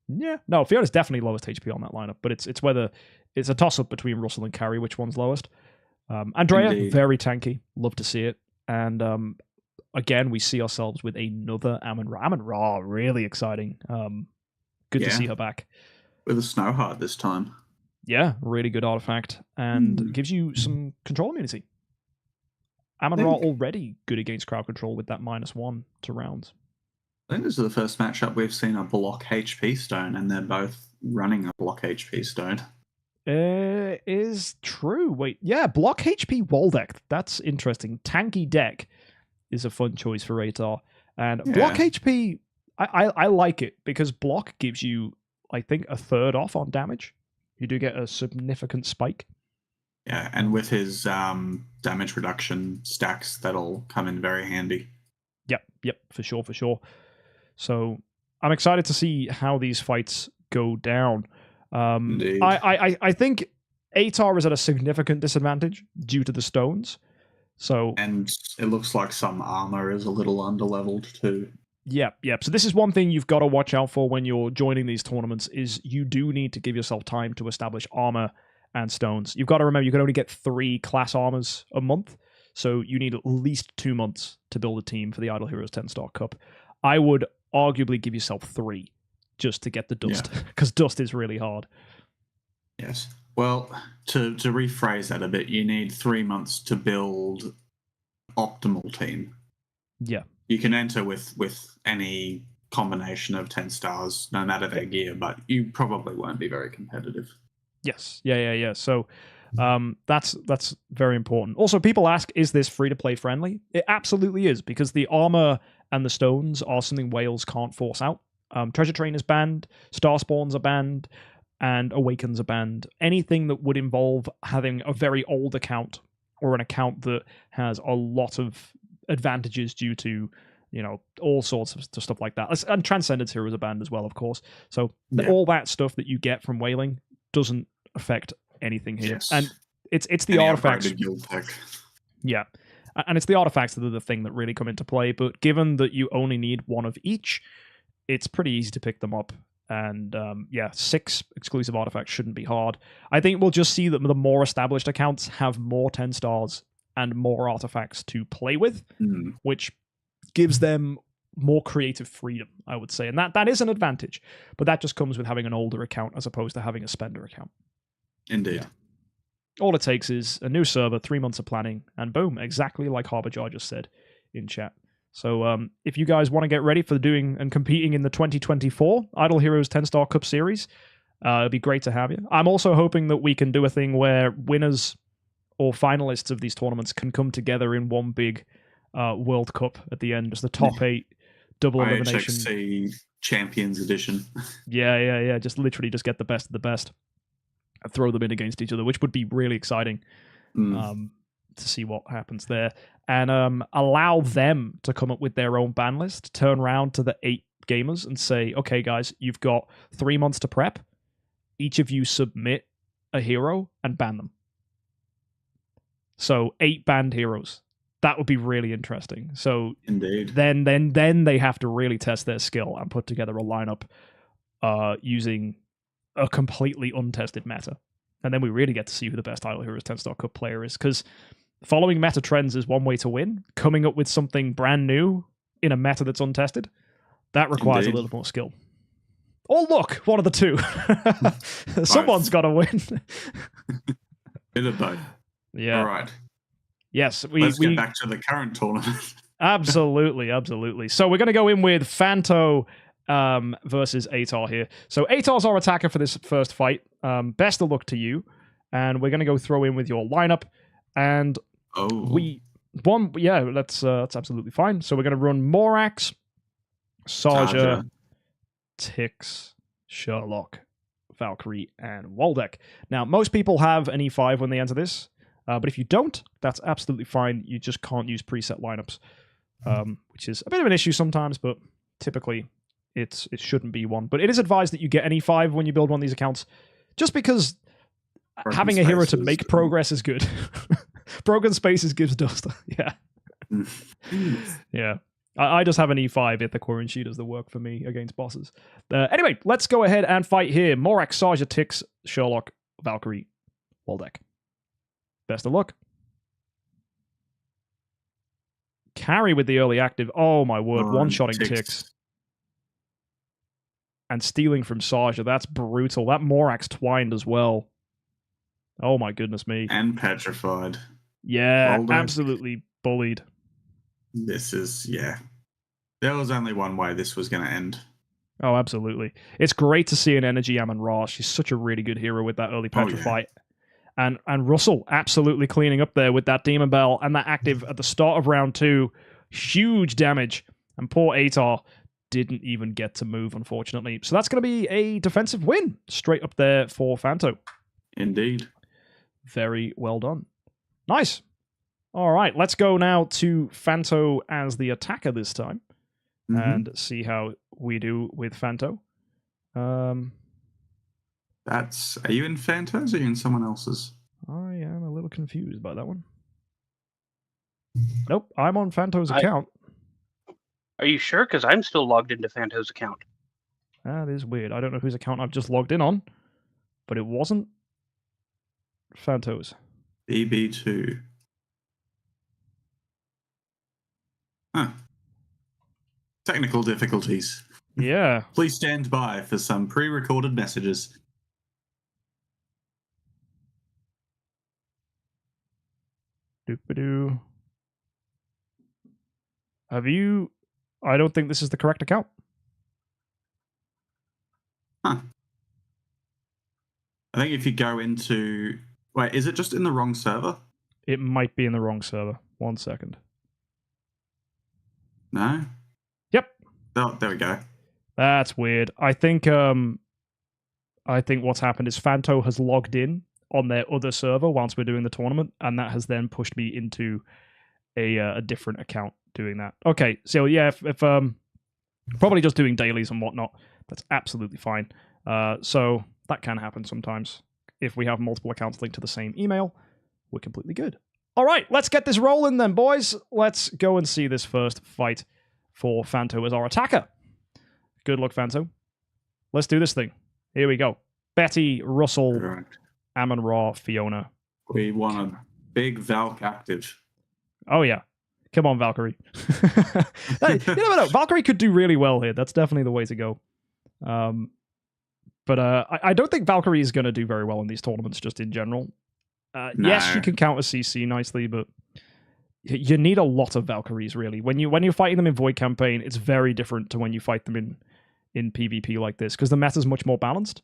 Yeah. No, Fiona's definitely lowest HP on that lineup, but it's whether it's a toss-up between Russell and Carrie, which one's lowest. Andrea, Indeed. very tanky. Love to see it. And again, we see ourselves with another Amon-Ra. Amon-Ra, really exciting. Good to see her back. With a Snowheart this time. Yeah, really good artifact. And gives you some control immunity. Amon-Ra already good against crowd control with that -1 to rounds. I think this is the first matchup we've seen a block HP stone, and they're both running a block HP stone. Is true. Wait, yeah, block HP wall deck. That's interesting. Tanky deck is a fun choice for Atar. And block HP, I like it because block gives you, I think, a third off on damage. You do get a significant spike. Yeah, and with his damage reduction stacks, that'll come in very handy. Yep, for sure. So I'm excited to see how these fights go down. Indeed. I think Atar is at a significant disadvantage due to the stones. And it looks like some armor is a little underleveled too. Yep. So this is one thing you've got to watch out for when you're joining these tournaments is you do need to give yourself time to establish armor and stones. You've got to remember you can only get 3 class armors a month, so you need at least 2 months to build a team for the Idle Heroes 10-Star Cup. I would arguably give yourself 3 just to get the dust, because dust is really hard. Yes. Well, to rephrase that a bit, you need 3 months to build optimal team. Yeah. You can enter with any combination of 10 stars, no matter their gear, but you probably won't be very competitive. Yes. Yeah. So that's very important. Also, people ask, is this free-to-play friendly? It absolutely is, because the armor and the stones are something Wales can't force out. Treasure Train is banned, Star Spawns are banned, and Awakens are banned. Anything that would involve having a very old account or an account that has a lot of advantages due to, all sorts of stuff like that. And Transcendence Heroes are banned as well, of course. So all that stuff that you get from whaling doesn't affect anything here. Yes. And it's the artifacts. Yeah. And it's the artifacts that are the thing that really come into play. But given that you only need 1 of each, it's pretty easy to pick them up. And 6 exclusive artifacts shouldn't be hard. I think we'll just see that the more established accounts have more 10 stars and more artifacts to play with, which gives them more creative freedom, I would say. And that is an advantage. But that just comes with having an older account as opposed to having a spender account. Indeed. Yeah. All it takes is a new server, 3 months of planning, and boom, exactly like Harbinger just said in chat. So if you guys want to get ready for doing and competing in the 2024 Idle Heroes 10-Star Cup Series, it'd be great to have you. I'm also hoping that we can do a thing where winners or finalists of these tournaments can come together in one big World Cup at the end, as the top 8 double elimination. IHXC Champions Edition. Yeah. Just literally just get the best of the best and throw them in against each other, which would be really exciting to see what happens there. And allow them to come up with their own ban list, turn around to the 8 gamers and say, okay, guys, you've got 3 months to prep. Each of you submit a hero and ban them. So 8 banned heroes. That would be really interesting. So Indeed. Then they have to really test their skill and put together a lineup using a completely untested meta. And then we really get to see who the best Idle Heroes 10-Star Cup player is, because following meta trends is one way to win. Coming up with something brand new in a meta that's untested, that requires a little more skill. Or luck, one of the two. Someone's got to win. Bit of both. Yeah. All right. Yes. Let's get back to the current tournament. Absolutely. So we're going to go in with Fanto versus Atar here. So Atar's our attacker for this first fight. Best of luck to you. And we're going to go throw in with your lineup. And that's absolutely fine. So we're going to run Morax, Sarja, Tix, Sherlock, Valkyrie, and Waldeck. Now, most people have an E5 when they enter this, but if you don't, that's absolutely fine. You just can't use preset lineups, which is a bit of an issue sometimes, but typically it shouldn't be one. But it is advised that you get an E5 when you build one of these accounts, just because having a hero to make progress is good. Broken spaces gives dust. Yeah. Yeah. I just have an E5 if the Quorum Sheet does the work for me against bosses. Anyway, let's go ahead and fight here. Morax, Sarja, Tix, Sherlock, Valkyrie, Waldeck. Best of luck. Carry with the early active. Oh my word, one-shotting Tix. And stealing from Sarja. That's brutal. That Morax twined as well. Oh my goodness me. And petrified. Yeah, Waldeck. Absolutely bullied. This is, there was only one way this was going to end. Oh, absolutely. It's great to see an energy Amon-Ra. She's such a really good hero with that early petrify. And Russell absolutely cleaning up there with that Demon Bell and that active at the start of round 2. Huge damage. And poor Atar didn't even get to move, unfortunately. So that's going to be a defensive win straight up there for Fanto. Indeed. Very well done. Nice. All right, let's go now to Fanto as the attacker this time and see how we do with Fanto. Are you in Fanto's or are you in someone else's? I am a little confused about that one. Nope, I'm on Fanto's account. Are you sure? Because I'm still logged into Fanto's account. That is weird. I don't know whose account I've just logged in on, but it wasn't Fanto's. BB2. Huh. Technical difficulties. Yeah. Please stand by for some pre-recorded messages. Doop-a-doo. Have you... I don't think this is the correct account. Huh. I think if you go into... Wait, is it just in the wrong server? It might be in the wrong server. 1 second. No? Yep. Oh, there we go. That's weird. I think what's happened is Fanto has logged in on their other server whilst we're doing the tournament, and that has then pushed me into a different account doing that. Okay, so yeah, if probably just doing dailies and whatnot, that's absolutely fine. So that can happen sometimes. If we have multiple accounts linked to the same email, we're completely good. All right, let's get this rolling then, boys. Let's go and see this first fight for Fanto as our attacker. Good luck, Fanto. Let's do this thing. Here we go. Betty, Russell, Right. Amon-Ra, Fiona. We want a big Valk active. Oh, yeah. Come on, Valkyrie. You never know. Valkyrie could do really well here. That's definitely the way to go. But I don't think Valkyrie is going to do very well in these tournaments, just in general. No. Yes, she can counter CC nicely, but you need a lot of Valkyries, really. When you're fighting them in Void Campaign, it's very different to when you fight them in PvP like this, because the meta's much more balanced.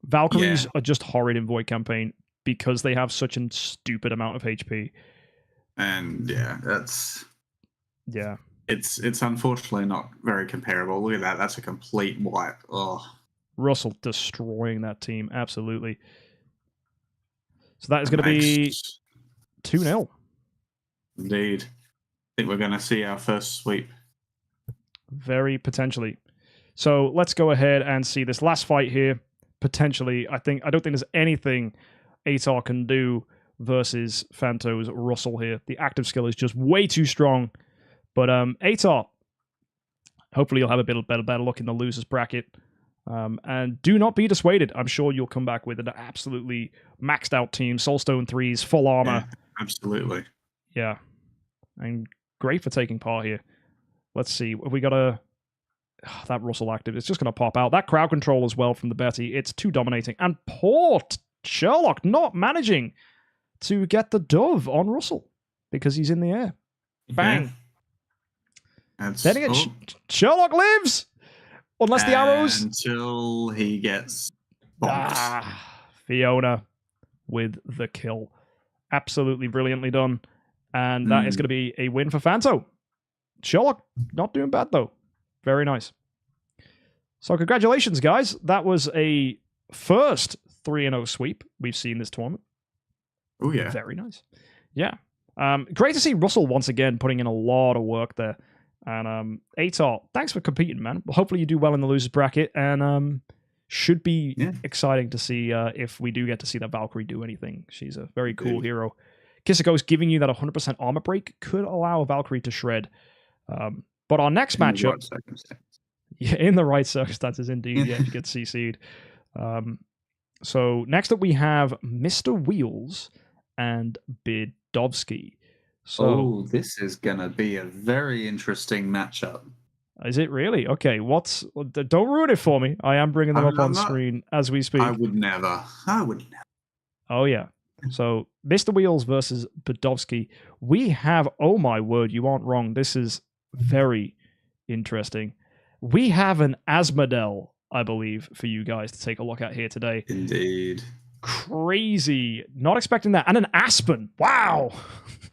Valkyries are just horrid in Void Campaign because they have such a stupid amount of HP. And that's... Yeah. It's unfortunately not very comparable. Look at that. That's a complete wipe. Oh. Russell destroying that team. Absolutely. So that is going to be 2-0. Indeed. I think we're going to see our first sweep. Very potentially. So let's go ahead and see this last fight here. Potentially, I don't think there's anything Atar can do versus Phanto's Russell here. The active skill is just way too strong. But Atar, hopefully you'll have a bit better luck in the losers bracket. And do not be dissuaded. I'm sure you'll come back with an absolutely maxed out team. Soulstone 3s, full armor. Yeah, absolutely. Yeah. And great for taking part here. Let's see. Have we got that Russell active? It's just going to pop out. That crowd control as well from the Betty. It's too dominating. And poor Sherlock not managing to get the dove on Russell because he's in the air. Bang. Yeah. Then again, Sherlock lives! Unless the arrows... Until he gets bonked. Fiona with the kill. Absolutely brilliantly done. And that is going to be a win for Phanto. Sherlock not doing bad, though. Very nice. So congratulations, guys. That was a first 3-0 sweep we've seen this tournament. Oh, yeah. Very nice. Yeah. Great to see Russell once again putting in a lot of work there. And Atar, thanks for competing, man. Hopefully you do well in the losers bracket, and should be exciting to see if we do get to see that Valkyrie do anything. She's a very cool hero. Kisiko's giving you that 100% armor break could allow a Valkyrie to shred. But our next matchup, in the right circumstances, indeed, yeah, you get CC'd. So next up we have Mr. Wheels and Bidovsky. So, this is going to be a very interesting matchup. Is it really? Okay, don't ruin it for me. I am bringing them up on screen as we speak. I would never. Oh, yeah. So, Mr. Wheels versus Bidovsky. We have, oh my word, you aren't wrong. This is very interesting. We have an Asmodel, I believe, for you guys to take a look at here today. Indeed. Crazy. Not expecting that. And an Aspen. Wow.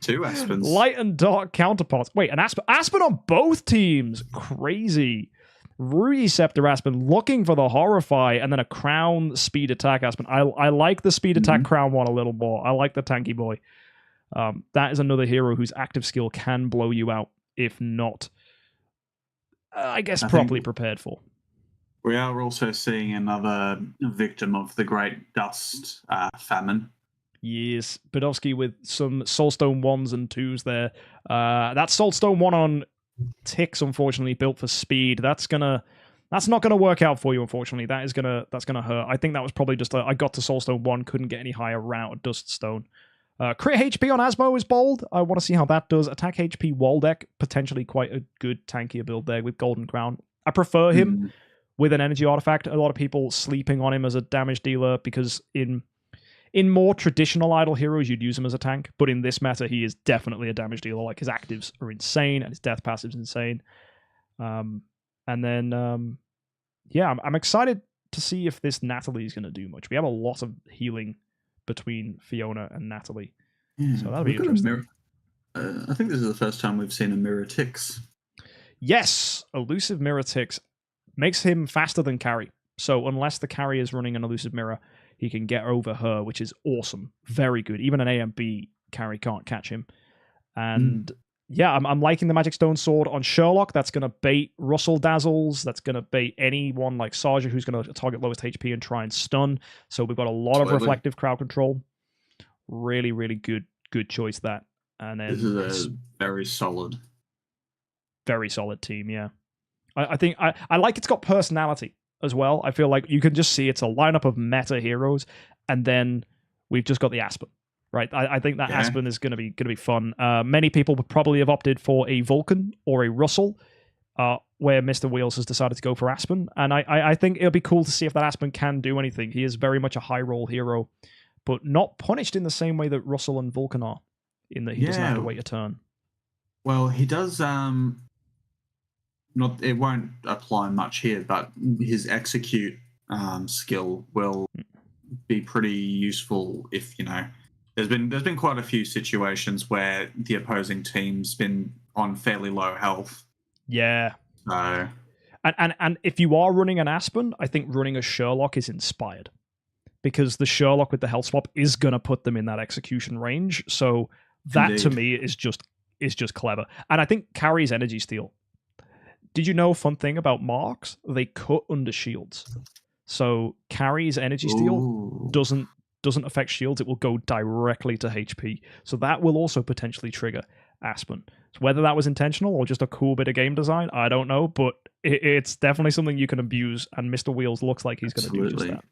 2 Aspens. Light and dark counterparts. Wait, an Aspen. Aspen on both teams. Crazy. Rudy Scepter Aspen looking for the Horrify, and then a Crown Speed Attack Aspen. I like the Speed Attack Crown one a little more. I like the tanky boy. That is another hero whose active skill can blow you out, if not, I guess, properly prepared for. We are also seeing another victim of the Great Dust Famine. Yes, Bidovsky with some Soulstone 1s and 2s there. That Soulstone 1 on ticks, unfortunately, built for speed. That's not gonna work out for you, unfortunately. That's gonna hurt. I think that was probably just I got to Soulstone 1, couldn't get any higher route Duststone. Crit HP on Asmo is bold. I want to see how that does. Attack HP wall deck, potentially quite a good tankier build there with Golden Crown. I prefer him with an energy artifact. A lot of people sleeping on him as a damage dealer because in more traditional idle heroes, you'd use him as a tank. But in this meta, he is definitely a damage dealer. Like, his actives are insane and his death passive is insane. And then, I'm excited to see if this Natalie is going to do much. We have a lot of healing between Fiona and Natalie. So that'll be interesting. I think this is the first time we've seen a Mirror Tix. Yes! Illusive Mirror Tix makes him faster than Carry. So unless the Carry is running an Illusive Mirror, he can get over her, which is awesome. Very good. Even an A and B Carry can't catch him. And I'm liking the Magic Stone Sword on Sherlock. That's going to bait Russell Dazzles. That's going to bait anyone like Sarja who's going to target lowest HP and try and stun. So we've got a lot of reflective crowd control. Really, really good choice that. And then this is a very solid team, yeah. I think I like it's got personality as well. I feel like you can just see it's a lineup of meta heroes, and then we've just got the Aspen, right? I think that Yeah. Aspen is going to be fun. Many people would probably have opted for a Vulcan or a Russell, where Mr. Wheels has decided to go for Aspen. And I think it'll be cool to see if that Aspen can do anything. He is very much a high roll hero, but not punished in the same way that Russell and Vulcan are, in that he doesn't have to wait a turn. Well, he does. Not it won't apply much here, but his execute skill will be pretty useful if There's been quite a few situations where the opposing team's been on fairly low health. Yeah. So. And if you are running an Aspen, I think running a Sherlock is inspired, because the Sherlock with the health swap is gonna put them in that execution range. So that to me is just clever. And I think carries energy steal. Did you know, fun thing about marks? They cut under shields. So carries energy steal doesn't affect shields. It will go directly to HP. So that will also potentially trigger Aspen. So whether that was intentional or just a cool bit of game design, I don't know, but it's definitely something you can abuse, and Mr. Wheels looks like he's going to do just that.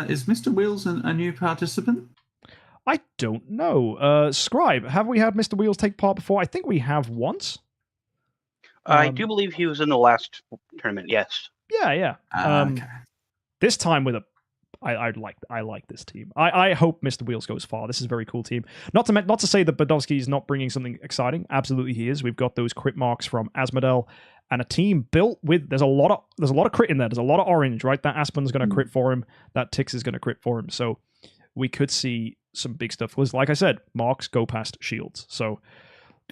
Is Mr. Wheels a new participant? I don't know. Scribe, have we had Mr. Wheels take part before? I think we have once. I do believe he was in the last tournament, yes. Yeah. Okay. This time with I like this team. I hope Mr. Wheels goes far. This is a very cool team. Not to say that Badovsky is not bringing something exciting. Absolutely he is. We've got those crit marks from Asmodel, and a team built with there's a lot of crit in there. There's a lot of orange, right? That Aspen's going to crit for him. That Tix is going to crit for him. So we could see some big stuff. Because like I said, marks go past shields. So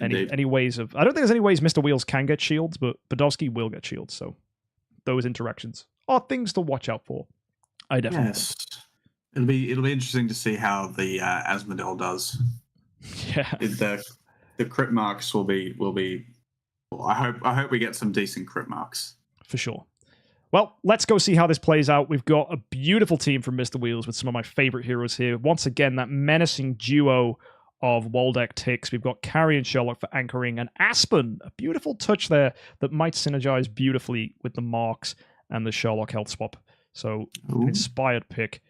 any ways of I don't think there's any ways Mr. Wheels can get shields, but Badovsky will get shields. So those interactions are things to watch out for. I definitely think. It'll be interesting to see how the Asmodel does. Yeah. The crit marks will be I hope we get some decent crit marks. For sure. Well, let's go see how this plays out. We've got a beautiful team from Mr. Wheels with some of my favorite heroes here. Once again, that menacing duo of Waldeck Tix. We've got Carrie and Sherlock for anchoring, and Aspen, a beautiful touch there that might synergize beautifully with the marks and the Sherlock health swap. So, an inspired pick.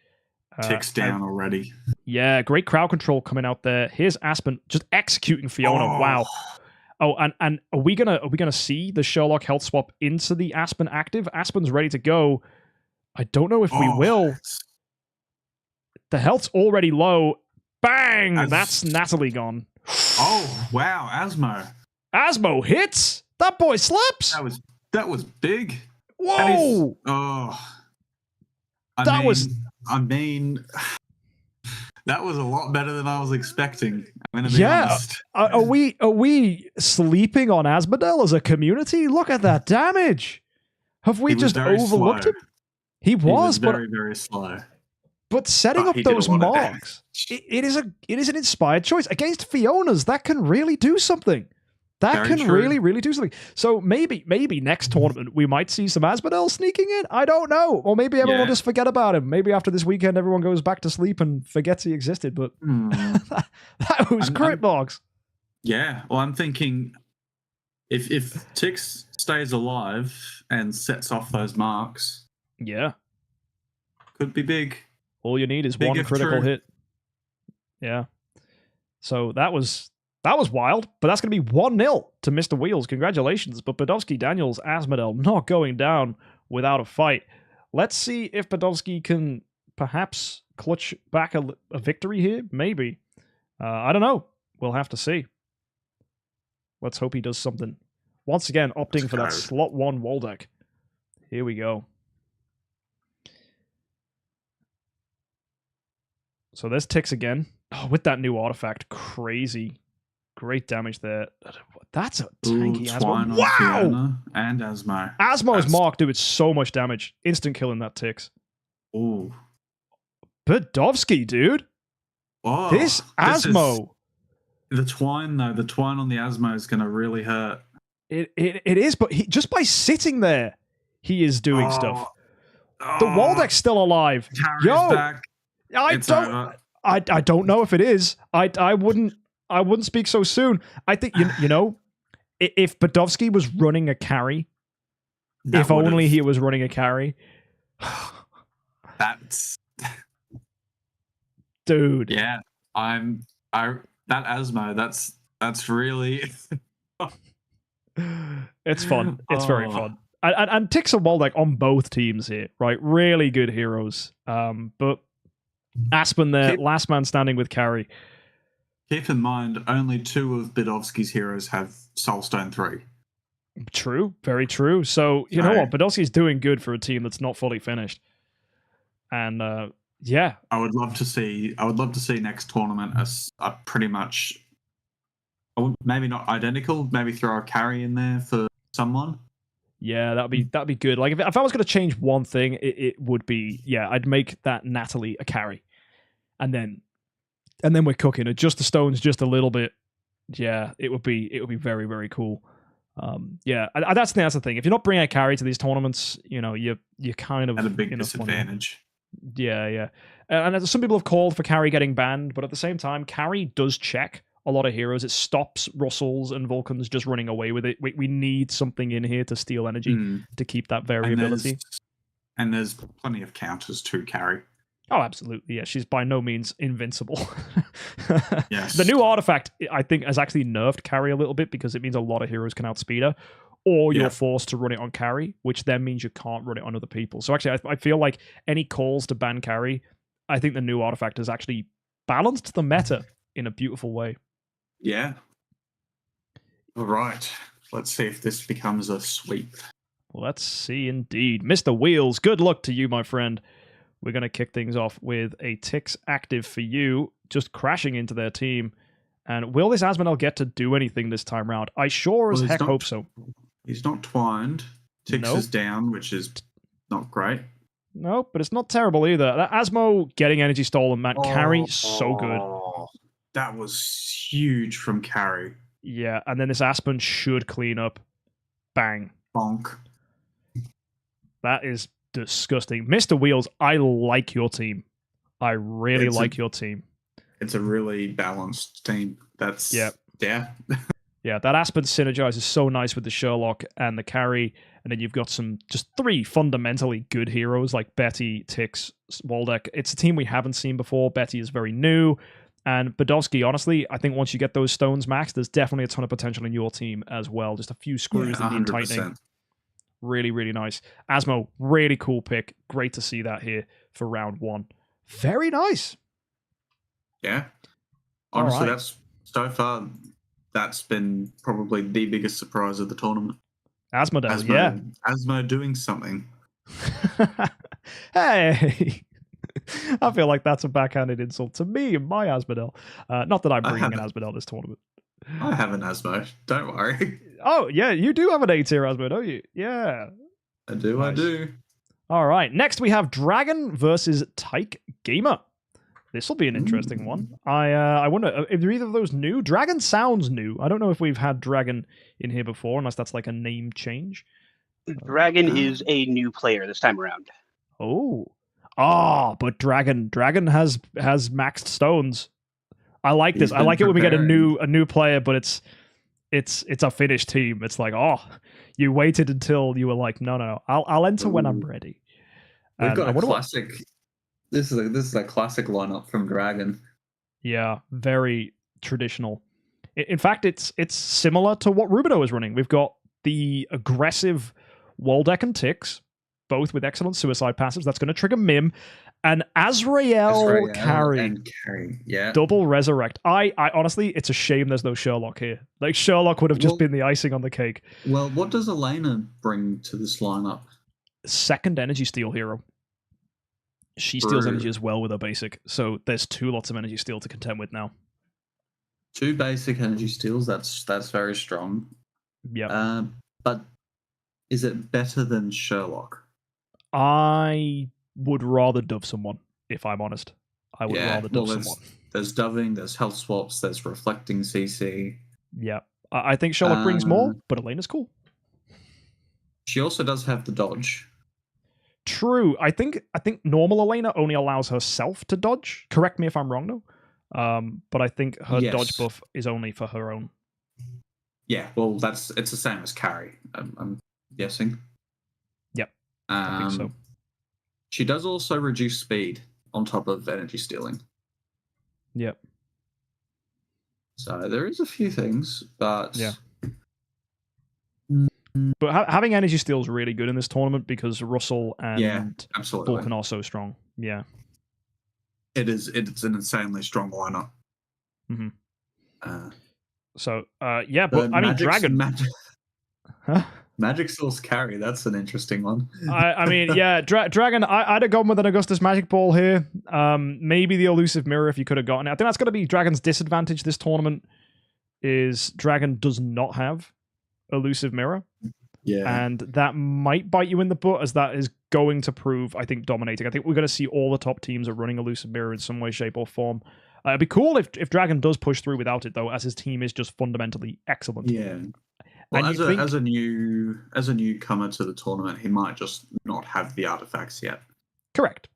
Tix down already. Yeah, great crowd control coming out there. Here's Aspen just executing Fiona. Oh. Wow. Oh, and are we gonna see the Sherlock health swap into the Aspen active? Aspen's ready to go. I don't know if we will. The health's already low. Bang! That's Natalie gone. Oh wow, Asmo hits. That boy slips. That was big. Whoa! That was a lot better than I was expecting. I'm gonna be honest. Are we sleeping on Asmodel as a community? Look at that damage. Have we just overlooked him? He was very, very slow. But setting up those marks, it is an inspired choice against Fiona's. That can really do something. That can really do something. So maybe next tournament we might see some Asmodel sneaking in. I don't know. Or maybe everyone will just forget about him. Maybe after this weekend everyone goes back to sleep and forgets he existed. But that was crit marks. Yeah. Well, I'm thinking if Tix stays alive and sets off those marks, could be big. All you need is one critical hit. Yeah. So that was wild, but that's going to be 1-0 to Mr. Wheels. Congratulations. But Badovsky, Daniels, Asmodel not going down without a fight. Let's see if Badovsky can perhaps clutch back a victory here. Maybe. I don't know. We'll have to see. Let's hope he does something. Once again, opting for that slot 1 Waldeck. Here we go. So there's Tix again. Oh, with that new artifact. Crazy. Great damage there. That's a tanky Asmo. Wow! And Asmo. Asmo's mark doing so much damage. Instant killing that Tix. Ooh. Badovsky, dude. Oh, this Asmo. The twine, though. The twine on the Asmo is going to really hurt. It is, but just by sitting there, he is doing stuff. The Waldeck's still alive. Back. I don't know if it is. I wouldn't speak so soon. I think you know, if Badovsky was running a carry, if only he was running a carry. dude. Yeah, that Asmo. That's really. It's fun. It's very Oh. fun. And Tix and Waldeck on both teams here, right? Really good heroes. But Aspen there, last man standing with Carrie. Keep in mind, only 2 of Bidovsky's heroes have Soulstone 3. True, very true. So you know what, Podolski's doing good for a team that's not fully finished. And yeah, I would love to see next tournament a pretty much, maybe not identical. Maybe throw a carry in there for someone. Yeah, that'd be good. Like if I was going to change one thing, it would be I'd make that Natalie a carry, and then we're cooking. Adjust the stones just a little bit. Yeah, it would be very, very cool. That's the thing. If you're not bringing a carry to these tournaments, you know you're kind of at a big disadvantage. Yeah. And some people have called for carry getting banned, but at the same time, carry does check a lot of heroes. It stops Russells and Vulcans just running away with it. We need something in here to steal energy to keep that variability. And there's plenty of counters to carry. Oh, absolutely. Yeah, she's by no means invincible. Yes. The new artifact, I think, has actually nerfed carry a little bit because it means a lot of heroes can outspeed her, or you're forced to run it on carry, which then means you can't run it on other people. So actually, I feel like any calls to ban carry, I think the new artifact has actually balanced the meta in a beautiful way. Yeah. All right. Let's see if this becomes a sweep. Let's see indeed. Mr. Wheels, good luck to you, my friend. We're going to kick things off with a Tix active for you, just crashing into their team. And will this Asmodel get to do anything this time round? I sure as heck hope so. He's not twined. Tix is down, which is not great. No, but it's not terrible either. That Asmo getting energy stolen, man. Carry, so good. That was huge from Carry. Yeah, and then this Aspen should clean up. Bang. Bonk. That is disgusting. Mr. Wheels, I like your team. I really like your team. It's a really balanced team. That's yeah. Yeah, that Aspen synergizes so nice with the Sherlock and the carry, and then you've got just 3 fundamentally good heroes like Betty, Tix, Waldeck. It's a team we haven't seen before. Betty is very new, and Badovsky, honestly, I think once you get those stones maxed, there's definitely a ton of potential in your team as well. Just a few screws that need tightening. Really, really nice. Asmo, really cool pick. Great to see that here for round 1. Very nice. Yeah. Honestly, that's so far, that's been probably the biggest surprise of the tournament. Asmodel, yeah. Asmo doing something. Hey! I feel like that's a backhanded insult to me and my Asmodel. Not that I'm bringing an Asmodel this tournament. I have an Asmo. Don't worry. Oh, yeah, you do have an A-tier Asmo, don't you? Yeah. I do, nice. I do. All right, next we have Dragon versus Tyke Gamer. This will be an interesting one. I wonder, if either of those new? Dragon sounds new. I don't know if we've had Dragon in here before, unless that's like a name change. Dragon is a new player this time around. Oh. But Dragon has maxed stones. I like this. I like it when we get a new player, but it's a finished team. It's like, you waited until you were like, no, I'll enter when I'm ready. We've got a classic. This is a classic lineup from Dragon. Yeah, very traditional. In fact, it's similar to what Rubido is running. We've got the aggressive Waldeck and Tix, both with excellent suicide passives. That's going to trigger Mim. And Azrael carry. Yeah. Double resurrect. I honestly, it's a shame there's no Sherlock here. Like, Sherlock would have just been the icing on the cake. Well, what does Elena bring to this lineup? Second energy steal hero. She steals energy as well with her basic. So there's 2 lots of energy steal to contend with now. 2 basic energy steals. That's very strong. Yeah. But is it better than Sherlock? I would rather dove someone, if I'm honest. I would rather dove someone. There's doving, there's health swaps, there's reflecting CC. Yeah. I think Sherlock brings more, but Elena's cool. She also does have the dodge. True. I think normal Elena only allows herself to dodge. Correct me if I'm wrong, though. But I think her dodge buff is only for her own. Yeah, well, it's the same as carry, I'm guessing. Yep. I think so. She does also reduce speed on top of energy stealing. Yep. So there is a few things, but Yeah. But having energy steal is really good in this tournament because Russell and absolutely. Vulcan are so strong. Yeah. It's an insanely strong lineup. Mm-hmm. So yeah, but I mean, Dragon. Huh? Magic Source carry, that's an interesting one. I mean, yeah, Dragon, I'd have gone with an Augustus Magic Ball here. Maybe the Illusive Mirror if you could have gotten it. I think that's going to be Dragon's disadvantage this tournament, is Dragon does not have Illusive Mirror. Yeah. And that might bite you in the butt, as that is going to prove, I think, dominating. I think we're going to see all the top teams are running Illusive Mirror in some way, shape, or form. It'd be cool if Dragon does push through without it, though, as his team is just fundamentally excellent. Yeah. Well, as a newcomer to the tournament, he might just not have the artifacts yet. Correct.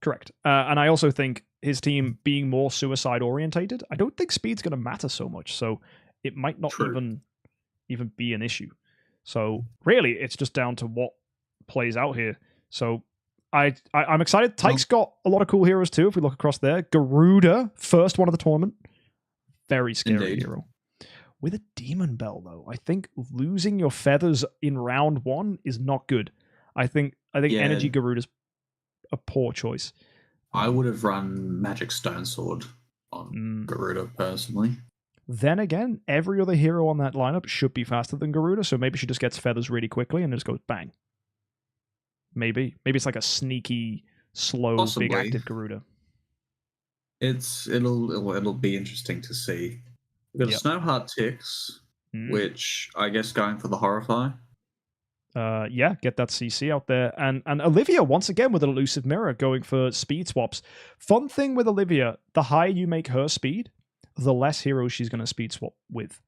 And I also think his team being more suicide orientated, I don't think speed's going to matter so much. So it might not even be an issue. So really, it's just down to what plays out here. So I'm excited. Tyke's got a lot of cool heroes too. If we look across there, Garuda, first one of the tournament, very scary hero. With a Demon Bell, though, I think losing your feathers in round 1 is not good. I think Energy Garuda's a poor choice. I would have run Magic Stone Sword on Garuda personally. Then again, every other hero on that lineup should be faster than Garuda, so maybe she just gets feathers really quickly and just goes bang. Maybe it's like a sneaky, slow, big active Garuda. It'll be interesting to see. We've got a Snowheart Tix, which I guess going for the Horrify. Yeah, get that CC out there. And Olivia, once again, with an Illusive Mirror, going for speed swaps. Fun thing with Olivia, the higher you make her speed, the less heroes she's going to speed swap with.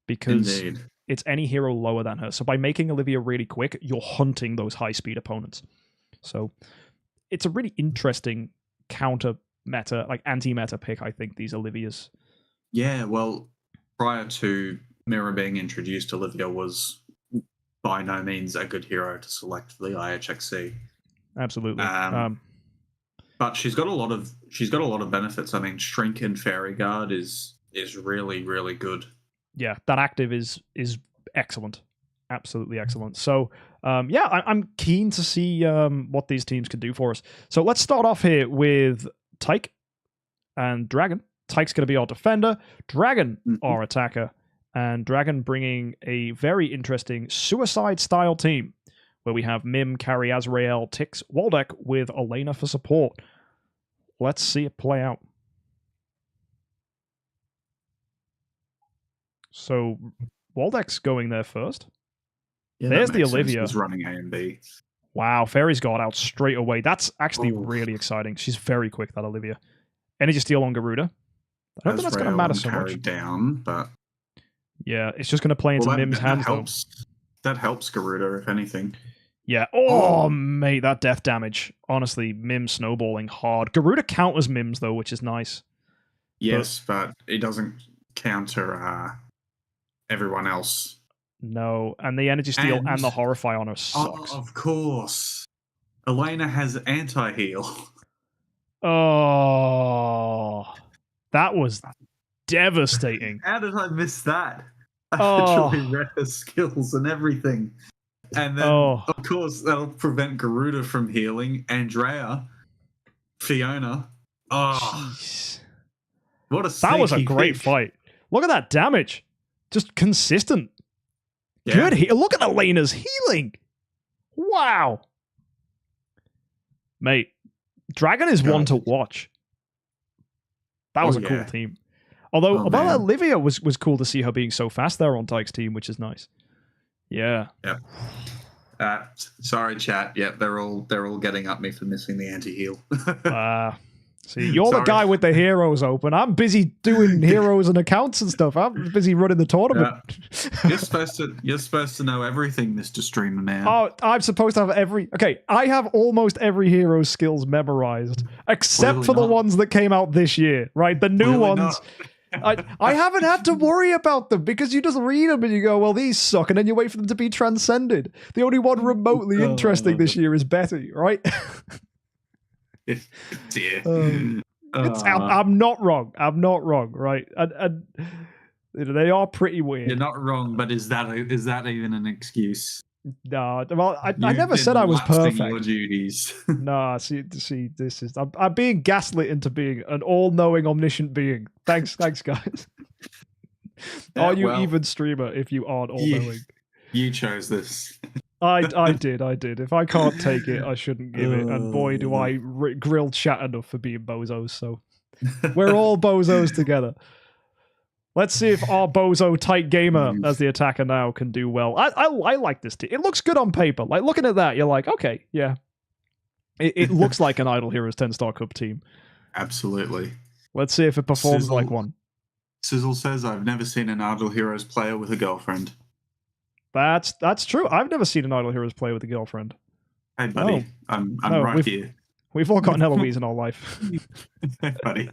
Because it's any hero lower than her. So by making Olivia really quick, you're hunting those high speed opponents. So it's a really interesting counter meta, like anti-meta pick, I think, these Olivias. Yeah, well, prior to Mirror being introduced, Olivia was by no means a good hero to select for the IHXC. Absolutely. But she's got a lot of benefits. I mean, Shrink and Fairy Guard is really, really good. Yeah, that active is excellent. Absolutely excellent. So, I'm keen to see what these teams can do for us. So let's start off here with Tyke and Dragon. Tyke's going to be our defender, Dragon our attacker, and Dragon bringing a very interesting suicide-style team where we have Mim, Carrie, Azrael, Tix, Waldeck with Elena for support. Let's see it play out. So Waldeck's going there first. Yeah, there's the Olivia. He's running A and B. Wow, Fairy's got out straight away. That's actually really exciting. She's very quick, that Olivia. Energy Steal on Garuda. I don't think that's going to matter so much. Down, but yeah, it's just going to play into Mim's hands. That helps Garuda, if anything. Yeah. Oh, mate, that death damage. Honestly, Mim snowballing hard. Garuda counters Mims, though, which is nice. Yes, but it doesn't counter everyone else. No, and the Energy Steal and the Horrify on her sucks. Oh, of course. Elena has anti-heal. Oh, that was devastating. How did I miss that? I actually read her skills and everything. And then, of course, that'll prevent Garuda from healing. Andrea, Fiona. Oh, jeez. What a that was a great fight. Look at that damage. Just consistent. Yeah. Good heal. Look at Elena's healing. Wow. Mate, Dragon is one to watch. That was a cool team. Although Olivia was cool to see her being so fast there on Tyke's team, which is nice. Yeah. Yeah. Sorry, chat. Yeah, they're all getting at me for missing the anti-heal. See, you're the guy with the heroes open. I'm busy doing heroes and accounts and stuff. I'm busy running the tournament. Yeah. You're supposed to know everything, Mr. Streamer Man. Oh, I'm supposed to have I have almost every hero's skills memorized, except for the ones that came out this year, right? The new ones. I haven't had to worry about them because you just read them and you go, well, these suck, and then you wait for them to be transcended. The only one remotely interesting this year is Betty, right? I'm not wrong. I'm not wrong, right? And they are pretty weird. You're not wrong, but is that even an excuse? No, well, I You've never said been I was lapsing perfect. Your duties. Nah, see, this is I'm being gaslit into being an all-knowing, omniscient being. Thanks, guys. Are you even streamer if you aren't all-knowing? You chose this. I did. If I can't take it, I shouldn't give it. And boy, do I grill chat enough for being bozos. So we're all bozos together. Let's see if our bozo tight gamer as the attacker now can do well. I like this team. It looks good on paper. Like looking at that, you're like, okay, yeah. It looks like an Idle Heroes 10-star cup team. Absolutely. Let's see if it performs like one. Sizzle says, I've never seen an Idle Heroes player with a girlfriend. That's true. I've never seen an Idle Heroes player with a girlfriend. Hey, buddy. I'm right here. We've all got an Eloise in our life. Hey, buddy.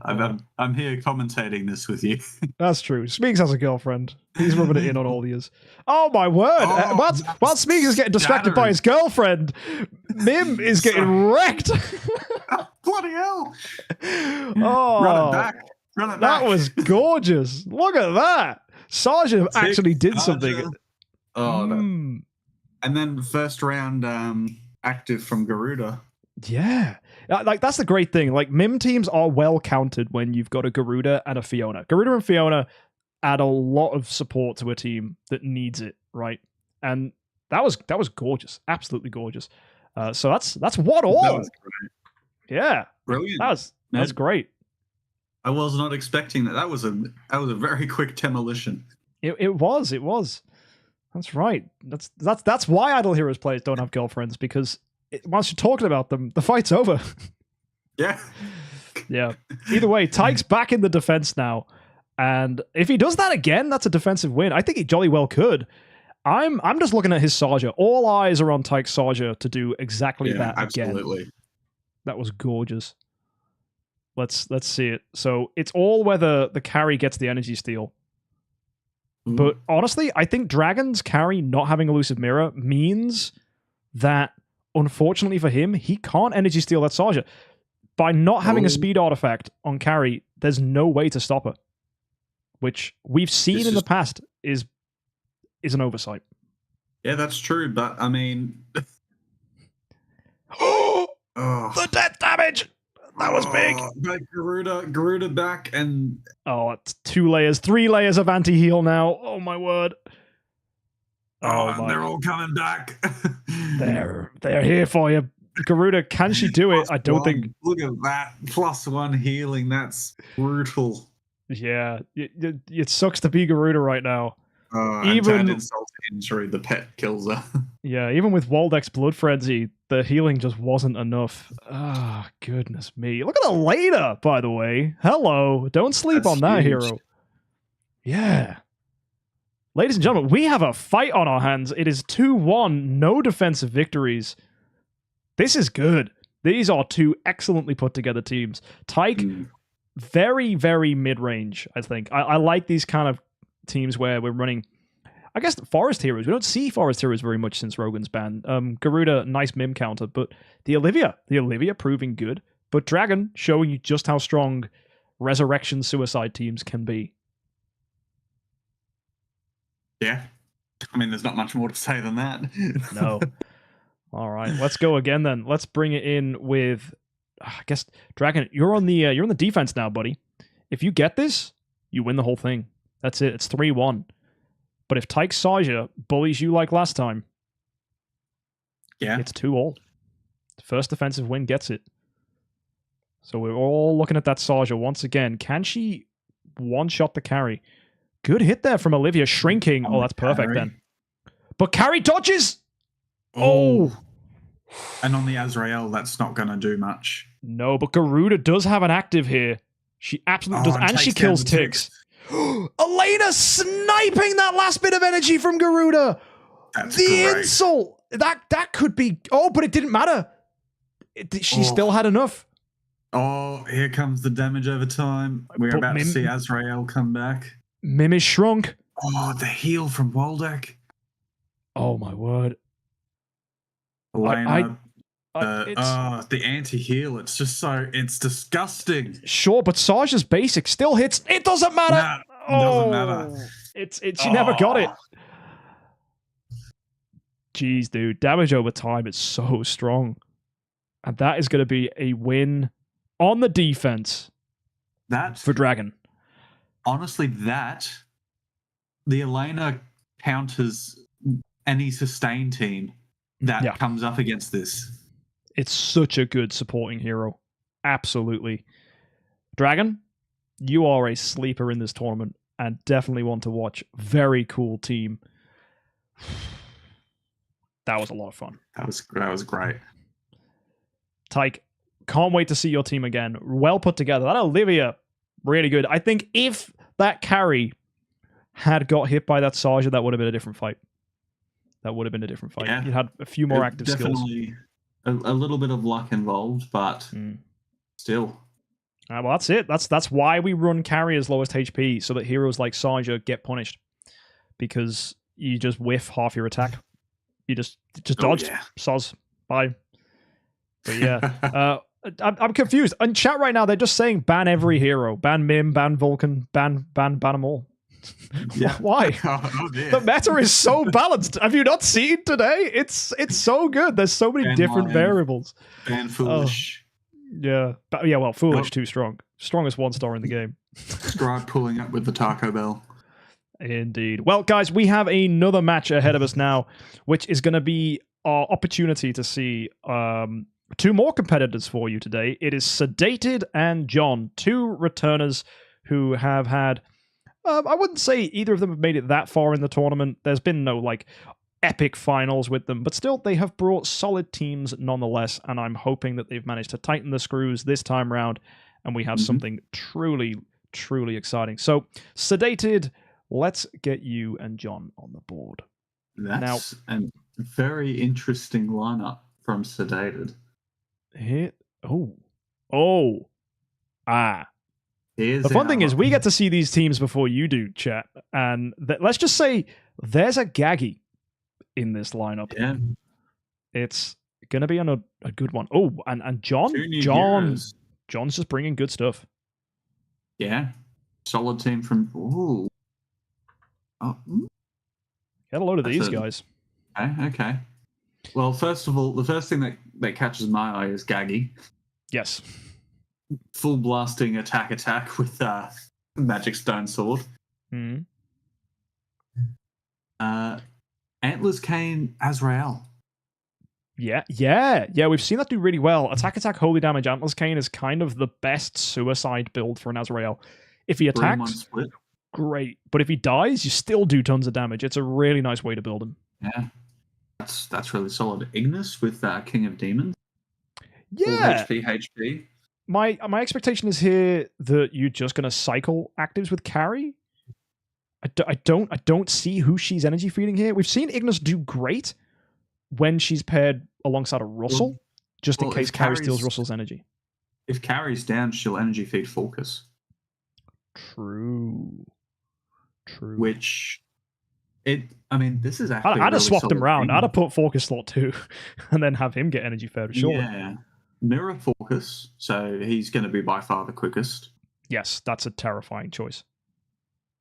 I'm here commentating this with you. That's true. Smeegs has a girlfriend. He's rubbing it in on all the years. Oh my word! While Smeegs is getting distracted by his girlfriend, Mim is getting wrecked. Bloody hell! Oh, Run it back. That was gorgeous. Look at that. Saja actually did something. Oh, no. And then first round active from Garuda. Yeah. Like, that's the great thing. Like, Mim teams are well counted when you've got a Garuda and a Fiona. Garuda and Fiona add a lot of support to a team that needs it, right? And that was gorgeous. Absolutely gorgeous. So that's what all. That was great. Yeah. Brilliant. That's great. I was not expecting that. That was a very quick demolition. It was. That's right. That's why Idle Heroes players don't have girlfriends, because once you're talking about them, the fight's over. Yeah. Yeah. Either way, Tyke's back in the defense now, and if he does that again, that's a defensive win. I think he jolly well could. I'm just looking at his Saja. All eyes are on Tyke's Saja to do exactly that again. Absolutely. That was gorgeous. Let's see it. So it's all whether the carry gets the energy steal. But honestly, I think Dragon's carry not having Illusive Mirror means that, unfortunately for him, he can't energy steal that Saja. By not having a speed artifact on carry, there's no way to stop her. Which we've seen in the past is an oversight. Yeah, that's true, but I mean... The death damage! That was big. But Garuda back and... Oh, it's 2 layers, 3 layers of anti-heal now. Oh, my word. They're all coming back. They're here for you. Garuda, can she do it? I don't think... Look at that. +1 healing. That's brutal. Yeah. It sucks to be Garuda right now. Even insult to injury, the pet kills her. Yeah, even with Waldeck's Blood Frenzy, the healing just wasn't enough. Ah, goodness me. Look at Elena, by the way. Hello. Don't sleep on that hero. Yeah. Ladies and gentlemen, we have a fight on our hands. It is 2-1, no defensive victories. This is good. These are 2 excellently put together teams. Tyke, very, very mid-range, I think. I like these kind of teams where we're running, I guess, Forest Heroes. We don't see Forest Heroes very much since Rogan's ban. Garuda, nice Mim counter, but the Olivia proving good, but Dragon showing you just how strong Resurrection Suicide teams can be. Yeah. I mean, there's not much more to say than that. No. All right, let's go again then. Let's bring it in with, I guess, Dragon, you're on the defense now, buddy. If you get this, you win the whole thing. That's it. It's 3-1. But if Tyke Saja bullies you like last time, it's 2-all. First defensive win gets it. So we're all looking at that Saja once again. Can she one-shot the carry? Good hit there from Olivia, shrinking. Oh, that's perfect then. But carry dodges! Oh! And on the Azrael, that's not going to do much. No, but Garuda does have an active here. She absolutely does. And she kills Tiggs. Elena sniping that last bit of energy from Garuda. That's the great. insult. That could be... Oh, but it didn't matter. She still had enough. Oh, here comes the damage over time. We're about to see Azrael come back. Mim is shrunk. Oh, the heal from Waldeck. Oh, my word. Elena The anti-heal, it's just it's disgusting. Sure, but Saja's basic still hits. It doesn't matter. Nah, it doesn't matter. It's she never got it. Jeez, dude, damage over time is so strong, and that is going to be a win on the defense. That for Dragon. Honestly, the Elena counters any sustain team that comes up against this. It's such a good supporting hero. Absolutely. Dragon, you are a sleeper in this tournament and definitely want to watch. Very cool team. That was a lot of fun. That was great. Tyke, can't wait to see your team again. Well put together. That Olivia, really good. I think if that carry had got hit by that Saja, that would have been a different fight. Yeah. You had a few more active skills. Definitely a little bit of luck involved, but still. Well, that's it. That's why we run carry as lowest HP, so that heroes like Saja get punished. Because you just whiff half your attack. You just dodged. Yeah. Soz. Bye. But yeah. I'm confused. In chat right now, they're just saying ban every hero. Ban Mim, ban Vulcan, ban them all. Yeah. Why? Oh, dear. The meta is so balanced. Have you not seen today? It's so good. There's so many different variables. Ban Foolish. Yeah. But yeah, well, Foolish too strong. Strongest 1-star in the game. Scribe pulling up with the Taco Bell. Indeed. Well, guys, we have another match ahead of us now, which is going to be our opportunity to see two more competitors for you today. It is Sedated and John, two returners who have had... I wouldn't say either of them have made it that far in the tournament. There's been no, epic finals with them, but still, they have brought solid teams nonetheless, and I'm hoping that they've managed to tighten the screws this time round, and we have something truly, truly exciting. So, Sedated, let's get you and John on the board. That's a very interesting lineup from Sedated. The fun thing is we get to see these teams before you do, chat. And let's just say there's a Gaggy in this lineup. Yeah. It's going to be on a good one. Oh, and John's just bringing good stuff. Yeah. Solid team from... Ooh. Oh. Get a load of these guys. Okay. Well, first of all, the first thing that catches my eye is Gaggy. Yes. Full blasting attack with Magic Stone Sword. Antlers Cane Azrael. Yeah, we've seen that do really well. Attack, holy damage. Antlers Cane is kind of the best suicide build for an Azrael. If he attacks, great. But if he dies, you still do tons of damage. It's a really nice way to build him. Yeah. That's really solid. Ignis with King of Demons. Yeah. Full HP. My expectation is here that you're just going to cycle actives with carry. I don't see who she's energy feeding here. We've seen Ignis do great when she's paired alongside a Russell, just in case carry steals Russell's energy. If carry's down, she'll energy feed Focus. True. Which, this is actually. I'd have swapped them around. I'd have put Focus slot 2 and then have him get energy fed, sure. Yeah. Mirror Focus, so he's going to be by far the quickest. Yes, that's a terrifying choice.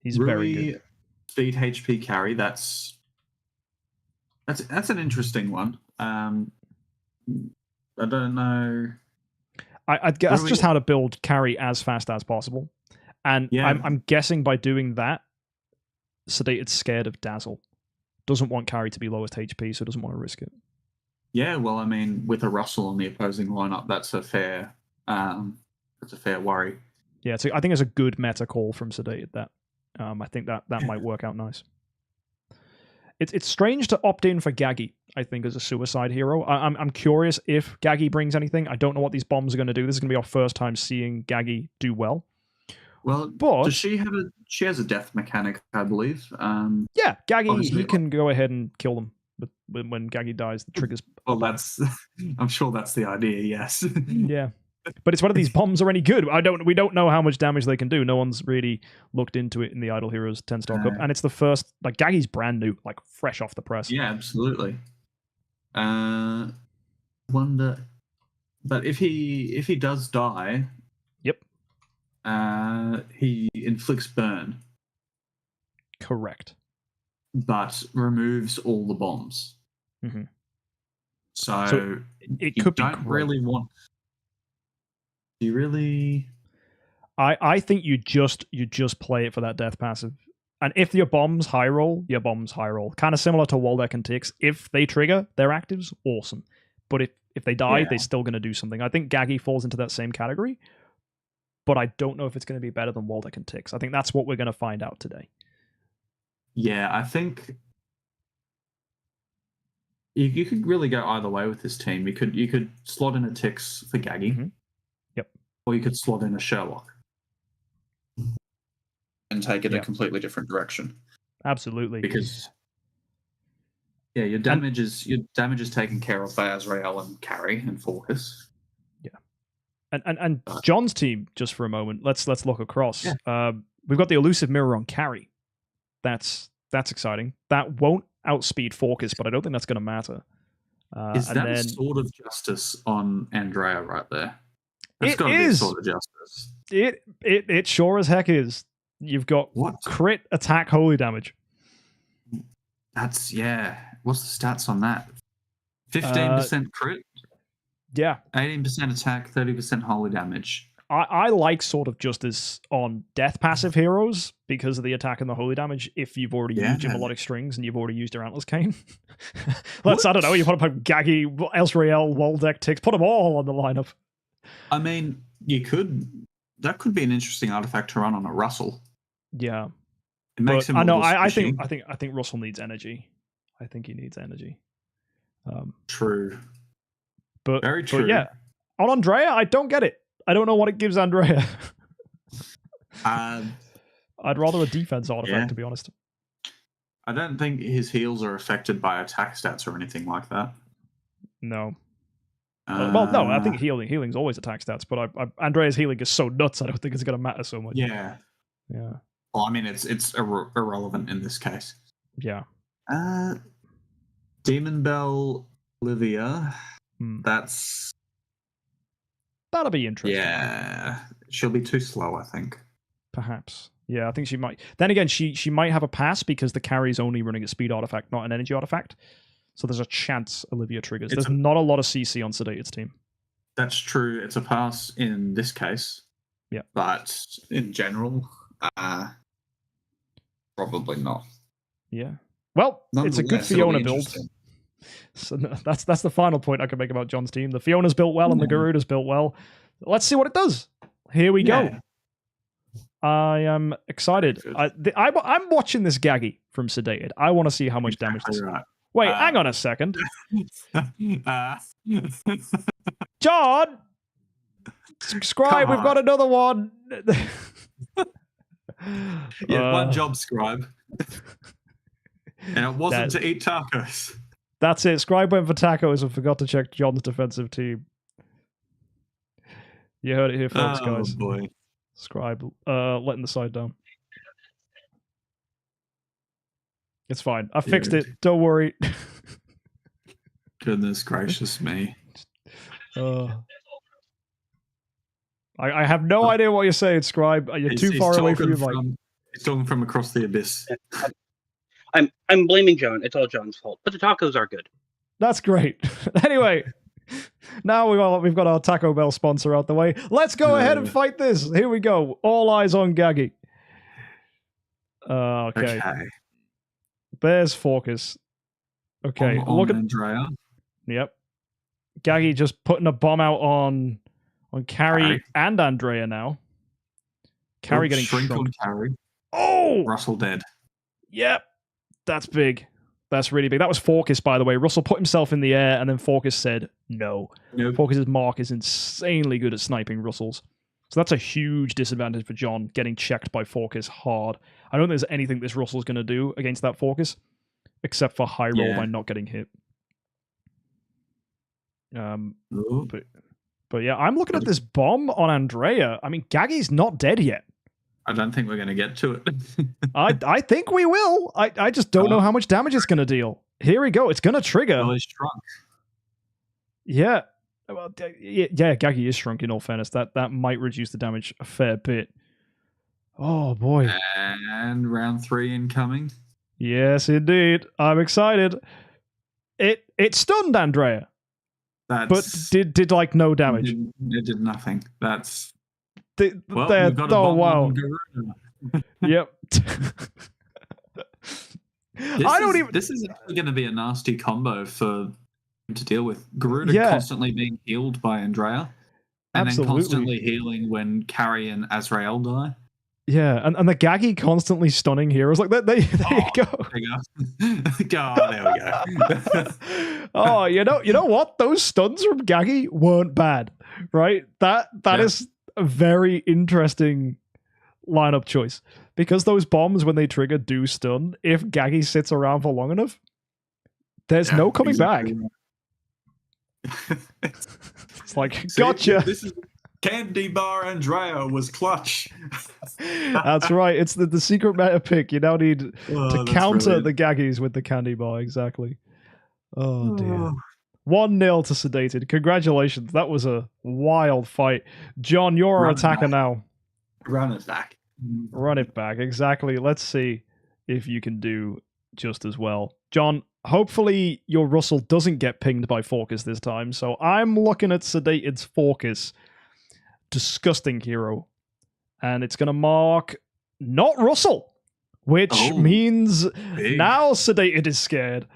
He's Rui, very good. Speed HP carry, that's an interesting one. I don't know. That's just how to build carry as fast as possible. And yeah. I'm guessing by doing that, Sedated's scared of Dazzle. Doesn't want carry to be lowest HP, so doesn't want to risk it. Yeah, well, with a Russell on the opposing lineup, that's a fair worry. Yeah, so I think it's a good meta call from Sedated. That I think that might work out nice. It's strange to opt in for Gaggy, I think, as a suicide hero. I'm curious if Gaggy brings anything. I don't know what these bombs are going to do. This is going to be our first time seeing Gaggy do well. Well, but does she have she has a death mechanic, I believe. Yeah, Gaggy, he can go ahead and kill them. But when Gaggy dies, the triggers. Well, I'm sure that's the idea. Yes. Yeah, but it's whether these bombs are any good. We don't know how much damage they can do. No one's really looked into it in the Idle Heroes 10-star Cup, and it's the first. Gaggy's brand new, fresh off the press. Yeah, absolutely. wonder. But if he does die, Yep. He inflicts burn, Correct. but removes all the bombs. Mhm. So It you could be don't great. really want. Do you really? I think you just play it for that death passive. And if your bombs high roll, your bombs high roll. Kind of similar to Waldeck and Tix. If they trigger their actives, awesome. But if they die, Yeah. they're still going to do something. I think Gaggy falls into that same category. But I don't know if it's going to be better than Waldeck and Tix. I think that's what we're going to find out today. Yeah, I think you could really go either way with this team. You could slot in a Tix for Gaggy. Mhm. Yep. Or you could slot in a Sherlock. And take it Yeah. a completely different direction. Absolutely. Because your damage is taken care of by Azrael and Carry and Focus. And John's team, just for a moment, let's look across. Yeah. We've got the Illusive Mirror on Carry. That's exciting. That won't outspeed Focus, but I don't think that's going to matter. Is that Sword of Justice on Andrea right there? That's got to be a Sword of Justice. It sure as heck is. You've got crit, attack, holy damage. What's the stats on that? 15% crit? Yeah. 18% attack, 30% holy damage. I like Sword of Justice on death passive heroes because of the attack and the holy damage if you've already used your melodic strings and you've already used your Antlers Cane. I don't know, you want to put Gaggy, Elsrael, Waldeck, Tix, put them all on the lineup. I mean, that could be an interesting artifact to run on a Russell. Yeah. It makes him I think Russell needs energy. I think he needs energy. True. But very true. But yeah. On Andrea, I don't get it. I don't know what it gives Andrea. I'd rather a defense artifact, to be honest. I don't think his heals are affected by attack stats or anything like that. No. Well, no, I think healing's always attack stats, but Andrea's healing is so nuts, I don't think it's going to matter so much. Yeah. Yeah. Well, I mean, it's irrelevant in this case. Yeah. Demon Bell Olivia. That'll be interesting. Yeah. She'll be too slow, I think. Perhaps. Yeah, I think she might. Then again, she might have a pass because the carry's only running a speed artifact, not an energy artifact. So there's a chance Olivia triggers. There's not a lot of CC on Sedated team. That's true. It's a pass in this case. Yeah. But in general, probably not. Yeah. Well, it's a good Fiona build. So that's the final point I can make about John's team. The Fiona's built well and the Garuda's built well. Let's see what it does. Here we go. I am excited. I'm watching this Gaggy from Sedated. I want to see how much damage this. Right. Wait, hang on a second. John! Scribe, we've got another one. One job, Scribe. And it wasn't to eat tacos. That's it. Scribe went for tacos and forgot to check John's defensive team. You heard it here, folks, guys. Oh, boy. Scribe letting the side down. It's fine. I fixed it. Don't worry. Goodness gracious me. I have no idea what you're saying, Scribe. You're too far away from your mic. He's talking from across the abyss. I'm blaming John. It's all John's fault. But the tacos are good. That's great. Anyway, now we've got our Taco Bell sponsor out the way. Let's go ahead and fight this. Here we go. All eyes on Gaggy. Okay. There's Focus. Okay, look at Andrea. Yep. Gaggy just putting a bomb out on Carrie and Andrea now. Carrie getting shrink shrunk. on Carrie. Oh! Russell dead. Yep. That's big. That's really big. That was Focus, by the way. Russell put himself in the air, and then Focus said no. Nope. Focus's mark is insanely good at sniping Russells. So that's a huge disadvantage for John, getting checked by Focus hard. I don't think there's anything this Russell's going to do against that Focus, except for high roll by not getting hit. But yeah, I'm looking at this bomb on Andrea. I mean, Gaggy's not dead yet. I don't think we're going to get to it. I think we will. I just don't know how much damage it's going to deal. Here we go. It's going to trigger. Well, he's shrunk. Yeah. Well, yeah, Gaggy is shrunk in all fairness. That might reduce the damage a fair bit. Oh boy. And round 3 incoming. Yes, indeed. I'm excited. It stunned Andrea, but That's did like no damage. It did nothing. That's Well, we've got a bomb on Garuda. Yep. This is actually going to be a nasty combo for him to deal with. Garuda Yeah. constantly being healed by Andrea, and Absolutely. then constantly healing when Carrie and Azrael die. Yeah, and the Gaggy constantly stunning heroes. Like, there you go. There you go. God, there we go. Oh, you know what? Those stuns from Gaggy weren't bad, right? That is a very interesting lineup choice, because those bombs, when they trigger, do stun. If Gaggy sits around for long enough, there's no coming back. It's like, gotcha. This is Candy Bar Andrea was clutch. That's right. It's the secret meta pick. You now need to counter the Gaggies with the candy bar. Exactly. Oh dear. 1-0 to Sedated. Congratulations. That was a wild fight. John, you're our attacker now. Run it back. Run it back. Exactly. Let's see if you can do just as well. John, hopefully your Russell doesn't get pinged by Forcus this time. So I'm looking at Sedated's Forcus. Disgusting hero. And it's going to mark not Russell, which means now Sedated is scared.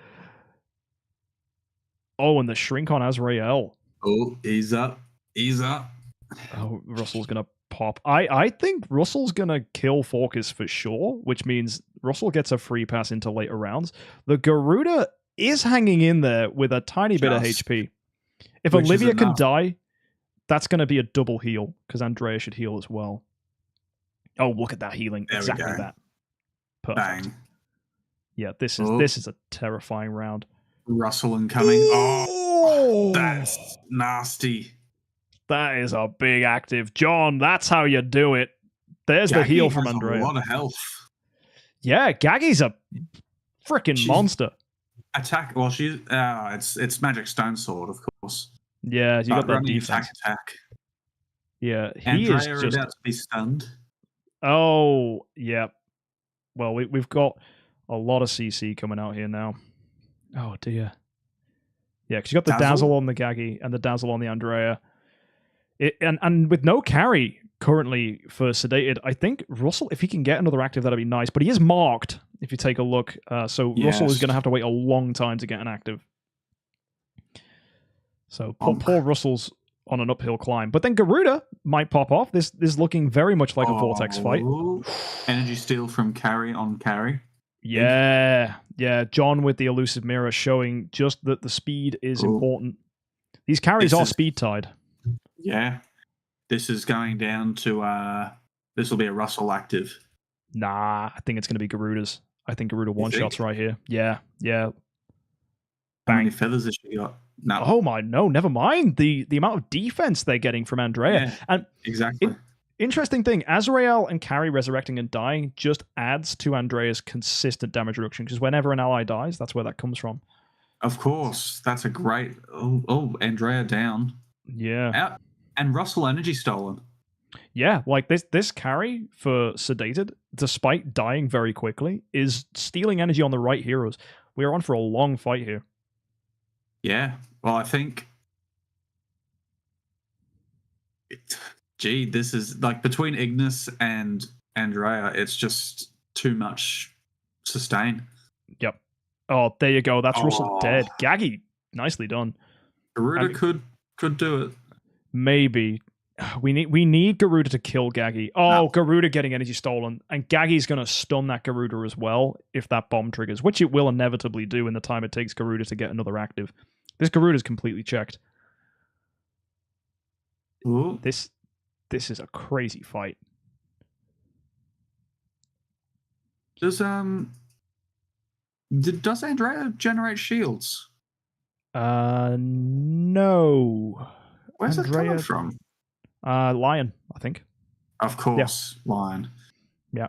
Oh, and the shrink on Azrael. Oh, ease up. Ease up. Oh, Russell's going to pop. I think Russell's going to kill Forcus for sure, which means Russell gets a free pass into later rounds. The Garuda is hanging in there with a tiny bit of HP. If Olivia can die, that's going to be a double heal, because Andrea should heal as well. Oh, look at that healing. There exactly we go. that. Perfect. Bang. Yeah, this is a terrifying round. Russell incoming. Oh, that's nasty. That is a big active. John, that's how you do it. There's the heal from Andrea. A lot of health. Yeah, Gaggy's a freaking monster. Attack. Well, she's it's Magic Stone Sword, of course. Yeah, you got that defense. Attack. Yeah, he Andrea is just about to be stunned. Oh, yeah. Well, we've got a lot of CC coming out here now. Oh dear. Yeah, because you got the dazzle on the Gaggy and the dazzle on the Andrea. And with no carry currently for Sedated, I think Russell, if he can get another active, that'd be nice. But he is marked, if you take a look. So Russell is going to have to wait a long time to get an active. So poor Russell's on an uphill climb. But then Garuda might pop off. This is looking very much like a Vortex fight. Energy steal from carry on carry. Yeah. John with the Illusive Mirror showing just that the speed is important. These carries are speed tied. Yeah. This is going down to this will be a Russell active. Nah, I think it's going to be Garuda's. I think Garuda one-shots right here. Yeah. How many feathers has she got? No. Oh my, no, never mind. The amount of defense they're getting from Andrea. Yeah, and exactly. Interesting thing, Azrael and Carrie resurrecting and dying just adds to Andrea's consistent damage reduction, because whenever an ally dies, that's where that comes from. Of course. That's a great... Oh, Andrea down. Yeah. Out. And Russell energy stolen. Yeah, like this carry for Sedated, despite dying very quickly, is stealing energy on the right heroes. We are on for a long fight here. Yeah. Well, I think... Gee, this is like between Ignis and Andrea, it's just too much sustain. Yep. Oh, there you go. That's Russell dead. Gaggy, nicely done. Garuda could do it. Maybe. We need Garuda to kill Gaggy. Oh, no. Garuda getting energy stolen. And Gaggy's going to stun that Garuda as well if that bomb triggers, which it will inevitably do in the time it takes Garuda to get another active. This Garuda's completely checked. Ooh. This is a crazy fight. Does Andrea generate shields? No. Where's it coming from? Lion, I think. Of course, yeah. Lion. Yeah.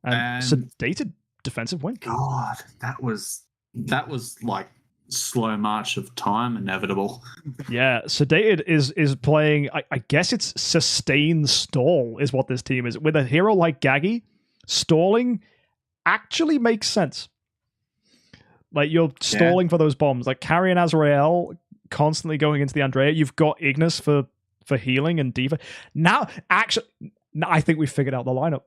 And Sedated defensive win. God, that was like slow march of time inevitable. Yeah, Sedated is playing. I guess it's sustain stall is what this team is. With a hero like Gaggy, stalling actually makes sense. Like you're stalling for those bombs, like Carrie and Azrael constantly going into the Andrea. You've got Ignis for healing and Diva. Now, actually, I think we've figured out the lineup.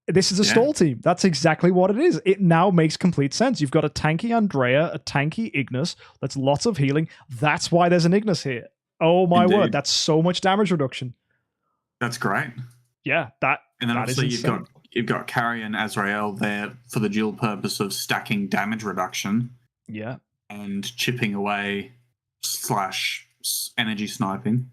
This is a stall team. That's exactly what it is. It now makes complete sense. You've got a tanky Andrea, a tanky Ignis. That's lots of healing. That's why there's an Ignis here. Oh my word, that's so much damage reduction. That's great. Yeah, that. And then that obviously is you've got Carrie and Azrael there for the dual purpose of stacking damage reduction. Yeah. And chipping away / energy sniping.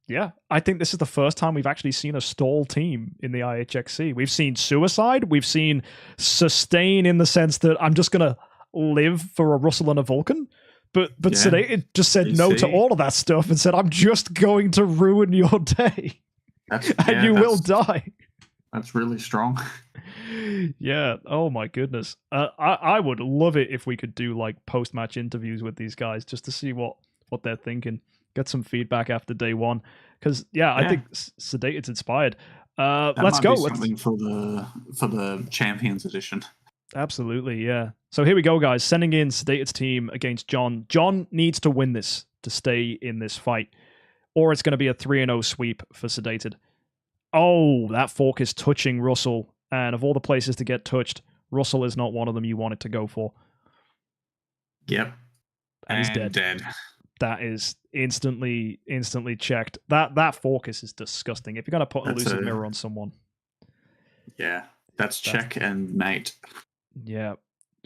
Yeah, I think this is the first time we've actually seen a stall team in the IHXC. We've seen Suicide, we've seen Sustain in the sense that I'm just going to live for a Russell and a Vulcan, but Sedated just said no to all of that stuff and said, I'm just going to ruin your day, and you will die. That's really strong. Yeah, oh my goodness. I would love it if we could do like post-match interviews with these guys just to see what they're thinking. Get some feedback after day one, because I think Sedated's inspired. Let's go. Something for the Champions Edition. Absolutely, yeah. So here we go, guys. Sending in Sedated's team against John. John needs to win this to stay in this fight, or it's going to be a 3-0 sweep for Sedated. Oh, that fork is touching Russell, and of all the places to get touched, Russell is not one of them you wanted to go for. Yep, and he's dead. That is instantly checked. That focus is disgusting. If you're gonna put Illusive Mirror on someone, that's check and mate. Yeah,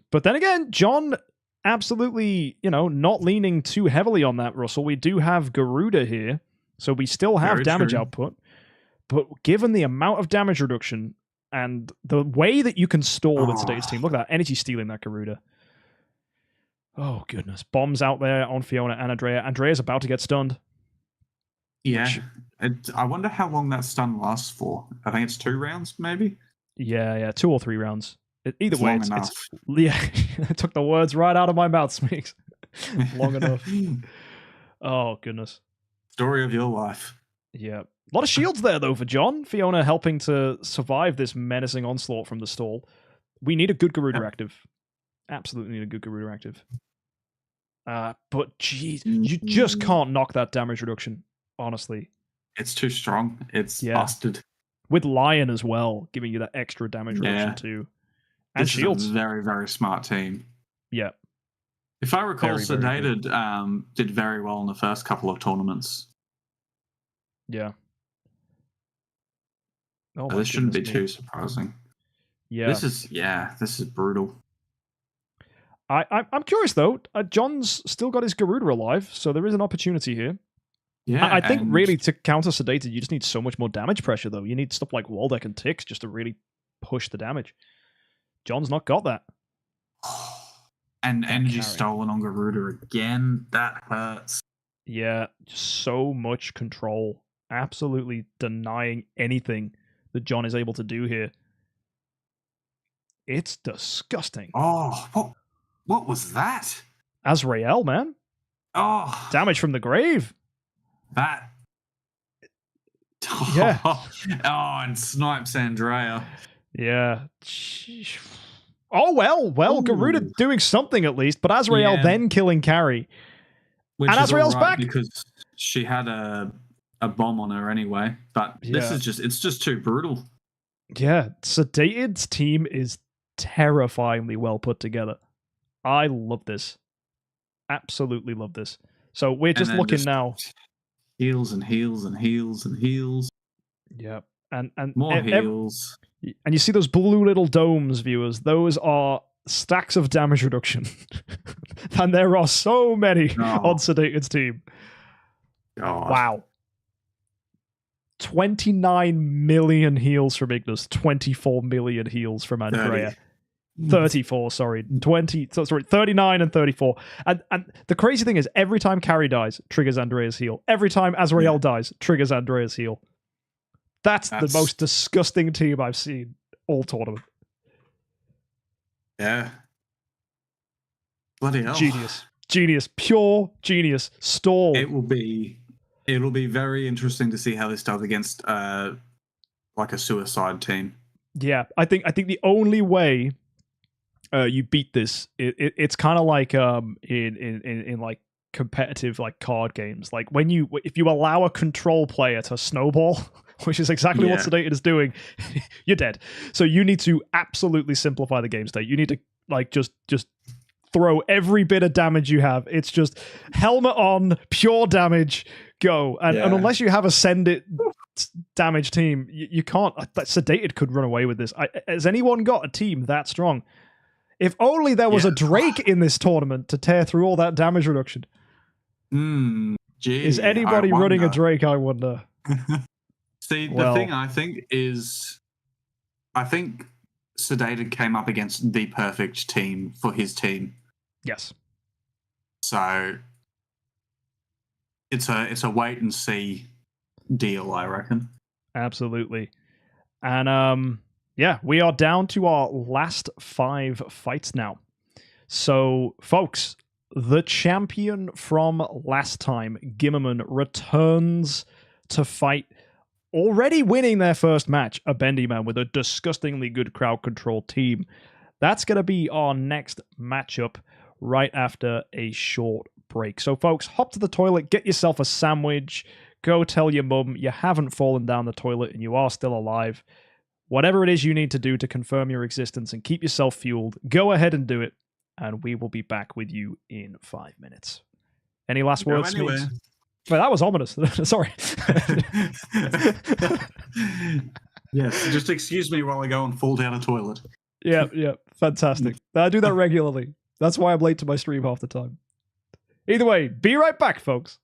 but then again, John absolutely, not leaning too heavily on that. Russell, we do have Garuda here, so we still have damage output. But given the amount of damage reduction and the way that you can stall with today's team, look at that energy stealing that Garuda. Oh, goodness. Bombs out there on Fiona and Andrea. Andrea's about to get stunned. Yeah. I wonder how long that stun lasts for. I think it's 2 rounds, maybe? Yeah, 2 or 3 rounds. Either way, it's it took the words right out of my mouth, Smeeks. Long enough. Oh, goodness. Story of your life. Yeah. A lot of shields there, though, for John. Fiona helping to survive this menacing onslaught from the stall. We need a good Garuda active. Absolutely need a good Garuda active. But geez, you just can't knock that damage reduction, honestly. It's too strong. It's busted. With Lion as well, giving you that extra damage reduction too. And this shields. Is a very, very smart team. Yeah. If I recall, Sedated did very well in the first couple of tournaments. Yeah. Oh, this shouldn't be too surprising. Yeah. This is brutal. I'm curious though. John's still got his Garuda alive, so there is an opportunity here. Yeah, I think really to counter Sedated, you just need so much more damage pressure though. You need stuff like Waldeck and Tix just to really push the damage. John's not got that. And energy stolen on Garuda again. That hurts. Yeah, just so much control. Absolutely denying anything that John is able to do here. It's disgusting. Oh, what was that? Azrael, man. Oh. Damage from the grave. That. Yeah. Oh, and snipes Andrea. Yeah. Oh, well, Garuda doing something at least, but Azrael then killing Carrie. Which and Azrael's back. Because she had a bomb on her anyway. But this is it's just too brutal. Yeah. Sedated's team is terrifyingly well put together. I love this. Absolutely love this. So we're just looking now. Heals and heals and heals and heals. Yeah. And more heals. And you see those blue little domes, viewers. Those are stacks of damage reduction. And there are so many on Sedated's team. God. Wow. 29 million heals from Ignis. 24 million heals from Andrea. 34, sorry. 39 and 34. And the crazy thing is, every time Carrie dies, triggers Andrea's heal. Every time Azrael dies, triggers Andrea's heal. That's the most disgusting team I've seen all tournament. Yeah. Bloody hell. Genius, pure genius. Stall. It'll be very interesting to see how this does against like a suicide team. Yeah, I think the only way you beat this, it's kind of like in like competitive like card games, like if you allow a control player to snowball, which is exactly what Sedated is doing, you're dead. So you need to absolutely simplify the game state. You need to like just throw every bit of damage you have. It's just helmet on, pure damage, go. And unless you have a send it damage team, you can't. Sedated could run away with this. Has anyone got a team that strong? If only there was a Drake in this tournament to tear through all that damage reduction. Is anybody running a Drake, I wonder? See, the thing I think is, I think Sedated came up against the perfect team for his team. Yes. So it's a wait and see deal, I reckon. Absolutely. And we are down to our last 5 fights now. So, folks, the champion from last time, Gimmerman, returns to fight, already winning their first match, a Bendy Man with a disgustingly good crowd control team. That's going to be our next matchup right after a short break. So, folks, hop to the toilet, get yourself a sandwich, go tell your mum you haven't fallen down the toilet and you are still alive. Whatever it is you need to do to confirm your existence and keep yourself fueled, go ahead and do it, and we will be back with you in 5 minutes. Any last words, Sneaks? Well, that was ominous. Sorry. Yes, just excuse me while I go and fall down a toilet. Yeah, fantastic. I do that regularly. That's why I'm late to my stream half the time. Either way, be right back, folks.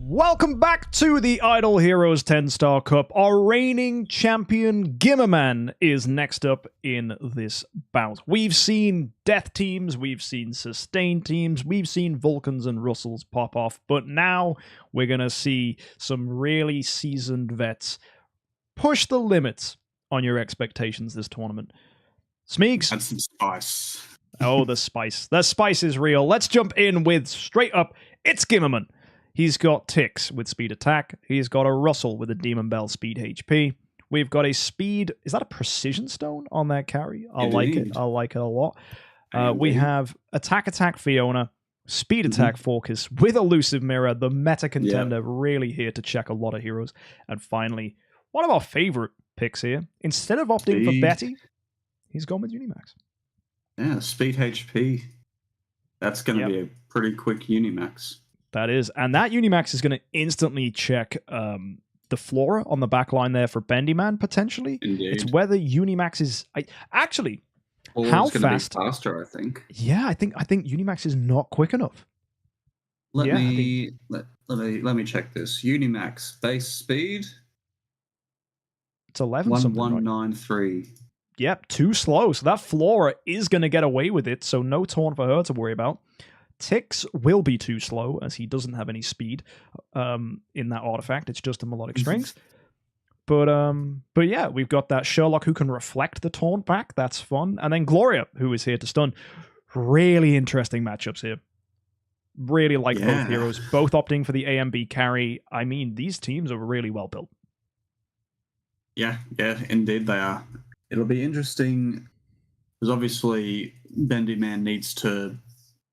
Welcome back to the Idle Heroes 10-Star Cup. Our reigning champion, Gimmerman, is next up in this bout. We've seen death teams, we've seen sustain teams, we've seen Vulcans and Russells pop off, but now we're going to see some really seasoned vets push the limits on your expectations this tournament. Smeegs. Add some spice. Oh, the spice. The spice is real. Let's jump in with straight up, it's Gimmerman. He's got Tix with speed attack. He's got a Russell with a Demon Bell speed HP. We've got a speed... Is that a precision stone on that carry? I like it. I like it a lot. We have attack Fiona, speed attack Focus with Illusive Mirror, the meta contender really here to check a lot of heroes. And finally, one of our favorite picks here. Instead of opting for Betty, he's gone with Unimax. Yeah, speed HP. That's going to be a pretty quick Unimax. That is. And that Unimax is going to instantly check the Flora on the back line there for Bendyman, potentially. Indeed. It's whether Unimax is... Actually, Or how it's gonna fast... Be faster, I think. Yeah, I think Unimax is not quick enough. Let me check this. Unimax base speed. It's 11 something, right? 1193. Yep, too slow. So that Flora is going to get away with it, so no taunt for her to worry about. Tix will be too slow, as he doesn't have any speed in that artifact. It's just a melodic strings. But yeah, we've got that Sherlock who can reflect the taunt back. That's fun. And then Gloria, who is here to stun. Really interesting matchups here. Really like both heroes. Both opting for the AMB carry. I mean, these teams are really well built. Yeah, indeed they are. It'll be interesting, because obviously Bendyman needs to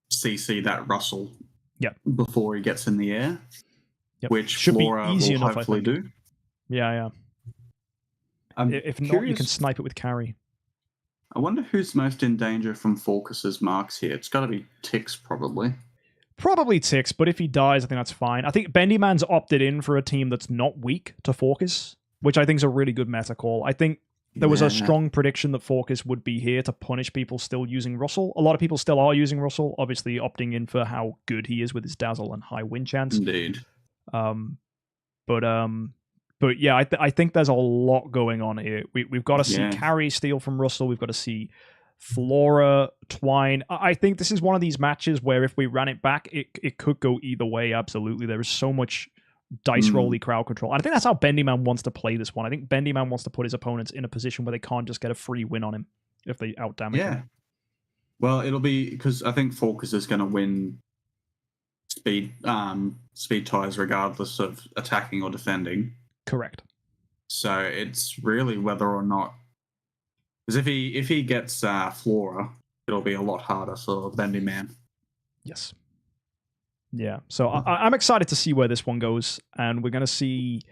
CC that Russell before he gets in the air, which should Flora be easy will enough, hopefully do. Yeah. If not, you can snipe it with carry. I wonder who's most in danger from Focus's marks here. It's got to be Tix, probably. Probably Tix, but if he dies, I think that's fine. I think Bendyman's opted in for a team that's not weak to Focus, which I think is a really good meta call. I think there was a strong prediction that Focus would be here to punish people still using Russell. A lot of people still are using Russell, obviously opting in for how good he is with his dazzle and high win chance. Indeed. But yeah, I think there's a lot going on here. We've got to see carry steal from Russell. We've got to see Flora twine. I think this is one of these matches where if we ran it back, it could go either way. Absolutely, there is so much dice rolly crowd control. And I think that's how Bendyman wants to play this one. I think Bendyman wants to put his opponents in a position where they can't just get a free win on him if they out damage him. Well, it'll be because I think Focus is going to win speed ties regardless of attacking or defending. Correct. So it's really whether or not, because if he gets Flora, it'll be a lot harder for Bendyman. Yes. Yeah, so I'm excited to see where this one goes, and we're going to see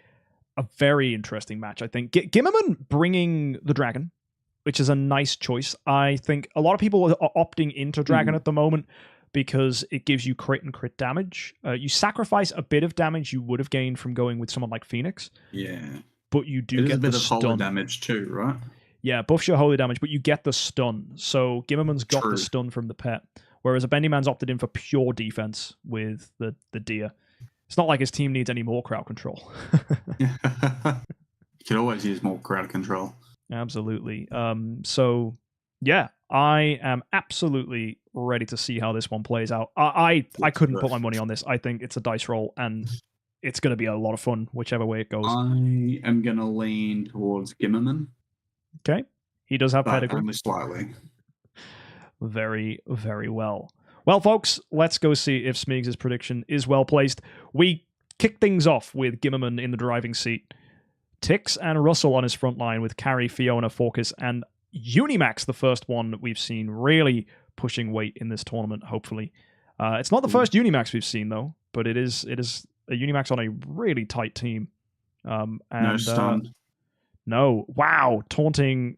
a very interesting match, I think. Gimmerman bringing the Dragon, which is a nice choice. I think a lot of people are opting into Dragon at the moment because it gives you crit and crit damage. You sacrifice a bit of damage you would have gained from going with someone like Phoenix. Yeah. But you do get a bit the of stun. holy damage too, right? Yeah, buffs your holy damage, but you get the stun. So Gimmerman's got the stun from the pet. Whereas a Bendyman's opted in for pure defense with the deer. It's not like his team needs any more crowd control. You could always use more crowd control. Absolutely. So, yeah, I am absolutely ready to see how this one plays out. I couldn't put my money on this. I think it's a dice roll, and it's going to be a lot of fun, whichever way it goes. I am going to lean towards Gimmerman. Okay. He does have pedigree. Only slightly. Very, very well. Well, folks, let's go see if Smeegs' prediction is well placed. We kick things off with Gimmerman in the driving seat. Tix and Russell on his front line with Carrie, Fiona, Focus, and Unimax, the first one that we've seen really pushing weight in this tournament, hopefully. It's not the first Unimax we've seen, though, but it is a Unimax on a really tight team. No stun. No. Wow. Taunting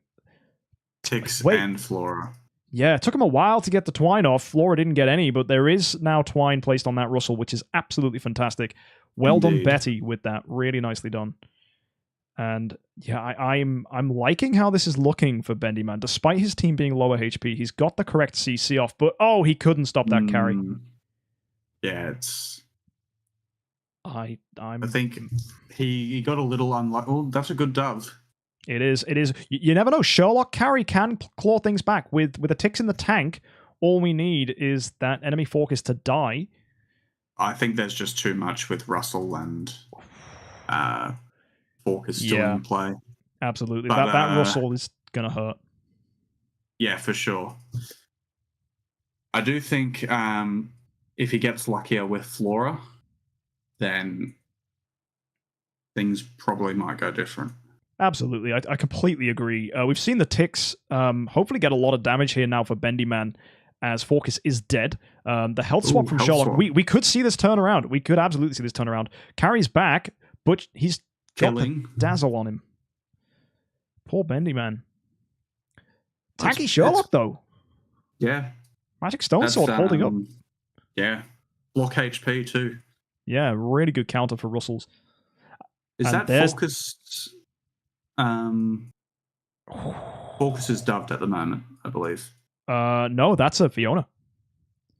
Tix and Flora. Yeah, it took him a while to get the twine off. Flora didn't get any, but there is now twine placed on that Russell, which is absolutely fantastic. Well done, Betty, with that. Really nicely done. And yeah, I'm liking how this is looking for Bendyman. Despite his team being lower HP, he's got the correct CC off, but he couldn't stop that carry. Yeah, it's... I'm. I think he got a little unlucky. Oh, that's a good dove. It is. You never know. Sherlock Carry can claw things back with the ticks in the tank. All we need is that enemy Focus to die. I think there's just too much with Russell and Focus still in play. Absolutely. But, that Russell is gonna hurt. Yeah, for sure. I do think if he gets luckier with Flora, then things probably might go different. Absolutely. I completely agree. We've seen the ticks hopefully get a lot of damage here now for Bendyman, as Focus is dead. The health swap from Sherlock, we could see this turnaround. We could absolutely see this turnaround. Carries back, but he's got the dazzle on him. Poor Bendyman. Tanky Sherlock, though. Yeah. Magic Stone Sword holding up. Yeah. Block HP, too. Yeah, really good counter for Russell's. Is and that Focus? Focus is dubbed at the moment, I believe. No, that's a Fiona.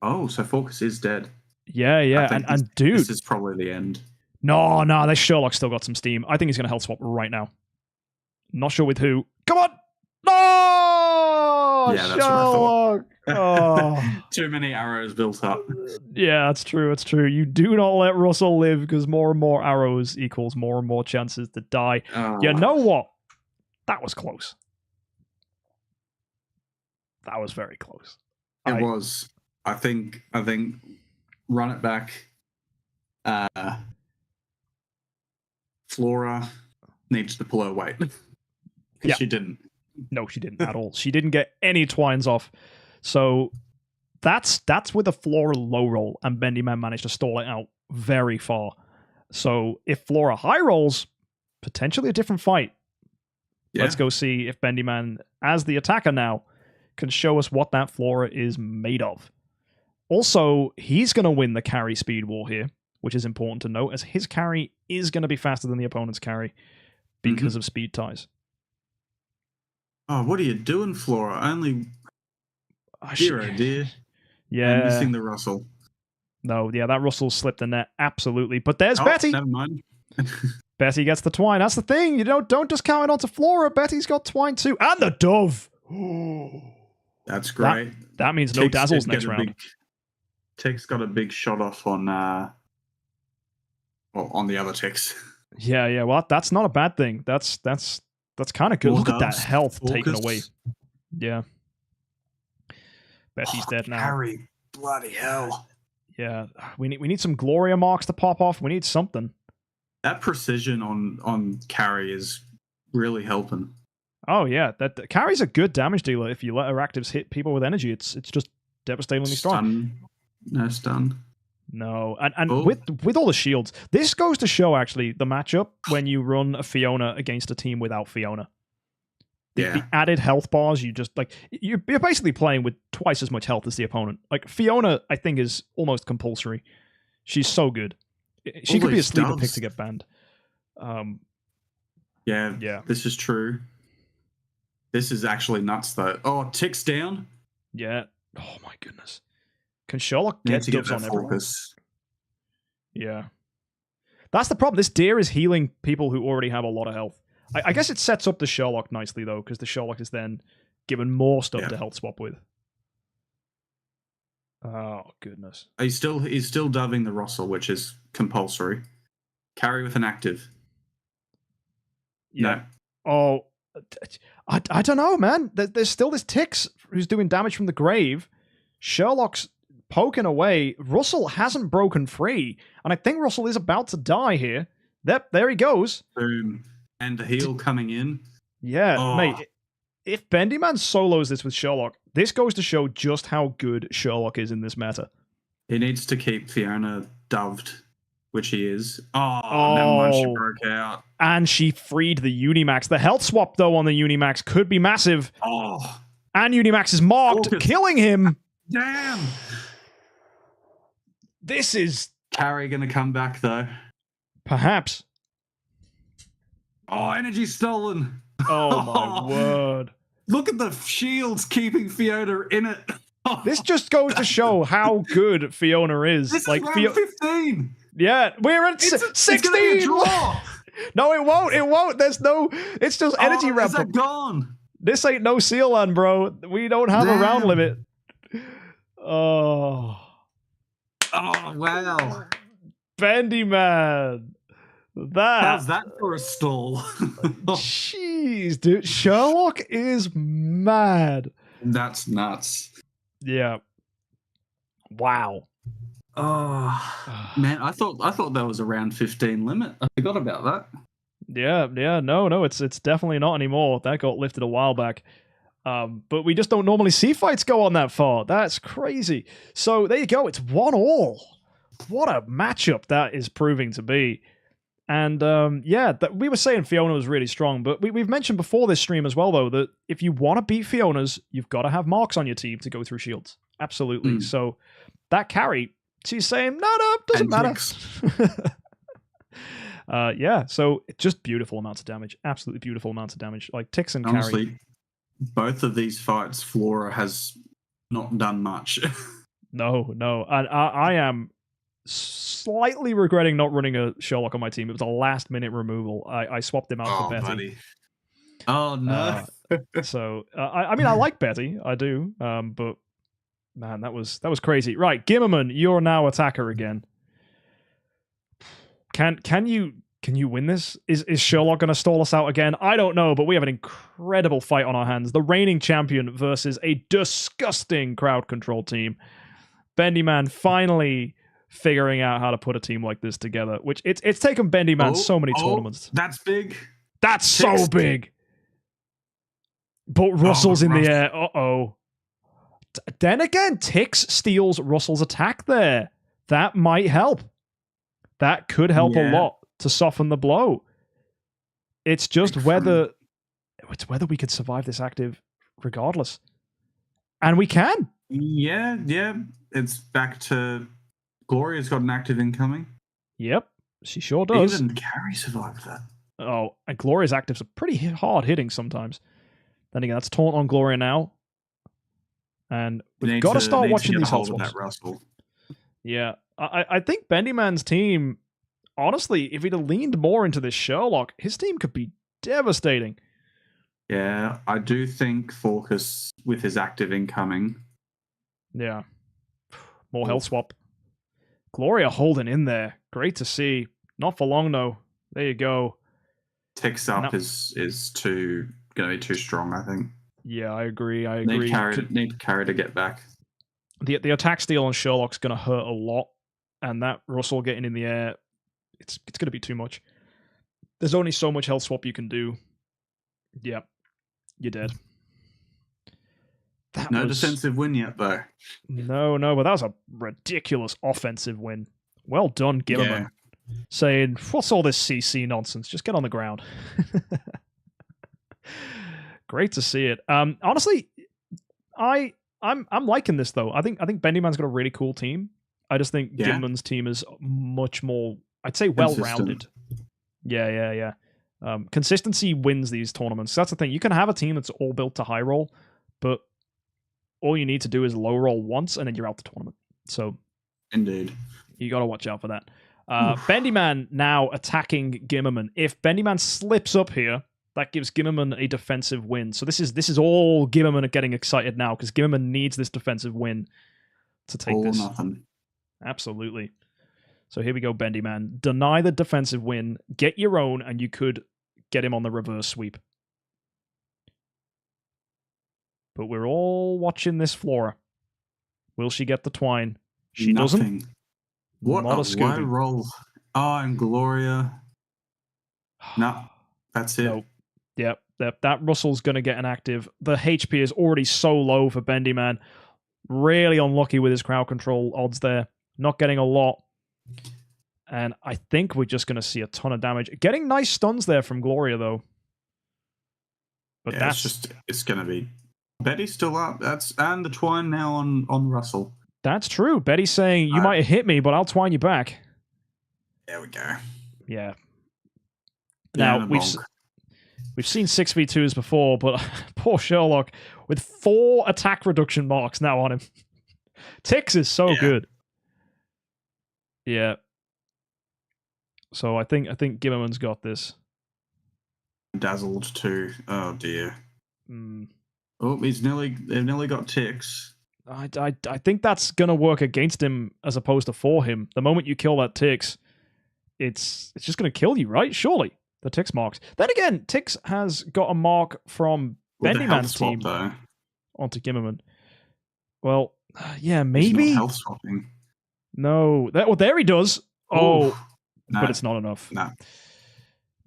Oh, so Focus is dead. Yeah. And dude, this is probably the end. No, that Sherlock still got some steam. I think he's gonna health swap right now. Not sure with who. Come on! No! Yeah, that's Sherlock! what I thought. Oh. Too many arrows built up. Yeah, that's true. It's true. You do not let Russell live, because more and more arrows equals more and more chances to die. You know what? That was close. That was very close. It was. I think run it back. Flora needs to pull her weight. Yeah. She didn't. No, she didn't at all. She didn't get any twines off. So that's with a Flora low roll, and Bendyman managed to stall it out very far. So if Flora high rolls, potentially a different fight. Yeah. Let's go see if Bendyman, as the attacker now, can show us what that Flora is made of. Also, he's going to win the carry speed war here, which is important to note, as his carry is going to be faster than the opponent's carry because of speed ties. Oh, what are you doing, Flora? Only zero, dear. Yeah. I'm missing the Russell. No, yeah, that Russell slipped the net, absolutely. But there's Betty. Never mind. Betty gets the twine. That's the thing. You don't just count it onto Flora. Betty's got twine too. And the dove. That's great. That means no dazzles next round. Tick's got a big shot off on the other ticks. Yeah. Well, that's not a bad thing. That's kind of good. Look at that health taken away. Yeah. Betty's dead now. Harry, bloody hell. Yeah. We need some Gloria marks to pop off. We need something. That precision on carry is really helping. Oh yeah, that carry's a good damage dealer. If you let her actives hit people with energy, it's just devastatingly strong. No stun. No, and with all the shields, this goes to show actually the matchup when you run a Fiona against a team without Fiona. The added health bars, you're basically playing with twice as much health as the opponent. Like Fiona, I think is almost compulsory. She's so good. She could be a sleeper pick to get banned. Yeah, this is true. This is actually nuts, though. Oh, ticks down. Yeah. Oh my goodness. Can Sherlock get dubs on everyone? Yeah. That's the problem. This deer is healing people who already have a lot of health. I guess it sets up the Sherlock nicely, though, because the Sherlock is then given more stuff to health swap with. Oh, goodness. He's still dubbing the Russell, which is compulsory. Carry with an active. Yeah. No. Oh, I don't know, man. There's still this Tix who's doing damage from the grave. Sherlock's poking away. Russell hasn't broken free, and I think Russell is about to die here. There he goes. Boom. And the heal coming in. Yeah, mate. If Bendyman solos this with Sherlock, this goes to show just how good Sherlock is in this meta. He needs to keep Fiona doved, which he is. Oh, never mind, she broke out. And she freed the Unimax. The health swap, though, on the Unimax could be massive. Oh. And Unimax is marked, killing him. Damn. This is... Carry gonna come back, though. Perhaps. Oh, energy stolen. Oh, my word. Look at the shields keeping Fiona in it. This just goes to show how good Fiona is. This is round 15. Yeah, we're at It's gonna be a 16. draw. No, it won't. It won't. There's no. It's just energy Is ramp that up. gone? This ain't no seal land, bro. We don't have a round Damn. limit. Oh, Oh wow! Bendy man. How's that for a stall? Jeez, dude. Sherlock is mad. That's nuts. Yeah. Wow. Oh man, I thought that was around 15 limit. I forgot about that. Yeah. No, it's definitely not anymore. That got lifted a while back. But we just don't normally see fights go on that far. That's crazy. So there you go. It's 1-1. What a matchup that is proving to be. And we were saying Fiona was really strong, but we've mentioned before this stream as well, though, that if you want to beat Fiona's, you've got to have marks on your team to go through shields. Absolutely. So that carry, she's saying, no, doesn't matter. So just beautiful amounts of damage. Absolutely beautiful amounts of damage. Like ticks and Honestly, carry. both of these fights, Flora has not done much. No. And I am slightly regretting not running a Sherlock on my team. It was a last-minute removal. I swapped him out for Betty. Buddy. Oh, no. I mean, I like Betty. I do. But, man, that was crazy. Right, Gimmerman, you're now attacker again. Can you win this? Is Sherlock going to stall us out again? I don't know, but we have an incredible fight on our hands. The reigning champion versus a disgusting crowd control team. Bendy Man finally figuring out how to put a team like this together, which it's taken Bendy Man so many tournaments. That's big. That's so big. But Russell's in the air. Uh-oh. Then again, Tix steals Russell's attack there. That might help. That could help a lot to soften the blow. It's just whether we could survive this active regardless. And we can. Yeah. It's back to Gloria's got an active incoming. Yep, she sure does. Even Carrie survived that. Oh, and Gloria's actives are pretty hard hitting sometimes. Then again, that's taunt on Gloria now. And we've got to start watching these health swaps. Russell. Yeah, I think Bendyman's team, honestly, if he'd have leaned more into this Sherlock, his team could be devastating. Yeah, I do think Focus with his active incoming. Yeah. More health swap. Gloria holding in there. Great to see. Not for long, though. There you go. Ticks up is going to be too strong, I think. Yeah, I agree. Need Carrie to get back. The attack steal on Sherlock's going to hurt a lot, and that Russell getting in the air, it's going to be too much. There's only so much health swap you can do. Yeah, you're dead. No defensive win yet, though. No, but that was a ridiculous offensive win. Well done, Gilliman. Yeah. Saying, what's all this CC nonsense? Just get on the ground. Great to see it. Honestly, I'm liking this though. I think Bendyman's got a really cool team. I just think Gimman's team is much more, I'd say, well-rounded. Yeah. Consistency wins these tournaments. That's the thing. You can have a team that's all built to high roll, but all you need to do is low roll once, and then you're out the tournament. So, indeed, you got to watch out for that. Bendyman now attacking Gimmerman. If Bendyman slips up here, that gives Gimmerman a defensive win. So this is all Gimmerman getting excited now because Gimmerman needs this defensive win to take this. Nothing. Absolutely. So here we go, Bendyman. Deny the defensive win, get your own, and you could get him on the reverse sweep. But we're all watching this Flora. Will she get the twine? She doesn't. What Not a low roll. Oh, and Gloria. No, that's it. Nope. Yep. That Russell's going to get an active. The HP is already so low for Bendyman. Really unlucky with his crowd control odds there. Not getting a lot. And I think we're just going to see a ton of damage. Getting nice stuns there from Gloria, though. But it's going to be... Betty's still up. And the twine now on Russell. That's true. Betty's saying, you might have hit me, but I'll twine you back. There we go. Yeah. Now, we've seen 6v2s before, but poor Sherlock with 4 attack reduction marks now on him. Tix is so good. Yeah. So I think Gimmerman's got this. Dazzled too. Oh dear. Mm. Oh, they've nearly got ticks. I think that's gonna work against him as opposed to for him. The moment you kill that Tix, it's just gonna kill you, right? Surely the Tix marks. Then again, Tix has got a mark from With the health Bendyman's swap, team though. onto Gimmerman. Well, yeah, He's maybe. not health swapping. No, there he does. Oh, Ooh, no, but it's not enough. No.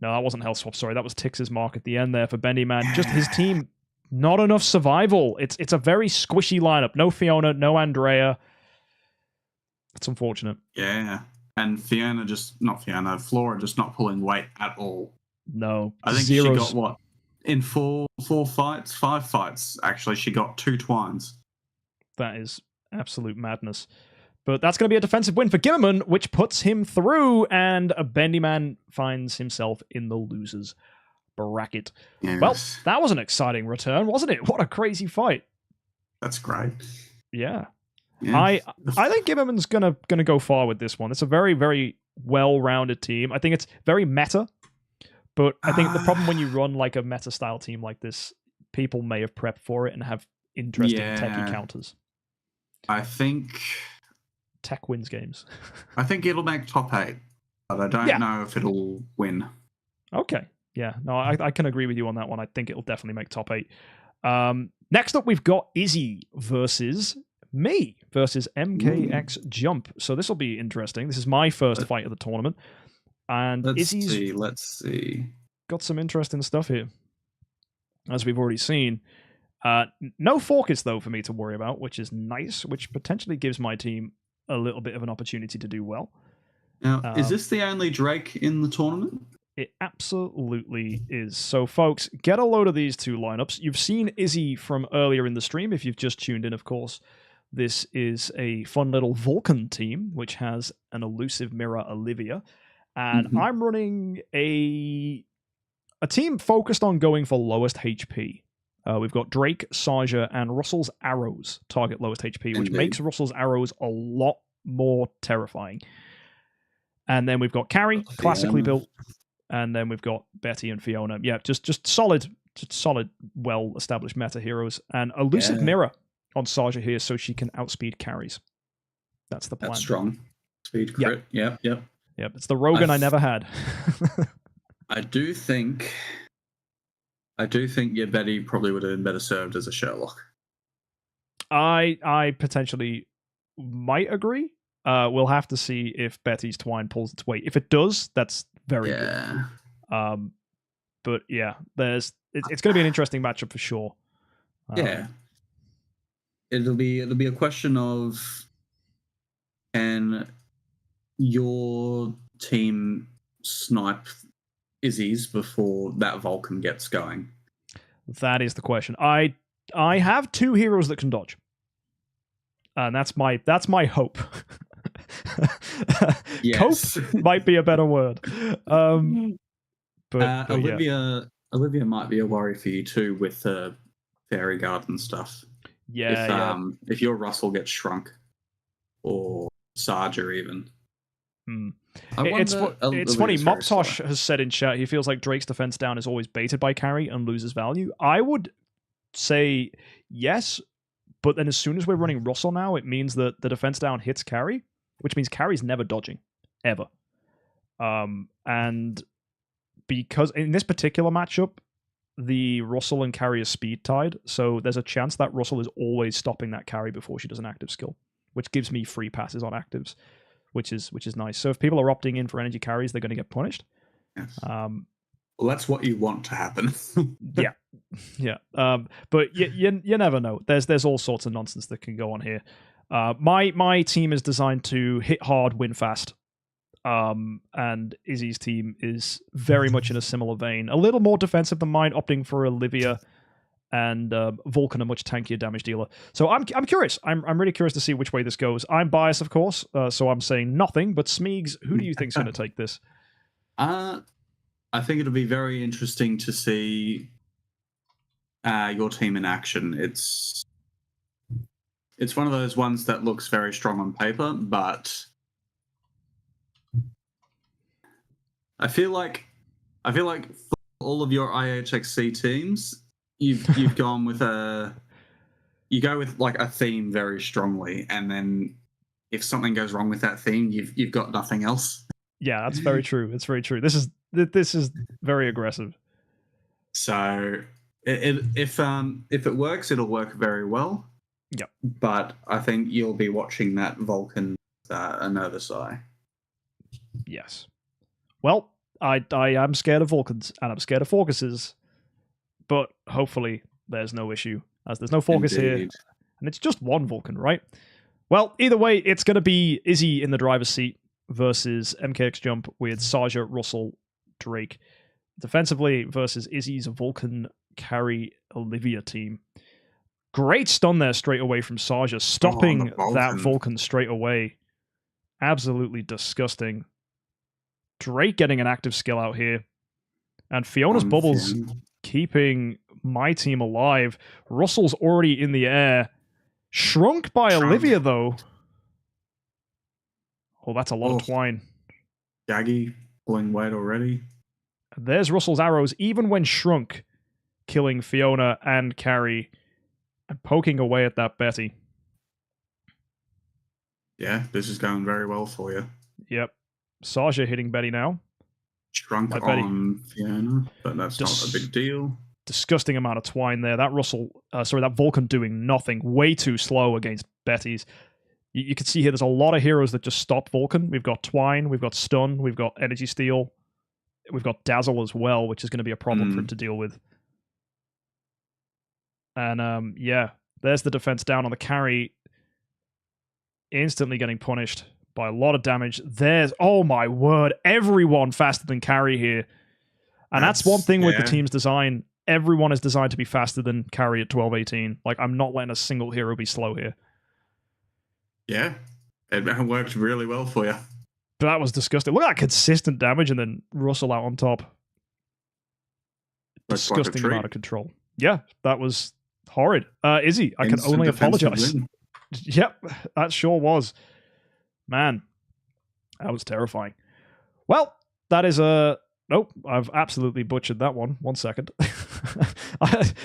No, that wasn't health swap. Sorry, that was Tix's mark at the end there for Bendyman. Just his team, not enough survival. It's a very squishy lineup. No Fiona, no Andrea. That's unfortunate. Yeah. And Flora just not pulling weight at all. No, I think zeros. she got what? In five fights, actually, she got 2 twines. That is absolute madness. But that's going to be a defensive win for Gimmerman, which puts him through, and a Bendyman finds himself in the losers bracket. Yes. Well, that was an exciting return, wasn't it? What a crazy fight. That's great. Yeah. Yeah. I think Gimmerman's gonna go far with this one. It's a very, very well-rounded team. I think it's very meta, but I think the problem when you run like a meta-style team like this, people may have prepped for it and have interesting techie counters. I think Tech wins games. I think it'll make top 8, but I don't know if it'll win. Okay. Yeah. No, I can agree with you on that one. I think it'll definitely make top 8. Next up, we've got Izzy versus me versus MKxJUMP. So this will be interesting. This is my first fight of the tournament. And Izzy's Let's see. got some interesting stuff here, as we've already seen. No Focus, though, for me to worry about, which is nice, which potentially gives my team a little bit of an opportunity to do well. Now, is this the only Drake in the tournament? It absolutely is. So, folks, get a load of these 2 lineups. You've seen Izzy from earlier in the stream, if you've just tuned in, of course. This is a fun little Vulcan team, which has an Illusive Mirror Olivia. And I'm running a team focused on going for lowest HP. We've got Drake, Saja, and Russell's Arrows target lowest HP, which makes Russell's Arrows a lot more terrifying. And then we've got Carrie, classically built. And then we've got Betty and Fiona. Yeah, just solid, well-established meta heroes. And Illusive Mirror on Saja here so she can outspeed carries. That's the plan. That's strong. Speed crit. Yep. Yep, it's the Rogan I never had. I do think your Betty probably would have been better served as a Sherlock. I potentially miit's agree. We'll have to see if Betty's Twine pulls its weight. If it does, that's very good. But yeah, it's going to be an interesting matchup for sure. It'll be a question of, can your team snipe Izzy's before that Vulcan gets going? That is the question. I have 2 heroes that can dodge, and that's my hope. Yes. Cope might be a better word. But Olivia might be a worry for you too with fairy garden stuff. If your Russell gets shrunk, or Saja even. It's funny. Moptosh has said in chat he feels like Drake's defense down is always baited by carry and loses value. I would say yes, but then as soon as we're running Russell now, it means that the defense down hits carry, which means carry's never dodging, ever. And because in this particular matchup, the Russell and carry are speed tied, so there's a chance that Russell is always stopping that carry before she does an active skill, which gives me free passes on actives, which is nice. So if people are opting in for energy carries, they're going to get punished. Yes. Well, that's what you want to happen. yeah. But you never know. There's all sorts of nonsense that can go on here. My team is designed to hit hard, win fast. And Izzy's team is very much in a similar vein. A little more defensive than mine, opting for Olivia and Vulcan, a much tankier damage dealer. So I'm curious. I'm really curious to see which way this goes. I'm biased, of course, so I'm saying nothing. But Smeegs, who do you think's going to take this? I think it'll be very interesting to see your team in action. It's one of those ones that looks very strong on paper, but I feel like for all of your IHXC teams, you've gone with you go with like a theme very strongly, and then if something goes wrong with that theme, you've got nothing else. Yeah, that's very true. It's very true. This is very aggressive. So if it works, it'll work very well. Yep. But I think you'll be watching that Vulcan a nervous eye. Yes. Well, I am scared of Vulcans and I'm scared of Focuses, but hopefully there's no issue as there's no Focus here, Indeed. and it's just one Vulcan, right? Well, either way, it's going to be Izzy in the driver's seat versus MKxJUMP with Saja, Russell, Drake. Defensively versus Izzy's Vulcan carry Olivia team. Great stun there straight away from Saja, stopping that Vulcan straight away. Absolutely disgusting. Drake getting an active skill out here. And Fiona's bubbles keeping my team alive. Russell's already in the air. Shrunk by Olivia, though. Oh, that's a lot of twine. Jaggy pulling weight already. There's Russell's arrows, even when shrunk, killing Fiona and Carrie and poking away at that Betty. Yeah, this is going very well for you. Yep. Saja hitting Betty now. Shrunk on Fiona, but that's not a big deal. Disgusting amount of twine there. That that Vulcan doing nothing. Way too slow against Betty's. You can see here there's a lot of heroes that just stop Vulcan. We've got twine, we've got stun, we've got energy steal, we've got dazzle as well, which is going to be a problem for him to deal with. And yeah, there's the defense down on the carry. Instantly getting punished by a lot of damage. There's, oh my word, everyone faster than carry here. And that's one thing with the team's design. Everyone is designed to be faster than carry at 12-18. Like, I'm not letting a single hero be slow here. Yeah, it worked really well for you. But that was disgusting. Look at that consistent damage and then Russell out on top. Disgusting amount of control. Yeah, that was horrid. Izzy, I can only apologize. Yep, that sure was. Man, that was terrifying. Well, that is nope, I've absolutely butchered that one. 1 second.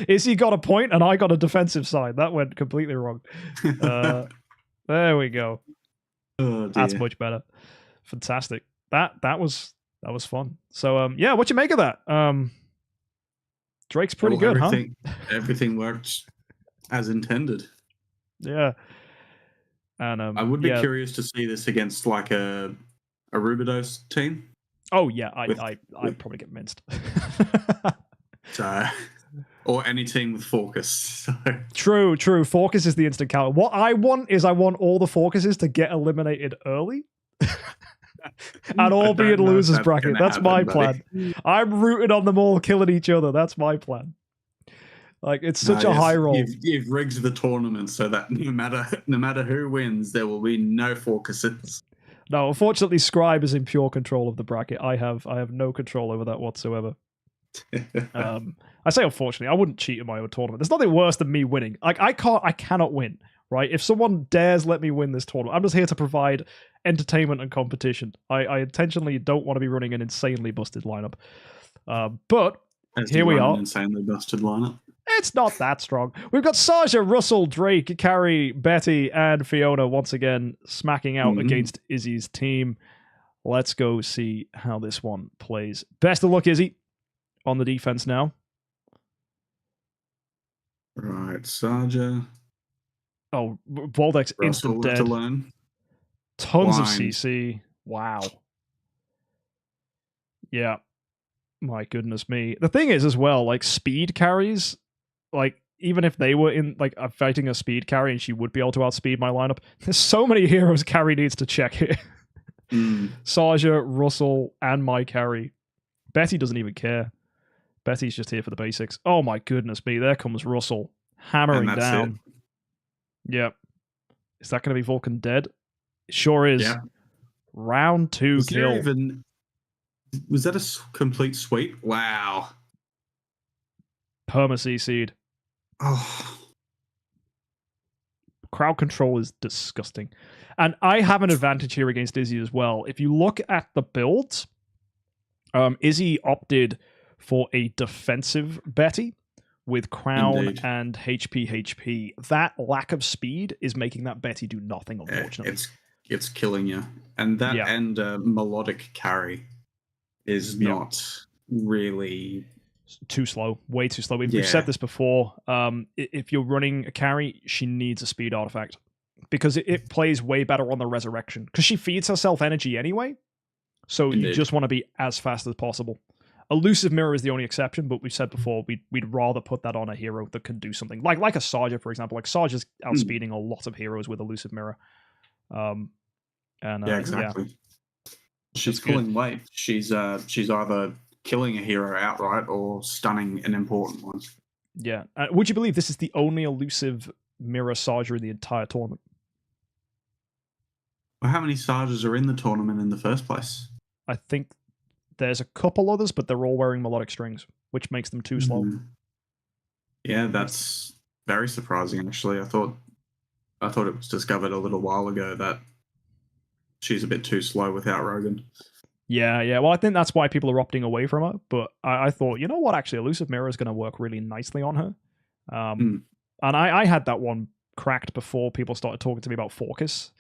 Izzy got a point and I got a defensive side. That went completely wrong. There we go. Oh, that's much better. Fantastic. That was fun. So yeah, what you make of that? Drake's pretty good, huh? Everything worked as intended. Yeah. And I would be curious to see this against like a Rubidos team. Oh yeah, I'd probably get minced. So, or any team with Focus. So. True. Focus is the instant counter. What I want all the Focuses to get eliminated early. And all be in losers bracket. That's my plan. I'm rooting on them all killing each other. That's my plan. Like, it's such a high roll. You've rigged the tournament so that no matter who wins, there will be no Focuses. No, unfortunately, Scribe is in pure control of the bracket. I have no control over that whatsoever. I say unfortunately, I wouldn't cheat in my own tournament. There's nothing worse than me winning. Like, I cannot win, right? If someone dares let me win this tournament, I'm just here to provide entertainment and competition. I intentionally don't want to be running an insanely busted lineup. But here we are. An insanely busted lineup. It's not that strong. We've got Saja, Russell, Drake, Carrie, Betty, and Fiona once again smacking out against Izzy's team. Let's go see how this one plays. Best of luck, Izzy, on the defense now. Right, Saja. Oh, Voldex instant dead. Tons of CC. Wow. Yeah. My goodness me. The thing is as well, like, speed carries, like, even if they were in, like, fighting a speed carry and she would be able to outspeed my lineup, there's so many heroes carry needs to check here. Saja, Russell, and my carry. Betty doesn't even care. Betty's just here for the basics. Oh my goodness me, there comes Russell. Hammering down. Yep. Is that going to be Vulcan dead? It sure is. Yeah. Round 2 kill. Was that a complete sweep? Wow. Perma CC'd. Oh. Crowd control is disgusting. And I have an advantage here against Izzy as well. If you look at the builds, Izzy opted for a defensive Betty with Crown Indeed. and HP. That lack of speed is making that Betty do nothing, unfortunately. It's killing you. And that Yeah. and melodic carry is Yeah. not really. Too slow, way too slow. We've Yeah. said this before. If you're running a carry, she needs a speed artifact because it plays way better on the resurrection because she feeds herself energy anyway. So you Indeed. just want to be as fast as possible. Illusive Mirror is the only exception, but we've said before we'd rather put that on a hero that can do something like a Saja, for example. Like Saja's outspeeding a lot of heroes with Illusive Mirror. Yeah, exactly. She's That's good. pulling weight. She's either killing a hero outright or stunning an important one. Yeah. Would you believe this is the only Illusive Mirror Saja in the entire tournament? Well, how many Sajas are in the tournament in the first place? I think there's a couple others, but they're all wearing melodic strings, which makes them too slow. Mhm. Yeah, that's very surprising. Actually, I thought it was discovered a little while ago that she's a bit too slow without Rogan. Yeah. Well, I think that's why people are opting away from her. But I thought, you know what? Actually, Illusive Mirror is going to work really nicely on her. And I had that one cracked before people started talking to me about Focus.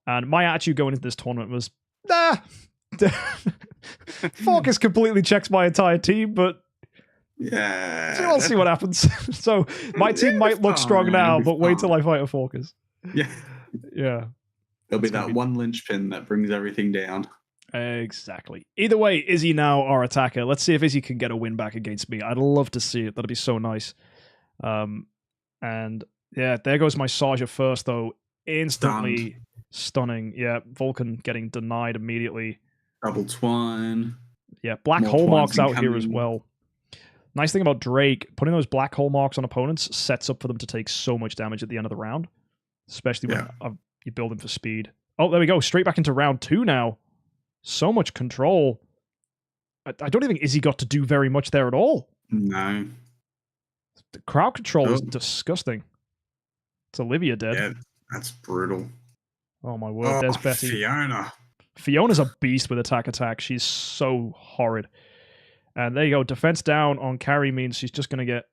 And my attitude going into this tournament was, nah. Focus completely checks my entire team, but Yeah, we'll see what happens. So my team might look strong fine, now, it'll be but wait till fine. I fight a Focus. Yeah, Yeah. there'll be It's gonna that be- one linchpin that brings everything down. Exactly. Either way, Izzy now our attacker. Let's see if Izzy can get a win back against me. I'd love to see it. That'd be so nice. And yeah, there goes my Saja first, though. Instantly stunning. Yeah, Vulcan getting denied immediately. Double twine. Yeah, black More hole twines marks out here as incoming. well. Nice thing about Drake, putting those black hole marks on opponents sets up for them to take so much damage at the end of the round, especially when you build them for speed. Oh, there we go. Straight back into round 2 now. So much control. I don't even think Izzy got to do very much there at all. No. The crowd control is Oh. disgusting. It's Olivia dead. Yeah, that's brutal. Oh my word, there's Betty. Fiona. Fiona's a beast with attack. She's so horrid. And there you go. Defense down on carry means she's just going to get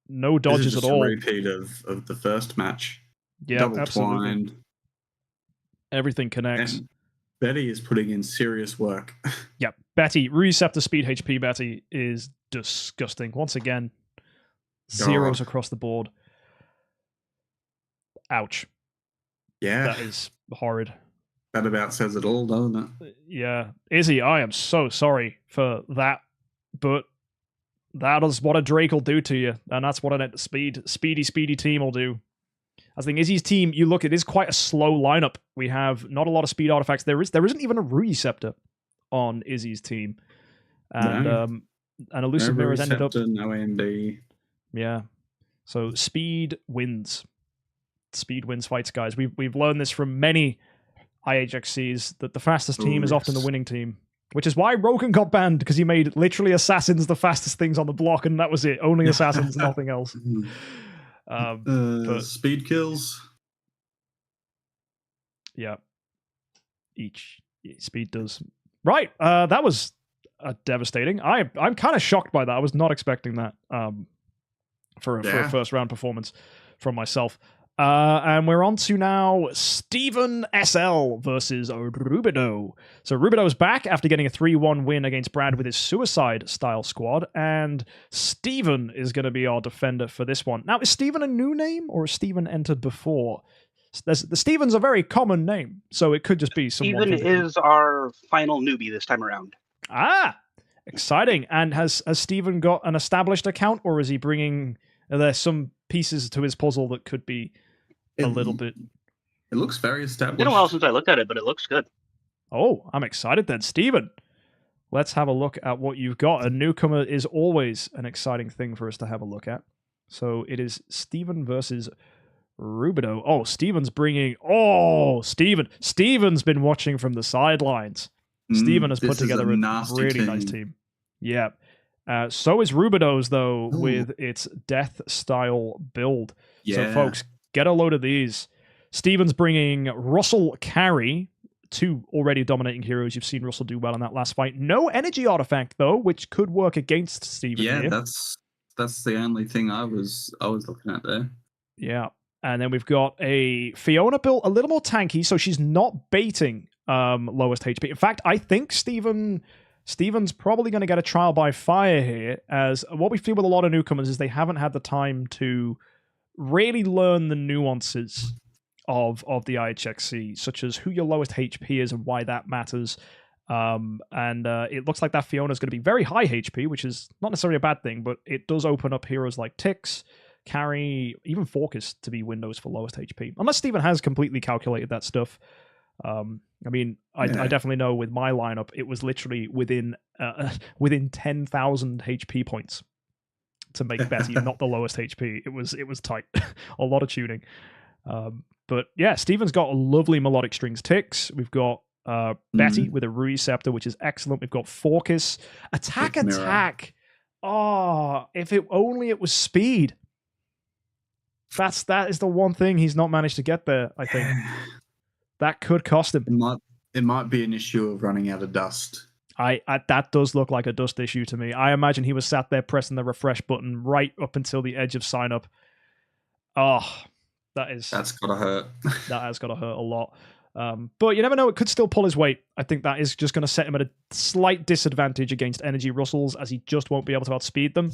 no This is dodges just at all. a repeat of the first match. Yeah, Double absolutely. twined. Everything connects. And Betty is putting in serious work. Yeah, Betty, Receptor Speed HP Betty is disgusting. Once again, zeros across the board. Ouch. Yeah, That is horrid. that about says it all, doesn't it? Yeah. Izzy, I am so sorry for that, but that is what a Drake will do to you, and that's what a speedy team will do. I think Izzy's team, you look, it is quite a slow lineup. We have not a lot of speed artifacts. There isn't even a Receptor on Izzy's team. And and Illusive Mirror has ended up. No AMD. Yeah. So speed wins. Speed wins fights, guys. We've learned this from many IHXCs that the fastest team is often the yes. winning team. Which is why Rogan got banned, because he made literally assassins the fastest things on the block, and that was it. Only assassins, nothing else. But Speed kills. yeah, each speed does. Right, that was devastating. I'm kind of shocked by that. I was not expecting that for a first round performance from myself. And we're on to now Steven SL versus Rubido. So Rubido's back after getting a 3-1 win against Brad with his suicide-style squad, and Steven is going to be our defender for this one. Now, is Steven a new name, or has Steven entered before? The Steven's a very common name, so it could just be someone... Steven is our final newbie this time around. Ah! Exciting. And has Steven got an established account, or is he bringing... Are there some pieces to his puzzle that could be a little bit... It looks very It's established. been a while since I looked at it, but it looks good. Oh, I'm excited then. Steven, let's have a look at what you've got. A newcomer is always an exciting thing for us to have a look at. So it is Steven versus Rubido. Oh, Steven's bringing... Oh, Steven's been watching from the sidelines. Steven has put together a nasty really nice team. Yeah. So is Rubido's, though, with its death-style build. Yeah. So, folks, get a load of these. Steven's bringing Russell Carey, two already dominating heroes. You've seen Russell do well in that last fight. No energy artifact though, which could work against Steven. Yeah, here. that's the only thing I was looking at there. Yeah. And then we've got a Fiona built a little more tanky, so she's not baiting lowest HP. In fact, I think Steven's probably going to get a trial by fire here, as what we feel with a lot of newcomers is they haven't had the time to really learn the nuances of the IHXC, such as who your lowest HP is and why that matters. And it looks like that Fiona is going to be very high HP, which is not necessarily a bad thing, but it does open up heroes like Tix, Carry, even Focus to be windows for lowest HP. Unless Steven has completely calculated that stuff. I mean, I definitely know with my lineup, it was literally within 10,000 HP points to make Betty not the lowest HP. It was tight. A lot of tuning. But yeah, Steven's got a lovely melodic strings Tix. We've got Betty with a Rui Scepter, which is excellent. We've got Focus. Attack. Oh, if it only it was speed. That is the one thing he's not managed to get there, I think. That could cost him. It might be an issue of running out of dust. That does look like a dust issue to me. I imagine he was sat there pressing the refresh button right up until the edge of sign up. Oh, that's gotta hurt. That has gotta hurt a lot. But you never know, it could still pull his weight. I think that is just going to set him at a slight disadvantage against energy Russells, as he just won't be able to outspeed them.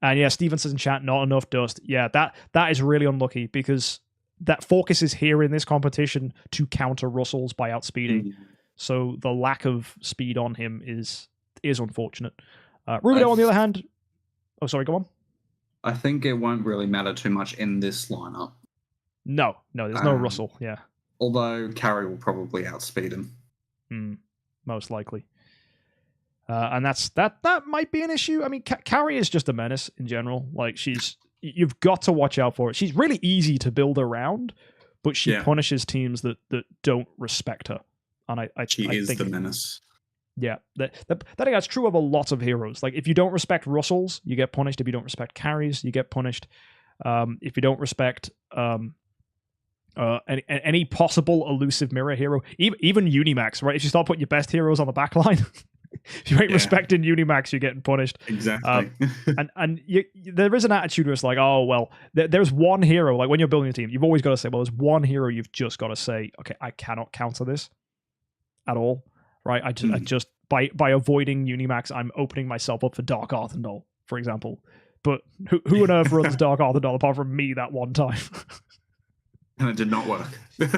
And yeah, Steven says in chat, not enough dust. Yeah, that is really unlucky, because that Focus is here in this competition to counter Russells by outspeeding. So the lack of speed on him is unfortunate. Rubido, on the other hand... Oh, sorry, go on. I think it won't really matter too much in this lineup. No, there's no Russell, yeah. Although Carry will probably outspeed him. Most likely. And that might be an issue. I mean, Carrie is just a menace in general. Like, you've got to watch out for it. She's really easy to build around, but she punishes teams that don't respect her. And I think the menace. Yeah, that's true of a lot of heroes. Like, if you don't respect Russells, you get punished. If you don't respect carries, you get punished. If you don't respect any possible Illusive Mirror hero, even Unimax, right? If you start putting your best heroes on the back line, if you ain't respecting Unimax, you're getting punished. Exactly. and there is an attitude where it's like, oh, well, there's one hero, like when you're building a team, you've always got to say, well, there's one hero you've just got to say, okay, I cannot counter this at all, right? I just by avoiding Unimax, I'm opening myself up for Dark Arthendal, for example. But who on earth runs Dark Arthendal apart from me that one time? And it did not work.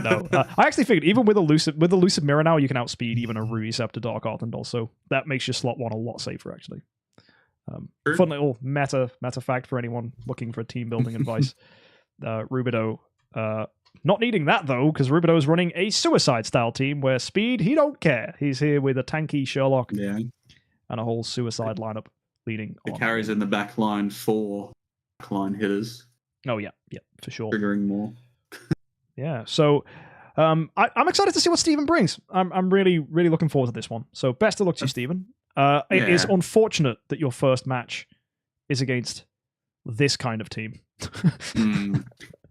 No, I actually figured even with Illusive Mirror now, you can outspeed even a Rui Scepter Dark Arthendal, so that makes your slot one a lot safer, actually. Fun little meta fact for anyone looking for team building advice. Rubido, not needing that though, because Rubido is running a suicide style team where speed, he don't care. He's here with a tanky Sherlock and a whole suicide lineup leading. The carries in the back line for backline hitters. Oh yeah, for sure. Triggering more. Yeah, so I'm excited to see what Steven brings. I'm really, really looking forward to this one. So best of luck to you, Steven. It is unfortunate that your first match is against this kind of team.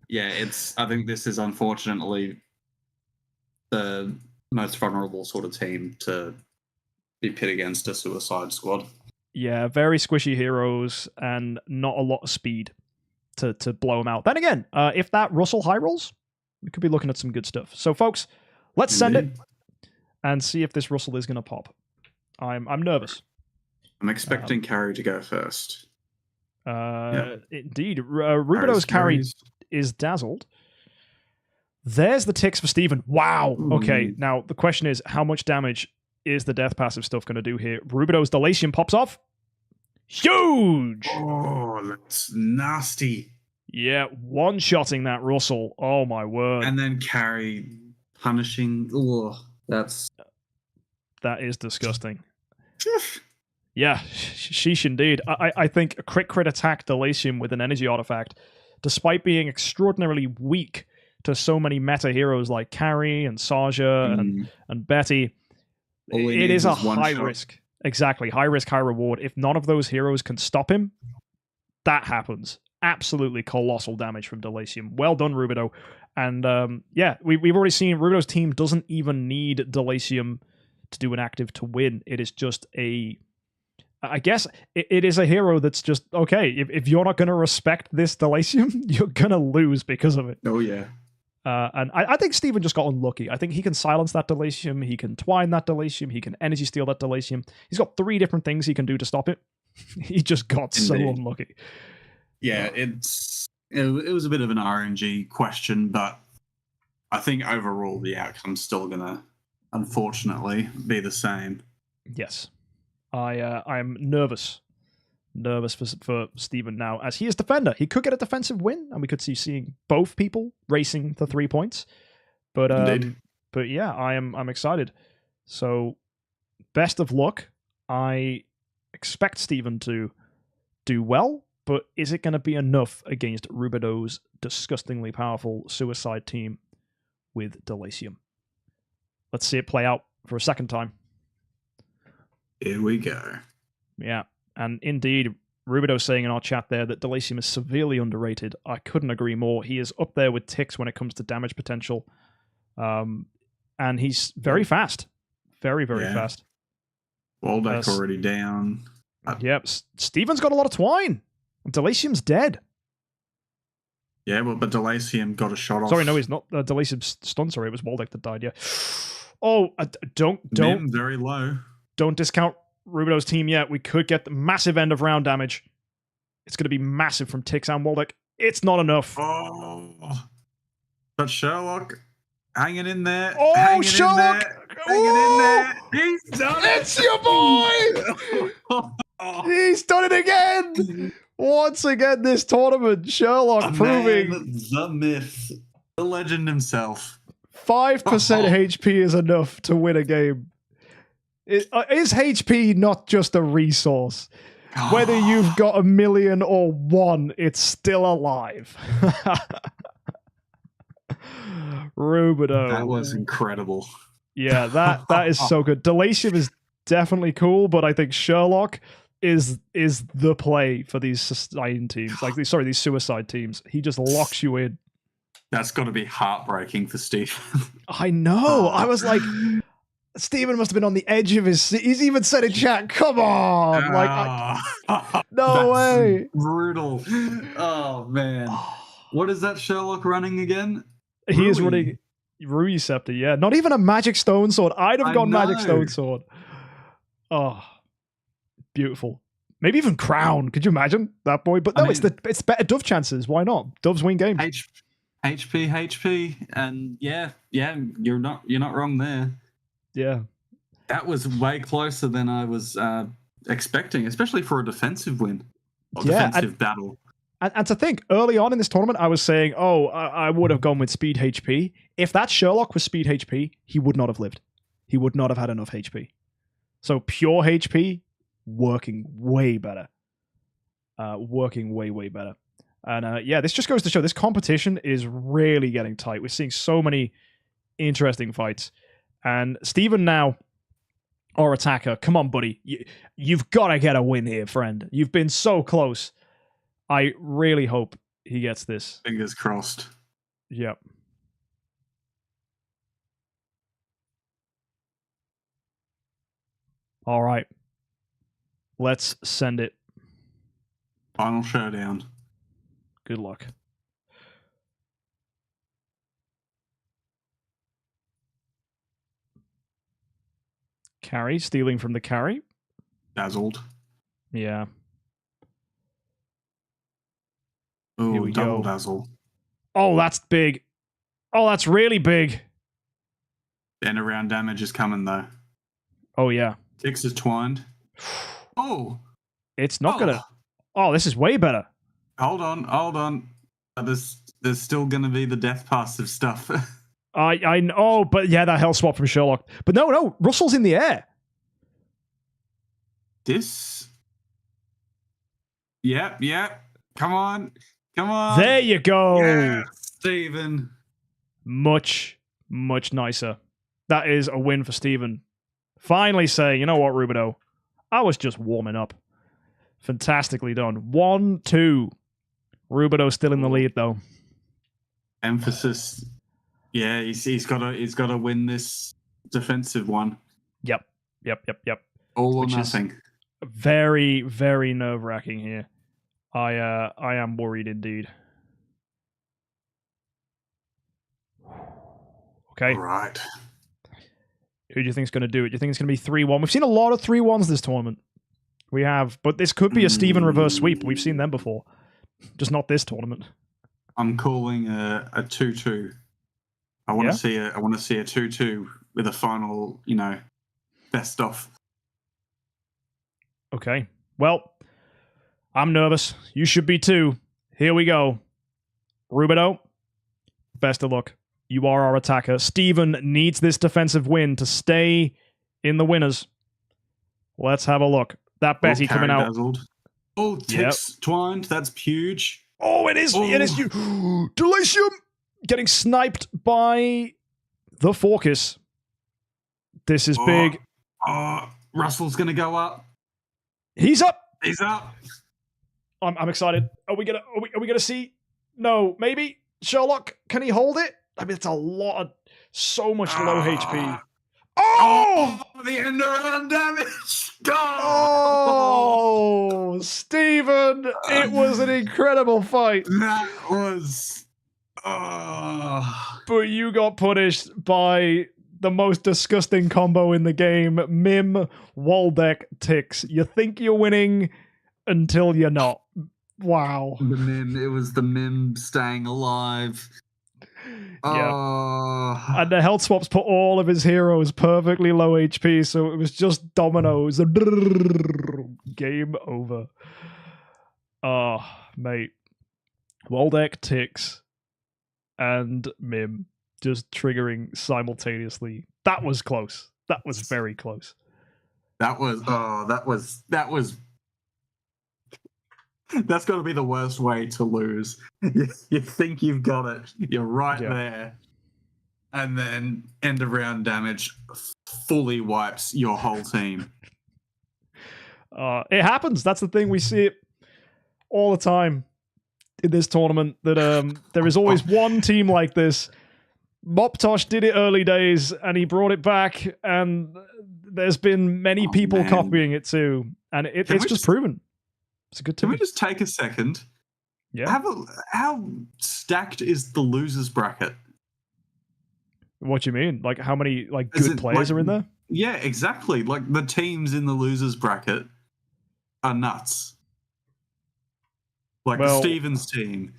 Yeah, I think this is unfortunately the most vulnerable sort of team to be pit against a suicide squad. Yeah, very squishy heroes and not a lot of speed to blow them out. Then again, if that Russell high rolls, we could be looking at some good stuff. So, folks, let's send it and see if this Russell is going to pop. I'm nervous. I'm expecting Carry to go first. Indeed. Rubido's Carry is dazzled. There's the ticks for Steven. Wow. Okay, now the question is, how much damage is the death passive stuff going to do here? Rubido's Delation pops off. Huge! Oh, that's nasty. Yeah, one-shotting that Russell. Oh, my word. And then Carry punishing. Oh, that is disgusting. Yeah, sheesh indeed. I think a crit attack Delation with an energy artifact, despite being extraordinarily weak to so many meta heroes like Carrie and Saja and Betty, it is a high risk. Exactly, high risk, high reward. If none of those heroes can stop him, that happens. absolutely colossal damage from Delasium. Well done, Rubido. And yeah, we've already seen Rubido's team doesn't even need Delasium to do an active to win. It is just I guess it is a hero that's just, okay, if you're not going to respect this Delasium, you're going to lose because of it. Oh, yeah. And I think Steven just got unlucky. I think he can silence that Delasium, he can twine that Delasium, he can energy steal that Delasium. He's got 3 different things he can do to stop it. He just got so unlucky. Yeah, it was a bit of an RNG question, but I think overall the outcome's still going to, unfortunately, be the same. Yes. I'm nervous for Steven now, as he is defender. He could get a defensive win, and we could see seeing both people racing the 3 points. But yeah, I'm excited. So best of luck. I expect Steven to do well, but is it going to be enough against Rubido's disgustingly powerful suicide team with Delasium? Let's see it play out for a second time. Here we go. Yeah, and indeed, Rubido saying in our chat there that Delasium is severely underrated. I couldn't agree more. He is up there with Tix when it comes to damage potential. And he's very fast. Very, very fast. Waldeck already down. Yep, Steven's got a lot of twine. Delasium's dead. Yeah, well, but Delasium got a shot off. Sorry, no, he's not. Delasium's stunned. Sorry, it was Waldeck that died, yeah. Oh, don't. Mim, very low. Don't discount Rubido's team yet. We could get the massive end of round damage. It's going to be massive from Tix and Waldeck. It's not enough. Oh, but Sherlock hanging in there. Oh, hanging Sherlock! hanging in there. He's done it. It's your boy! He's done it again! Once again this tournament, Sherlock proving the myth, the legend himself. 5% HP is enough to win a game. Is HP not just a resource? Whether you've got 1 million or 1, it's still alive. Rubido. That was incredible. Yeah, that is so good. Delasium is definitely cool, but I think Sherlock is the play for these sustain teams. These suicide teams. He just locks you in. That's got to be heartbreaking for Steve. I know. I was like, Steven must have been on the edge of his seat. He's even said in chat, come on. No way. Brutal. Oh, man. What is that Sherlock running again? He is running Rui Scepter, yeah. Not even a Magic Stone Sword. I'd have gone Magic Stone Sword. Oh, beautiful. Maybe even Crown. Could you imagine that boy? But no, it's better Dove chances. Why not? Doves win games. HP, and yeah, you're not wrong there. Yeah, that was way closer than I was expecting, especially for a defensive win or defensive battle. And to think, early on in this tournament, I was saying, I would have gone with speed HP. If that Sherlock was speed HP, he would not have lived. He would not have had enough HP. So pure HP, working way better. Working way better. And yeah, this just goes to show this competition is really getting tight. We're seeing so many interesting fights. And Steven now, our attacker, come on, buddy. You've got to get a win here, friend. You've been so close. I really hope he gets this. Fingers crossed. Yep. All right. Let's send it. Final showdown. Good luck. Carry, stealing from the carry. Dazzled. Yeah. Oh, double dazzle. Oh, that's big. Oh, that's really big. End of round damage is coming, though. Oh, yeah. Tix is twined. Oh. It's not gonna... Oh, this is way better. Hold on. There's still gonna be the death passive stuff. I know, but yeah, that hell swap from Sherlock. But no, Russell's in the air. This? Yep. Come on. There you go. Yeah, Steven. Much nicer. That is a win for Steven. Finally say, you know what, Rubido? I was just warming up. Fantastically done. 1-2. Rubido's still in the lead though. Emphasis. Yeah, he's got to win this defensive one. Yep. All or Which is- nothing. Very, very nerve-wracking here. I am worried indeed. Okay. Right. Who do you think is going to do it? Do you think it's going to be 3-1? We've seen a lot of 3-1s this tournament. We have, but this could be a Steven reverse sweep. We've seen them before. Just not this tournament. I'm calling a 2-2. I want to see a 2-2 with a final, best off. Okay. Well, I'm nervous. You should be too. Here we go. Rubido, best of luck. You are our attacker. Steven needs this defensive win to stay in the winners. Let's have a look. That Betty coming out. Dazzled. Oh, ticks twined. That's huge. Oh, it is. It is you. Delicium getting sniped by the Forkus. This is big. Russell's going to go up. He's up. He's up. I'm excited. Are we gonna see? No, maybe Sherlock. Can he hold it? I mean, it's so much low HP. Oh! The end around damage. God. Oh, Steven! It was an incredible fight. That was. But you got punished by the most disgusting combo in the game. Mim, Waldeck, Ticks. You think you're winning until you're not. Wow. The Mim. It was the Mim staying alive. Yeah. And the health swaps put all of his heroes perfectly low HP, so it was just dominoes. Game over. Oh, mate. Waldeck, Ticks, and Mim just triggering simultaneously. That was close. That was very close. That was that's got to be the worst way to lose. You think you've got it. You're right there. And then end of round damage fully wipes your whole team. It happens. That's the thing. We see it all the time in this tournament, that there is always one team like this. Moptosh did it early days, and he brought it back, and there's been many people copying it too. And it's just proven. It's a good team. Can we just take a second? Yeah. How stacked is the losers bracket? What do you mean? Like, how many good players are in there? Yeah, exactly. Like, the teams in the losers bracket are nuts. Like Steven's team,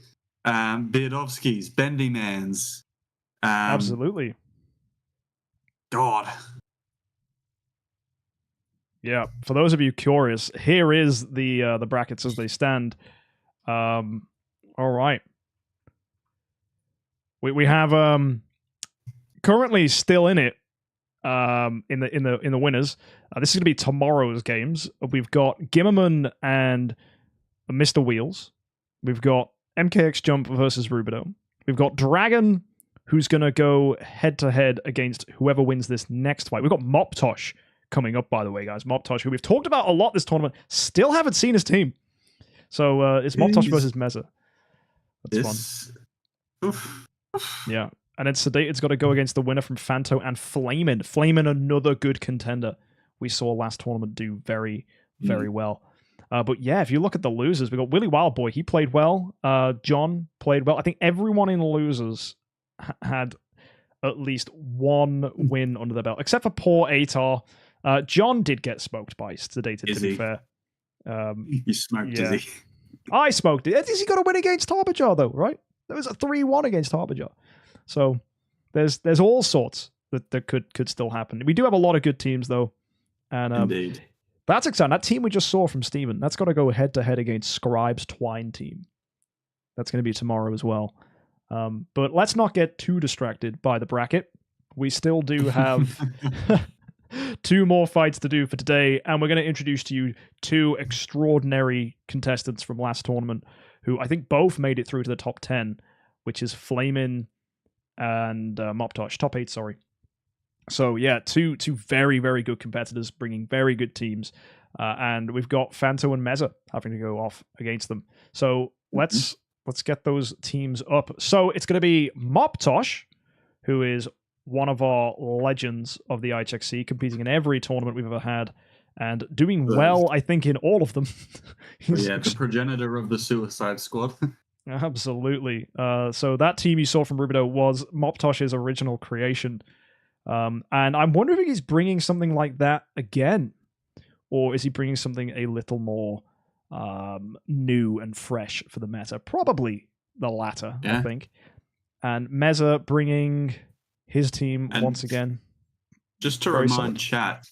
Beardovsky's, Bendy Man's. Absolutely. God. Yeah, for those of you curious, here is the brackets as they stand. All right. We have currently still in it in the winners. This is going to be tomorrow's games. We've got Gimmerman and Mr. Wheels. We've got MKxJUMP versus Rubido. We've got Dragon, who's going to go head-to-head against whoever wins this next fight. We've got Moptosh coming up, by the way, guys. Moptosh, who we've talked about a lot this tournament, still haven't seen his team. So it's Moptosh versus Meza. That's fun. Oof. Yeah. And then Sedated's got to go against the winner from Fanto and Flamin. Flamin, another good contender we saw last tournament do very, very well. But yeah, if you look at the losers, we got Willy Wildboy. He played well. John played well. I think everyone in the losers had at least one win under their belt, except for poor Atar. John did get smoked by Sedated, to be fair. You smoked, Izzy. I smoked it. He got a win against Harbinger, though, right? There was a 3-1 against Harbinger. So there's all sorts that could still happen. We do have a lot of good teams, though. And Indeed. That's exciting. That team we just saw from Steven, that's got to go head-to-head against Scribe's Twine team. That's going to be tomorrow as well. But let's not get too distracted by the bracket. We still do have 2 more fights to do for today, and we're going to introduce to you 2 extraordinary contestants from last tournament who I think both made it through to the top 10, which is Flamin and Moptosh. Top 8, sorry. So yeah, two very, very good competitors bringing very good teams. And we've got Fanto and Meza having to go off against them. So let's Let's get those teams up. So it's going to be Moptosh, who is one of our legends of the IHXC, competing in every tournament we've ever had, and doing well, I think, in all of them. The progenitor of the Suicide Squad. Absolutely. So that team you saw from Rubido was Moptosh's original creation. And I'm wondering if he's bringing something like that again, or is he bringing something a little more new and fresh for the meta? Probably the latter, I think. And Meza bringing his team once again. Just to remind chat,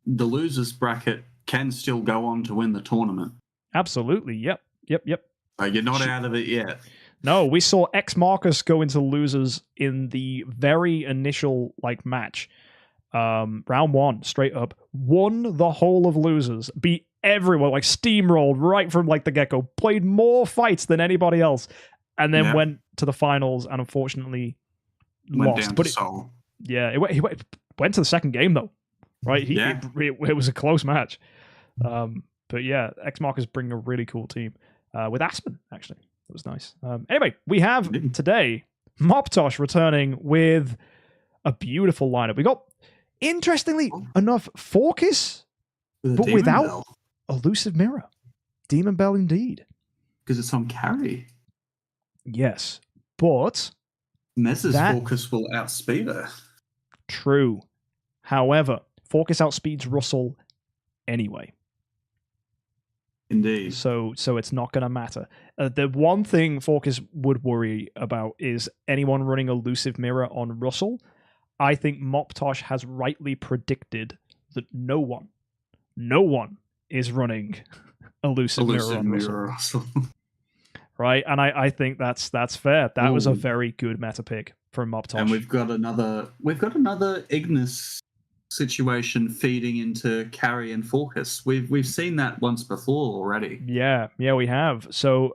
the losers bracket can still go on to win the tournament. Absolutely. Yep. You're not out of it yet. No, we saw X Marcus go into losers in the very initial match. Round 1, straight up. Won the whole of losers. Beat everyone, steamrolled right from the get-go. Played more fights than anybody else. And then went to the finals and unfortunately lost. But he went to the second game though. Right? It was a close match. But yeah, X Marcus bringing a really cool team. With Aspen, actually. That was nice. Anyway, we have today Moptosh returning with a beautiful lineup. We got, interestingly enough, Forkis, but without Illusive Mirror. Demon Bell indeed. Because it's on carry. Yes, but Meza's Forkis will outspeed her. True. However, Forkis outspeeds Russell anyway. Indeed. So it's not going to matter. The one thing Forkis would worry about is anyone running Illusive Mirror on Russell. I think Moptosh has rightly predicted that no one is running Illusive Mirror on Russell. Right, and I think that's fair. That was a very good meta pick from Moptosh. And we've got another Ignis situation feeding into carry and Forkis. We've seen that once before already. Yeah, we have. So,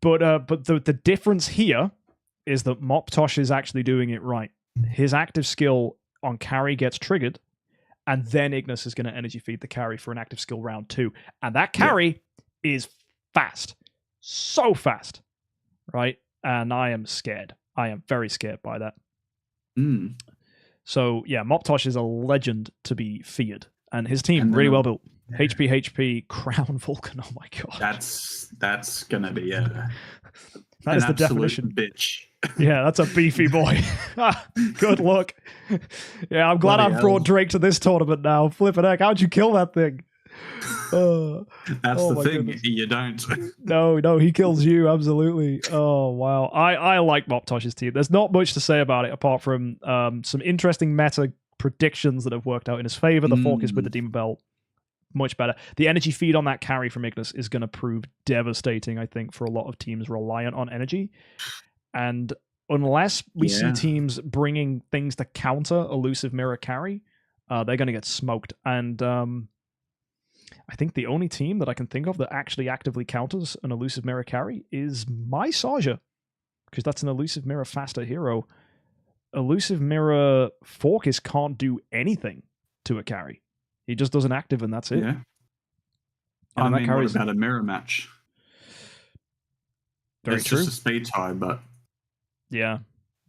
but the difference here is that Moptosh is actually doing it right. His active skill on carry gets triggered, and then Ignis is going to energy feed the carry for an active skill round 2, and that carry is fast, so fast, right? And I am scared. I am very scared by that. So yeah, Moptosh is a legend to be feared, and his team really well built. HP, Crown Vulcan. Oh my god, that's gonna be that is the definition. Bitch. Yeah, that's a beefy boy. Good luck. Yeah, I'm glad I've brought Drake to this tournament now. Flippin' heck, how'd you kill that thing? That's the thing. Goodness. You don't. No, he kills you. Absolutely. Oh wow. I like Moptosh's team. There's not much to say about it apart from some interesting meta predictions that have worked out in his favor. The Forkis with the Demon Bell, much better. The energy feed on that carry from Ignis is going to prove devastating, I think, for a lot of teams reliant on energy. And unless we see teams bringing things to counter Illusive Mirror carry, they're going to get smoked. And I think the only team that I can think of that actually actively counters an Illusive Mirror carry is my Saja, because that's an Illusive Mirror faster hero. Illusive Mirror Forkis can't do anything to a carry. He just does an active and that's it. Yeah. I mean, what about a mirror match? It's just a speed tie, but... Yeah.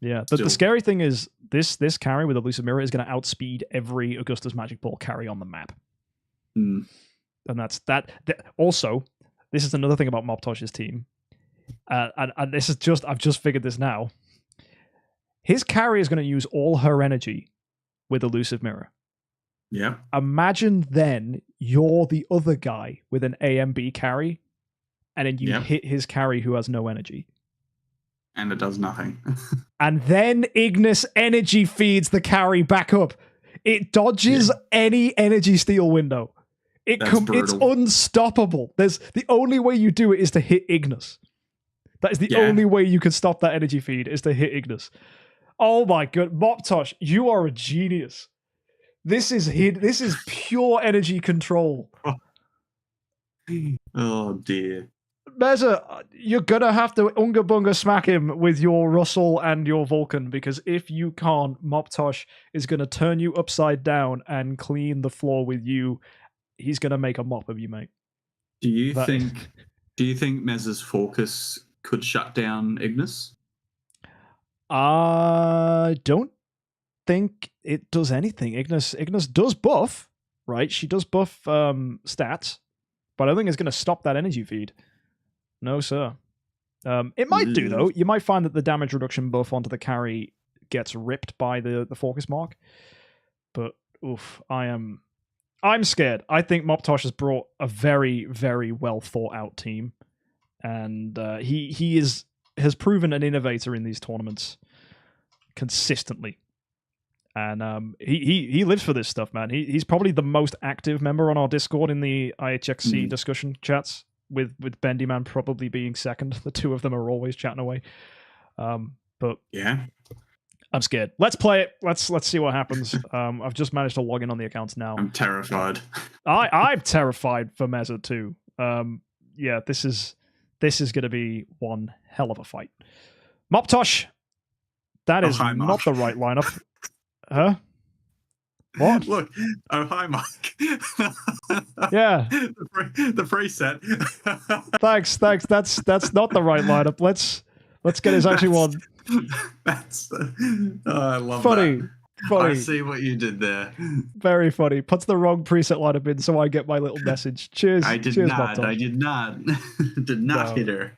The scary thing is this carry with Illusive Mirror is going to outspeed every Augustus Magic Ball carry on the map. And that's that. Also, this is another thing about Moptosh's team. And this is I've just figured this now. His carry is going to use all her energy with Illusive Mirror. Yeah. Imagine then you're the other guy with an AMB carry, and then you hit his carry who has no energy. And it does nothing. And then Ignis energy feeds the carry back up. It dodges any energy steal window. It's unstoppable. The only way you do it is to hit Ignis. That is the only way you can stop that energy feed, is to hit Ignis. Oh my god, Moptosh, you are a genius. This is pure energy control. Oh dear. Meza, you're gonna have to unga bunga smack him with your Russell and your Vulcan, because if you can't, Moptosh is gonna turn you upside down and clean the floor with you. He's gonna make a mop of you, mate. Do you think Do you think Mez's Focus could shut down Ignis? I don't think it does anything. Ignis does buff, right? She does buff stats, but I don't think it's going to stop that energy feed. No, sir. It might do, though. You might find that the damage reduction buff onto the carry gets ripped by the focus mark. But, oof, I'm scared. I think Moptosh has brought a very, very well thought out team. And he has proven an innovator in these tournaments consistently. And he lives for this stuff, man. He's probably the most active member on our Discord in the IHXC discussion chats, with Bendyman probably being second. The two of them are always chatting away. But yeah, I'm scared. Let's play it. Let's see what happens. I've just managed to log in on the accounts now. I'm terrified. I'm terrified for Meza too. Yeah, this is going to be one hell of a fight. Moptosh, that is hi, not the right lineup. Huh? What? Look, oh hi, Mike. Yeah. the preset. Thanks. That's not the right lineup. Let's get his actual one. That's I love funny. that. Funny. I see what you did there. Very funny. Puts the wrong preset lineup in, so I get my little message. Cheers. I did Cheers, not. Moptosh. I did not. Did not hit her.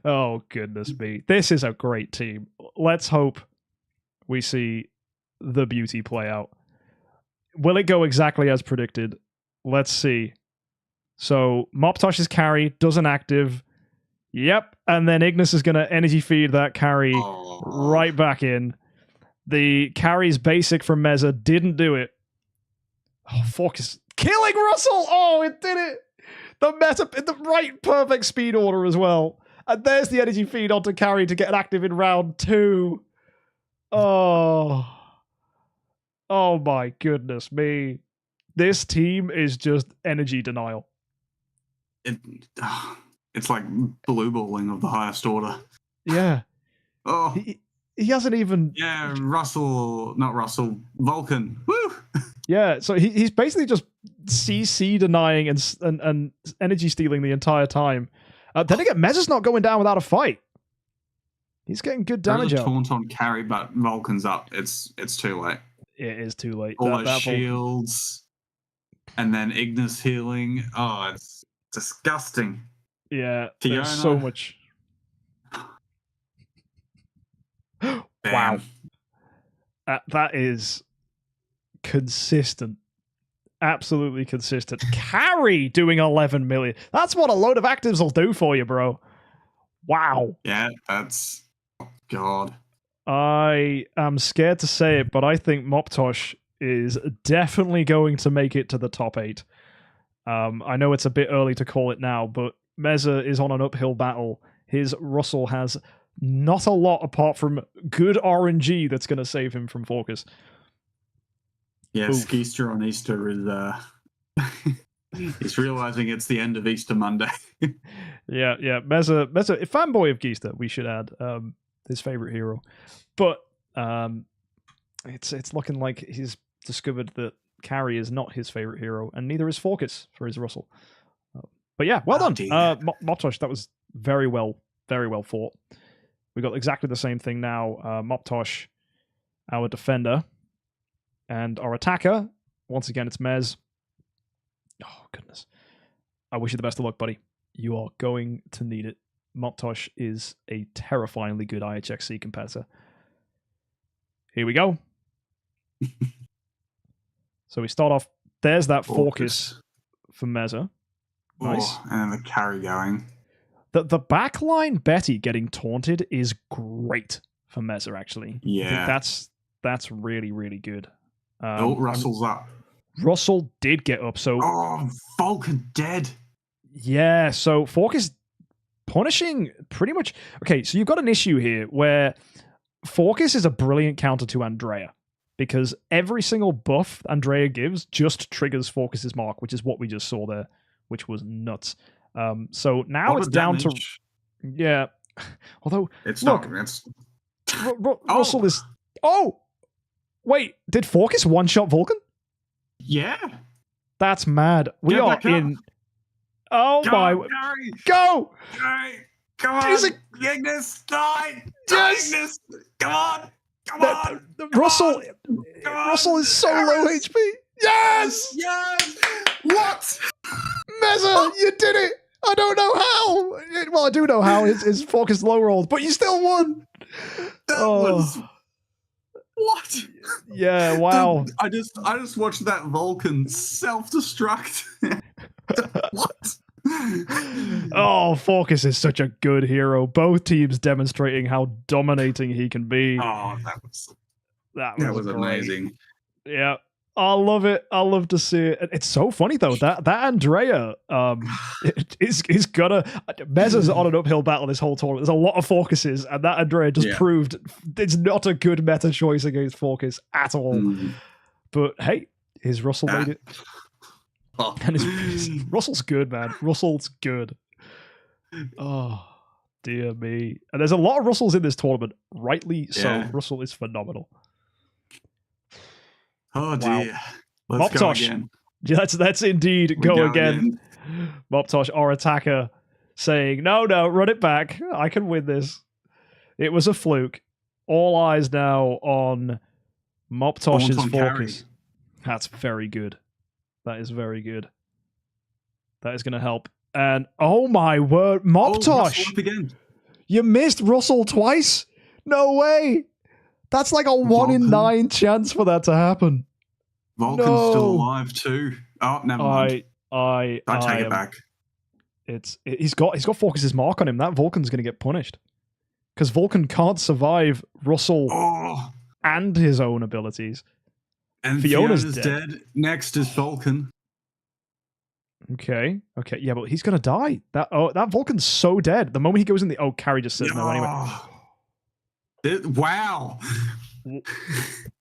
Oh, goodness me. This is a great team. Let's hope we see the beauty play out. Will it go exactly as predicted? Let's see. So, Moptosh's carry does an active. Yep. And then Ignis is going to energy feed that carry right back in. The carry's basic from Meza didn't do it. Oh, Focus. Killing Russell! Oh, it did it! The meta in the right perfect speed order as well. And there's the energy feed onto carry to get an active in round 2. Oh my goodness me. This team is just energy denial. It's like blue balling of the highest order. Yeah. Oh. He hasn't even... Yeah, not Russell, Vulcan. Woo! Yeah, so he's basically just CC denying and energy stealing the entire time. Then again, Meza's not going down without a fight. He's getting good damage There's a out. taunt on carry, but Vulcan's up. It's too late. It is too late. All those shields, and then Ignis healing. Oh, it's disgusting. Yeah, Fiona. there's so much. Wow. That is consistent. Absolutely consistent. Carry doing 11 million. That's what a load of actives will do for you, bro. Wow. Yeah, that's... Oh, God. I am scared to say it, but I think Moptosh is definitely going to make it to the top 8. I know it's a bit early to call it now, but Meza is on an uphill battle. His Russell has not a lot apart from good RNG that's going to save him from Focus. Yeah, Oof. Skeester on Easter is... he's realizing it's the end of Easter Monday. Yeah. Meza, a fanboy of Geester, we should add. His favorite hero. But it's looking like he's discovered that Carry is not his favorite hero, and neither is Focus for his Russell. But yeah, well done. Moptosh, that was very well fought. We got exactly the same thing now. Moptosh, our defender, and our attacker. Once again, it's Mez. Oh, goodness. I wish you the best of luck, buddy. You are going to need it. Moptosh is a terrifyingly good IHXC competitor. Here we go. So we start off. There's that focus for Meza. Nice. Oh, and then the carry going. The backline Betty getting taunted is great for Meza, actually. Yeah. That's really, really good. Russell's up. Russell did get up, so... Oh, Vulcan dead. Yeah, so Focus punishing pretty much... Okay, so you've got an issue here where Focus is a brilliant counter to Andrea, because every single buff Andrea gives just triggers Focus's mark, which is what we just saw there, which was nuts. So now it's down to... Yeah. Although, it's look, not... It's... Russell is... Oh! Wait, did Focus one-shot Vulcan? Yeah. That's mad. We Get are back up. in Oh Come my! on, Gary! Go! Gary! Come on! Is it- Ignis, die! Yes! Ignis! Come on! Come on! Russell, Come on! Russell is so low Yes! HP. Yes, Yes! What? Meza, you did it. I don't know how. Well, I do know how. His focus low rolled, but you still won. That Oh. was what? Yeah, wow. I just watched that Vulcan self-destruct. What? Oh, Focus is such a good hero. Both teams demonstrating how dominating he can be. Oh, that was great. amazing. Yeah. I love it. I love to see it. It's so funny though that Andrea is gonna Meza's on an uphill battle this whole tournament. There's a lot of Focuses, and that Andrea just proved it's not a good meta choice against Focus at all. But hey, his Russell made it. Oh. And Russell's good, man. Russell's good. Oh dear me. And there's a lot of Russells in this tournament, rightly so. Yeah. Russell is phenomenal. Oh dear. Wow. Let's go Moptosh. again. Let's indeed go again. Moptosh, our attacker, saying, no, run it back. I can win this. It was a fluke. All eyes now on Moptosh's on focus. That's very good. That is very good. That is going to help. And oh my word, Moptosh! Oh, again. You missed Russell twice? No way! That's like a 1 in 9 chance for that to happen. Vulcan's still alive too. Oh, never mind. I take it back. He's got Focus's mark on him. That Vulcan's going to get punished because Vulcan can't survive Russell and his own abilities. And Fiona's dead. Next is Vulcan. Okay, yeah, but he's going to die. That Vulcan's so dead. The moment he goes in the Carrie just says no anyway. Wow.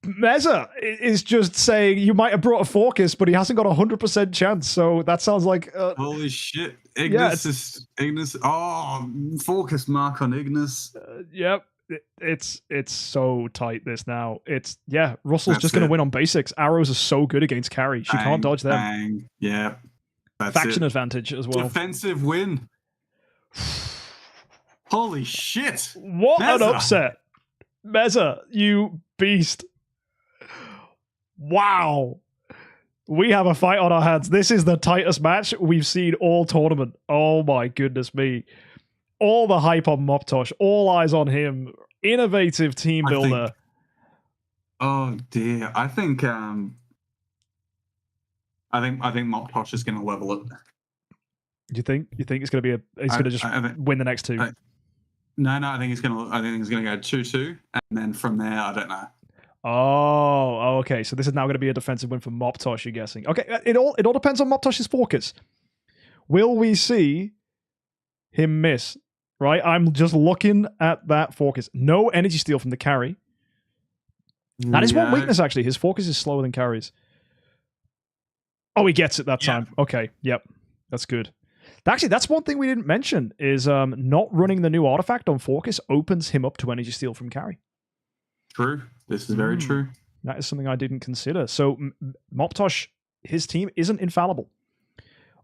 Meza is just saying you might have brought a Focus, but he hasn't got a 100% chance. So that sounds like holy shit! Ignis. Oh, Focus mark on Ignis. Yep, it's so tight. This now. Russell's just going to win on basics. Arrows are so good against carry. She can't dodge them. Bang. Yeah. Faction advantage as well. Defensive win. Holy shit! What an upset! Meza, you beast. Wow. We have a fight on our hands. This is the tightest match we've seen all tournament. Oh my goodness me. All the hype on Moptosh. All eyes on him. Innovative team builder. Oh dear. I think Moptosh is going to level it. You think it's going to be he's going to just win the next two? No, I think he's going to go 2-2, and then from there, I don't know. Oh, okay. So this is now going to be a defensive win for Moptosh, you're guessing. Okay, it all depends on Moptosh's Focus. Will we see him miss? Right? I'm just looking at that Focus. No energy steal from the carry. That is one weakness, actually. His Focus is slower than carries. Oh, he gets it that time. Okay, yep. That's good. Actually, that's one thing we didn't mention, is not running the new artifact on Focus opens him up to energy steal from carry. True. This is very true. That is something I didn't consider. So Moptosh, his team isn't infallible.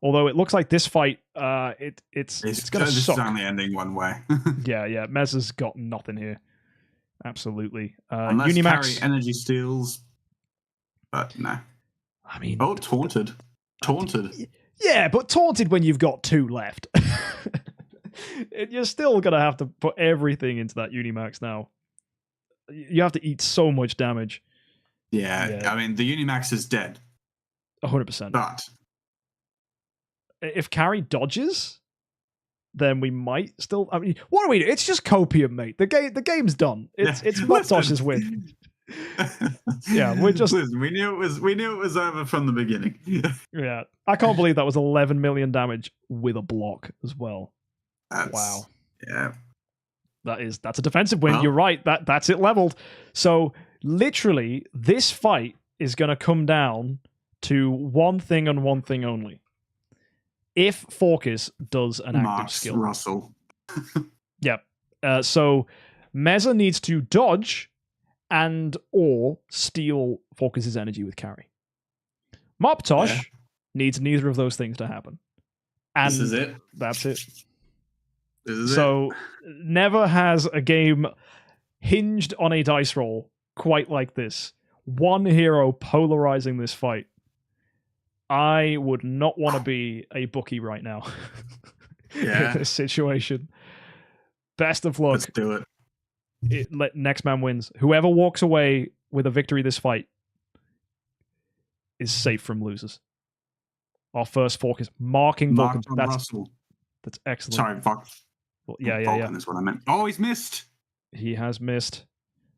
Although it looks like this fight, it's going to suck. This is only ending one way. yeah. Meza's got nothing here. Absolutely. Unless Unimax carry energy steals, but no. I mean, taunted. Yeah, but taunted when you've got 2 left. You're still going to have to put everything into that Unimax now. You have to eat so much damage. Yeah. I mean, the Unimax is dead. 100%. But if carry dodges, then we might still... I mean, what do we do? It's just copium, mate. The game's done. It's Moptosh's win. Yeah, we're just... Listen, we knew it was over from the beginning. Yeah. I can't believe that was 11 million damage with a block as well. Wow. Yeah. That's a defensive win. Well, you're right. That's it leveled. So literally, this fight is going to come down to one thing and one thing only. If Focus does an active skill. Russell. Yep. So Meza needs to dodge and or steal Focus's energy with carry. Moptosh needs neither of those things to happen. And This is it. that's it. This is So never has a game hinged on a dice roll quite like this. One hero polarizing this fight. I would not want to be a bookie right now Yeah. in this situation. Best of luck. Let's do it. Next man wins. Whoever walks away with a victory this fight is safe from losers. Our first fork is marking Vulcan. Marked on Russell. That's excellent. Sorry, Well, yeah. Vulcan is what I meant. Oh, he's missed. He has missed.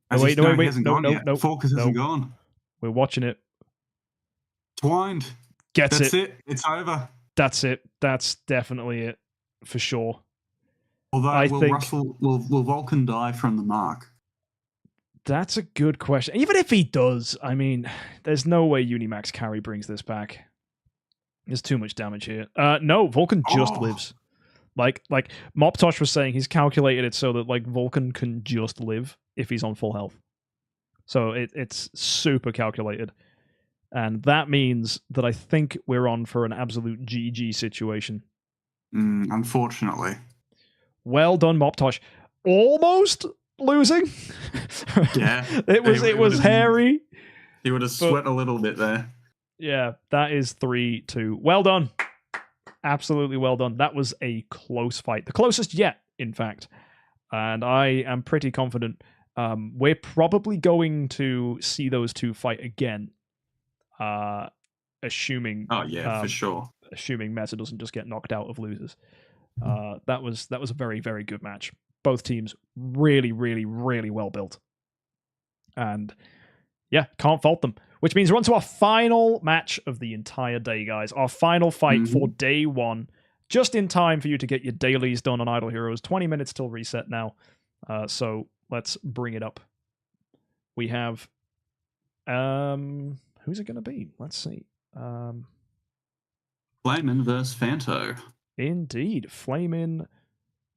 As wait, no, no, he wait, hasn't no, gone no, yet. no, Focus hasn't gone. We're watching it. Twined. Gets That's it. it. It's over. That's it. That's definitely it for sure. Although, will Vulcan die from the mark? That's a good question. Even if he does, I mean, there's no way Unimax carry brings this back. There's too much damage here. No, Vulcan just lives. Like Moptosh was saying, he's calculated it so that like Vulcan can just live if he's on full health. So it's super calculated. And that means that I think we're on for an absolute GG situation. Unfortunately. Well done, Moptosh. Almost losing. Yeah. it was hairy. He would have sweat a little bit there. Yeah, that is 3-2. Well done. Absolutely well done. That was a close fight. The closest yet, in fact. And I am pretty confident we're probably going to see those two fight again. Assuming for sure. Assuming Meta doesn't just get knocked out of losers. That was a very, very good match. Both teams really, really, really well built. And yeah, can't fault them. Which means we're on to our final match of the entire day, guys. Our final fight for day one. Just in time for you to get your dailies done on Idle Heroes. 20 minutes till reset now. So let's bring it up. We have... who's it going to be? Let's see. Flamin versus Fanto. Indeed. Flamin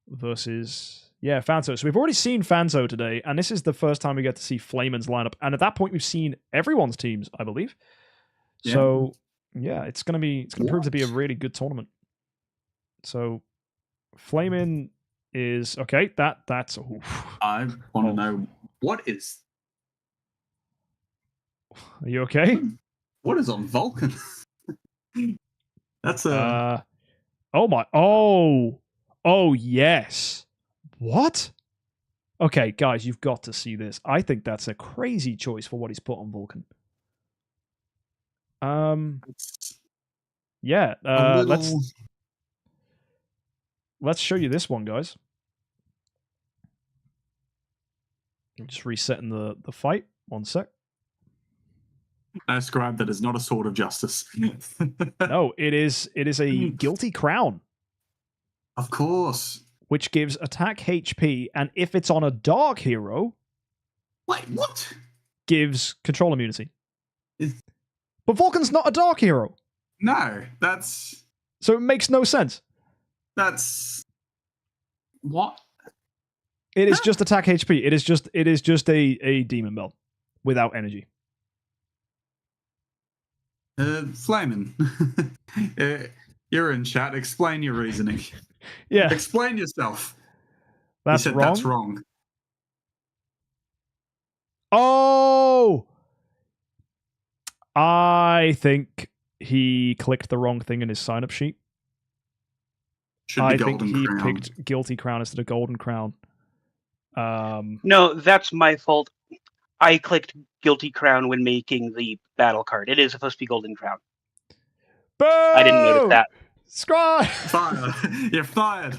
versus... Yeah, Fanto. So we've already seen Fanto today, and this is the first time we get to see Flamin's lineup. And at that point, we've seen everyone's teams, I believe. Yeah. So yeah, it's gonna prove to be a really good tournament. So Flamin is okay. That's. Oof. I want to know what is. Are you okay? What is on Vulcan? That's a. Oh my. Oh yes. What? Okay, guys, you've got to see this. I think that's a crazy choice for what he's put on Vulcan. Yeah, let's show you this one, guys. I'm just resetting the fight. 1 sec. I described that as not a sword of justice. No, it is a guilty crown. Of course. Which gives attack HP, and if it's on a dark hero... Wait, what? Gives control immunity. But Vulcan's not a dark hero. No, that's... So it makes no sense. That's... What? It is just attack HP. It is just a demon belt without energy. Flamin. You're in chat. Explain your reasoning. Yeah. Explain yourself. That's you said wrong. That's wrong. Oh! I think he clicked the wrong thing in his sign-up sheet. I think he picked Guilty Crown instead of Golden Crown. No, that's my fault. I clicked Guilty Crown when making the battle card. It is supposed to be Golden Crown. Boom! I didn't notice that. Scribe! Fired. You're fired.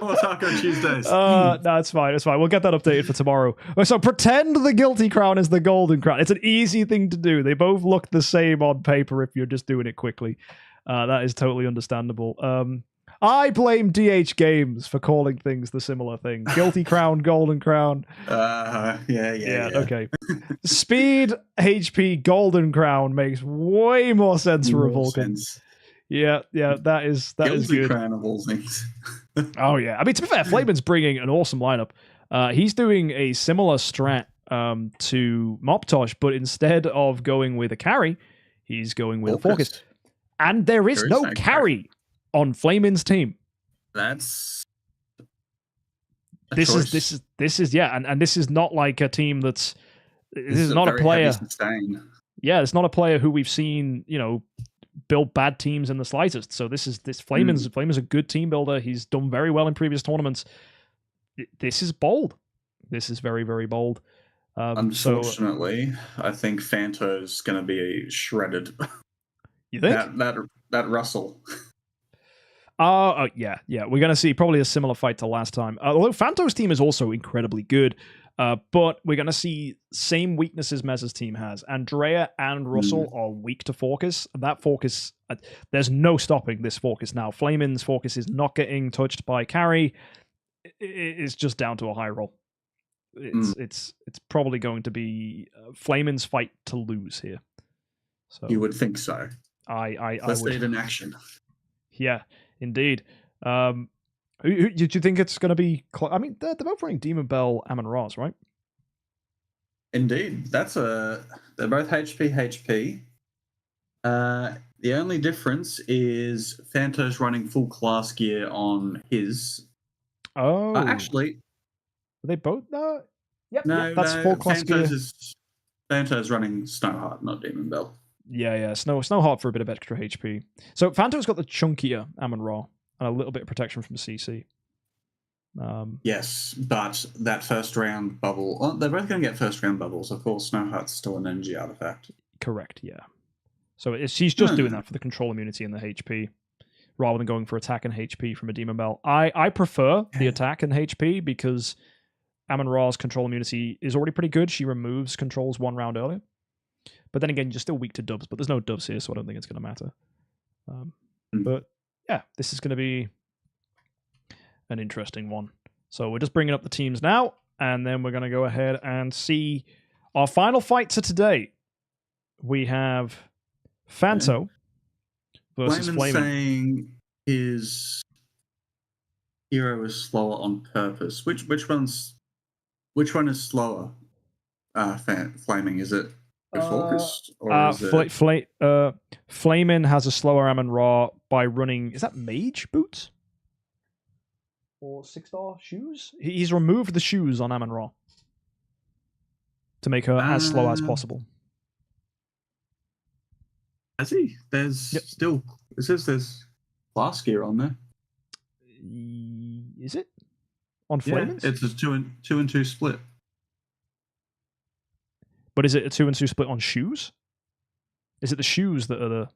Or Taco Tuesdays. No, it's fine. It's fine. We'll get that updated for tomorrow. So pretend the Guilty Crown is the Golden Crown. It's an easy thing to do. They both look the same on paper if you're just doing it quickly. That is totally understandable. I blame DH Games for calling things the similar thing. Guilty Crown, Golden Crown. Yeah. Okay. Speed, HP, Golden Crown makes way more sense for a Vulcan. Yeah, that is good. Crown of all things. Oh yeah, I mean, to be fair, Flamin's bringing an awesome lineup. He's doing a similar strat to Moptosh, but instead of going with a carry, he's going with a focus. And there is no carry on Flamin's team. That's This is yeah, and this is not like a team that's this is not a very player. heavy sustain. Yeah, it's not a player who we've seen, build bad teams in the slightest. So this Flamin's a good team builder. He's done very well in previous tournaments. This is bold. This is very, very bold. Unfortunately, I think Fanto's going to be shredded. You think? That Russell. Yeah. We're going to see probably a similar fight to last time. Although Fanto's team is also incredibly good, but we're going to see same weaknesses Mez's team has. Andrea and Russell are weak to Focus. That Focus, there's no stopping this Focus now. Flamin's Focus is not getting touched by carry. It's just down to a high roll. It's probably going to be Flamin's fight to lose here. So You would think so. Let's see it in action. Yeah, indeed. Who do you think it's going to be? I mean, they're both running Demon Bell, Ammon Ra's, right? Indeed, they're both HP. The only difference is Fanto's running full class gear on his. Oh, actually, are they both? Yep, no, that's full class gear. Fanto's running Snowheart, not Demon Bell. Yeah. Snowheart for a bit of extra HP. So Fanto's got the chunkier Ammon Ra and a little bit of protection from CC. Yes, but that first round bubble. Well, they're both going to get first round bubbles. Of course, Snowheart's still an energy artifact. Correct. Yeah. So she's just doing that for the control immunity and the HP, rather than going for attack and HP from a Demon Bell. I prefer the attack and HP because Ammon Ra's control immunity is already pretty good. She removes controls 1 round earlier. But then again, you're still weak to dubs, but there's no dubs here, so I don't think it's going to matter. But yeah, this is going to be an interesting one. So we're just bringing up the teams now, and then we're going to go ahead and see our final fights of today. We have Fanto versus Flamin Flamin. saying his hero is slower on purpose. Which one is slower? Flaming, is it Focus or is it... Flamin has a slower Ammon Ra by running. Is that Mage boots or 6-star shoes? He's removed the shoes on Ammon Ra to make her as slow as possible. I see. There's still. It says there's class gear on there. Is it on Flamin's? Yeah, it's a 2 and 2 split. But is it a 2 and 2 split on shoes? Is it the shoes that are the?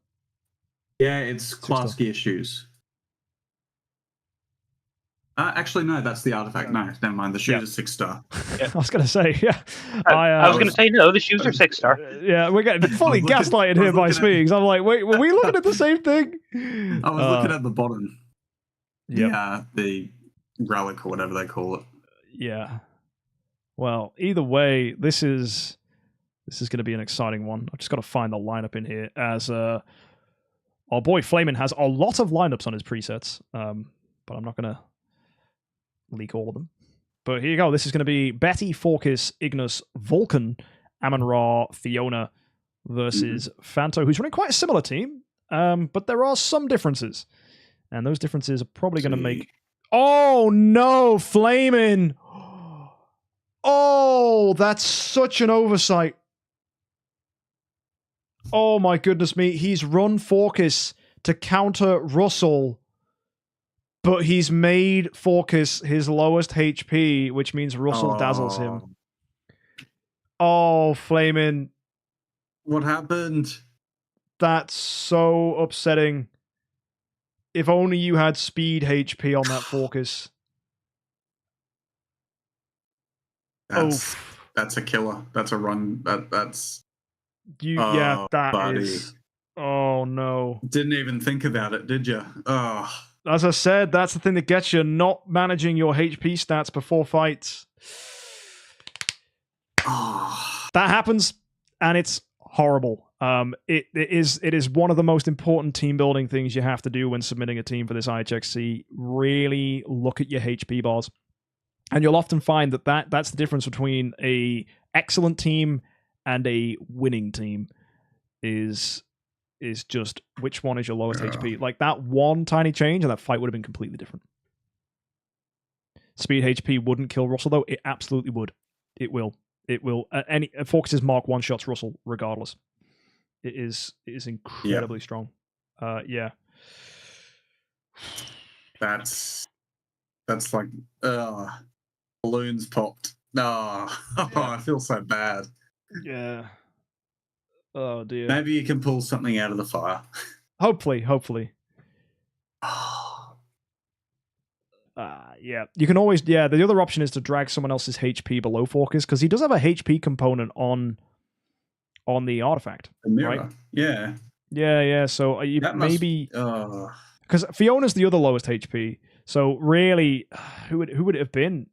Yeah, it's class gear shoes. Actually, no, that's the artifact. No, never mind. The shoes are 6-star. I was going to say, yeah. I was going to say, no, the shoes are 6-star. Yeah, we're getting fully gaslighted here by Speaks. I'm like, wait, were we looking at the same thing? I was looking at the bottom. Yeah. The relic or whatever they call it. Yeah. Well, either way, this is going to be an exciting one. I've just got to find the lineup in here as our boy Flamin has a lot of lineups on his presets, but I'm not going to leak all of them. But here you go. This is going to be Betty, Focus, Ignis, Vulcan, Ammon Ra, Fiona versus Fanto, who's running quite a similar team, but there are some differences. And those differences are probably going to make... Oh, no! Flamin! Oh, that's such an oversight. Oh, my goodness me. He's run Focus to counter Russell, but he's made Focus his lowest HP, which means Russell dazzles him. Oh, Flamin. What happened? That's so upsetting. If only you had speed HP on that Focus. That's a killer. That's a run. That's... Yeah, that buddy. is... Oh, no. Didn't even think about it, did you? Oh. As I said, that's the thing that gets you, not managing your HP stats before fights. That happens, and it's horrible. It is one of the most important team building things you have to do when submitting a team for this IHXC. Really look at your HP bars. And you'll often find that's the difference between a excellent team and a winning team, is is just which one is your lowest HP. Like that one tiny change and that fight would have been completely different. Speed HP wouldn't kill Russell though. It absolutely would. It will. It will. Any focuses mark one shots Russell regardless. It is incredibly strong. Yeah. That's like balloons popped. Oh, I feel so bad. Yeah. Oh dear. Maybe you can pull something out of the fire. Hopefully. Yeah. You can always, the other option is to drag someone else's HP below focus, because he does have a HP component on the artifact. The mirror. Right? Yeah. Yeah. So you maybe because Fiona's the other lowest HP. So really, who would it have been?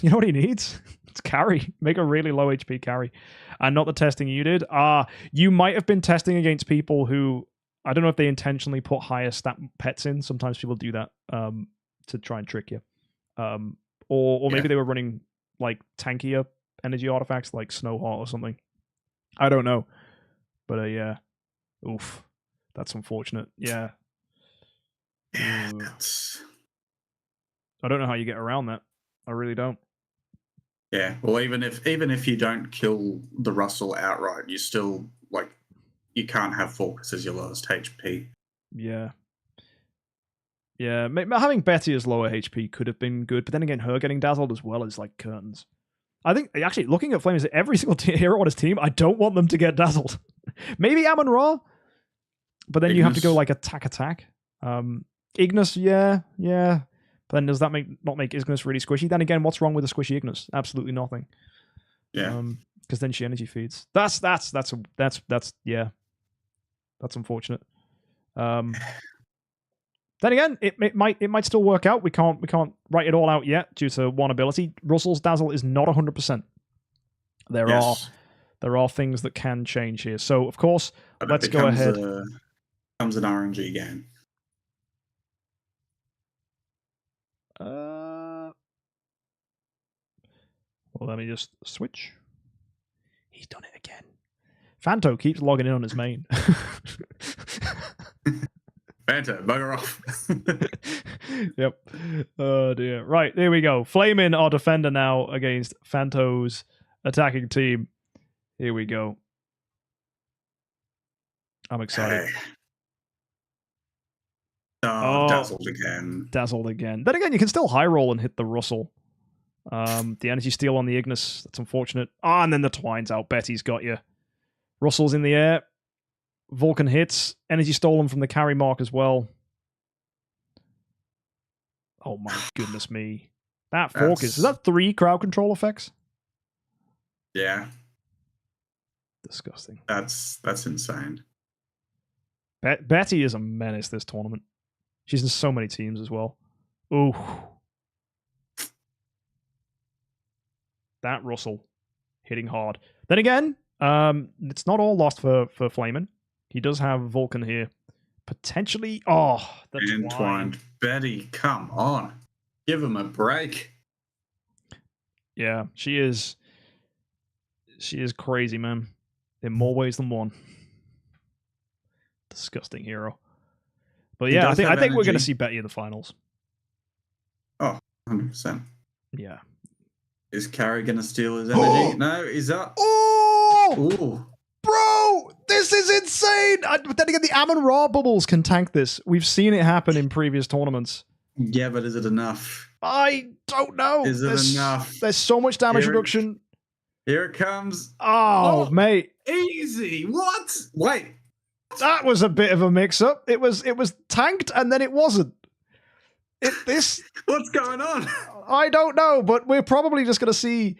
You know what he needs? It's carry. Make a really low HP carry. And not the testing you did. You might have been testing against people who, I don't know if they intentionally put higher stat pets in. Sometimes people do that to try and trick you. Or maybe they were running like tankier energy artifacts like Snowheart or something. I don't know. But yeah. Oof. That's unfortunate. Yeah. Yeah, I don't know how you get around that. I really don't. Yeah. Well, even if you don't kill the Russell outright, you still you can't have focus as your lowest HP. Yeah. Yeah. Having Betty as lower HP could have been good, but then again, her getting dazzled as well is like curtains. I think actually looking at Flames, every single hero on his team, I don't want them to get dazzled. Maybe Amon-Ra, but then you have to go like attack. Ignis, yeah. But then does that not make Ignis really squishy? Then again, what's wrong with a squishy Ignis? Absolutely nothing. Yeah. Because then she energy feeds. That's unfortunate. Then again, it might still work out. We can't write it all out yet due to one ability. Russell's dazzle is not 100%. There are things that can change here. So of course, let's go ahead. Comes an RNG game. Well, let me just switch. He's done it again. Fanto keeps logging in on his main. Fanto, bugger off. Yep. Oh dear. Right, there we go. Flaming our defender now against Fanto's attacking team. Here we go. I'm excited. Hey. Dazzled again. Dazzled again. Then again, you can still high roll and hit the Russell. The energy steal on the Ignis. That's unfortunate. And then the Twine's out. Betty's got you. Russell's in the air. Vulcan hits. Energy stolen from the carry mark as well. Oh my goodness me. That focus. Is that 3 crowd control effects? Yeah. Disgusting. That's insane. Betty is a menace this tournament. She's in so many teams as well. Ooh. That Russell hitting hard. Then again, it's not all lost for Flamin. He does have Vulcan here. Potentially. Oh, the Twine. Betty, come on. Give him a break. Yeah, she is crazy, man. In more ways than one. Disgusting hero. But yeah, I think we're going to see Betty in the finals. Oh, 100%. Yeah. Is Carrie going to steal his energy? No, he's up. Oh! Ooh. Bro, this is insane! But then again, the Amon-Ra bubbles can tank this. We've seen it happen in previous tournaments. Yeah, but is it enough? I don't know. Is it enough? There's so much damage reduction. Here it comes. Oh, mate. Easy. What? Wait. That was a bit of a mix-up. It was tanked and then it wasn't. What's going on? I don't know, but we're probably just going to see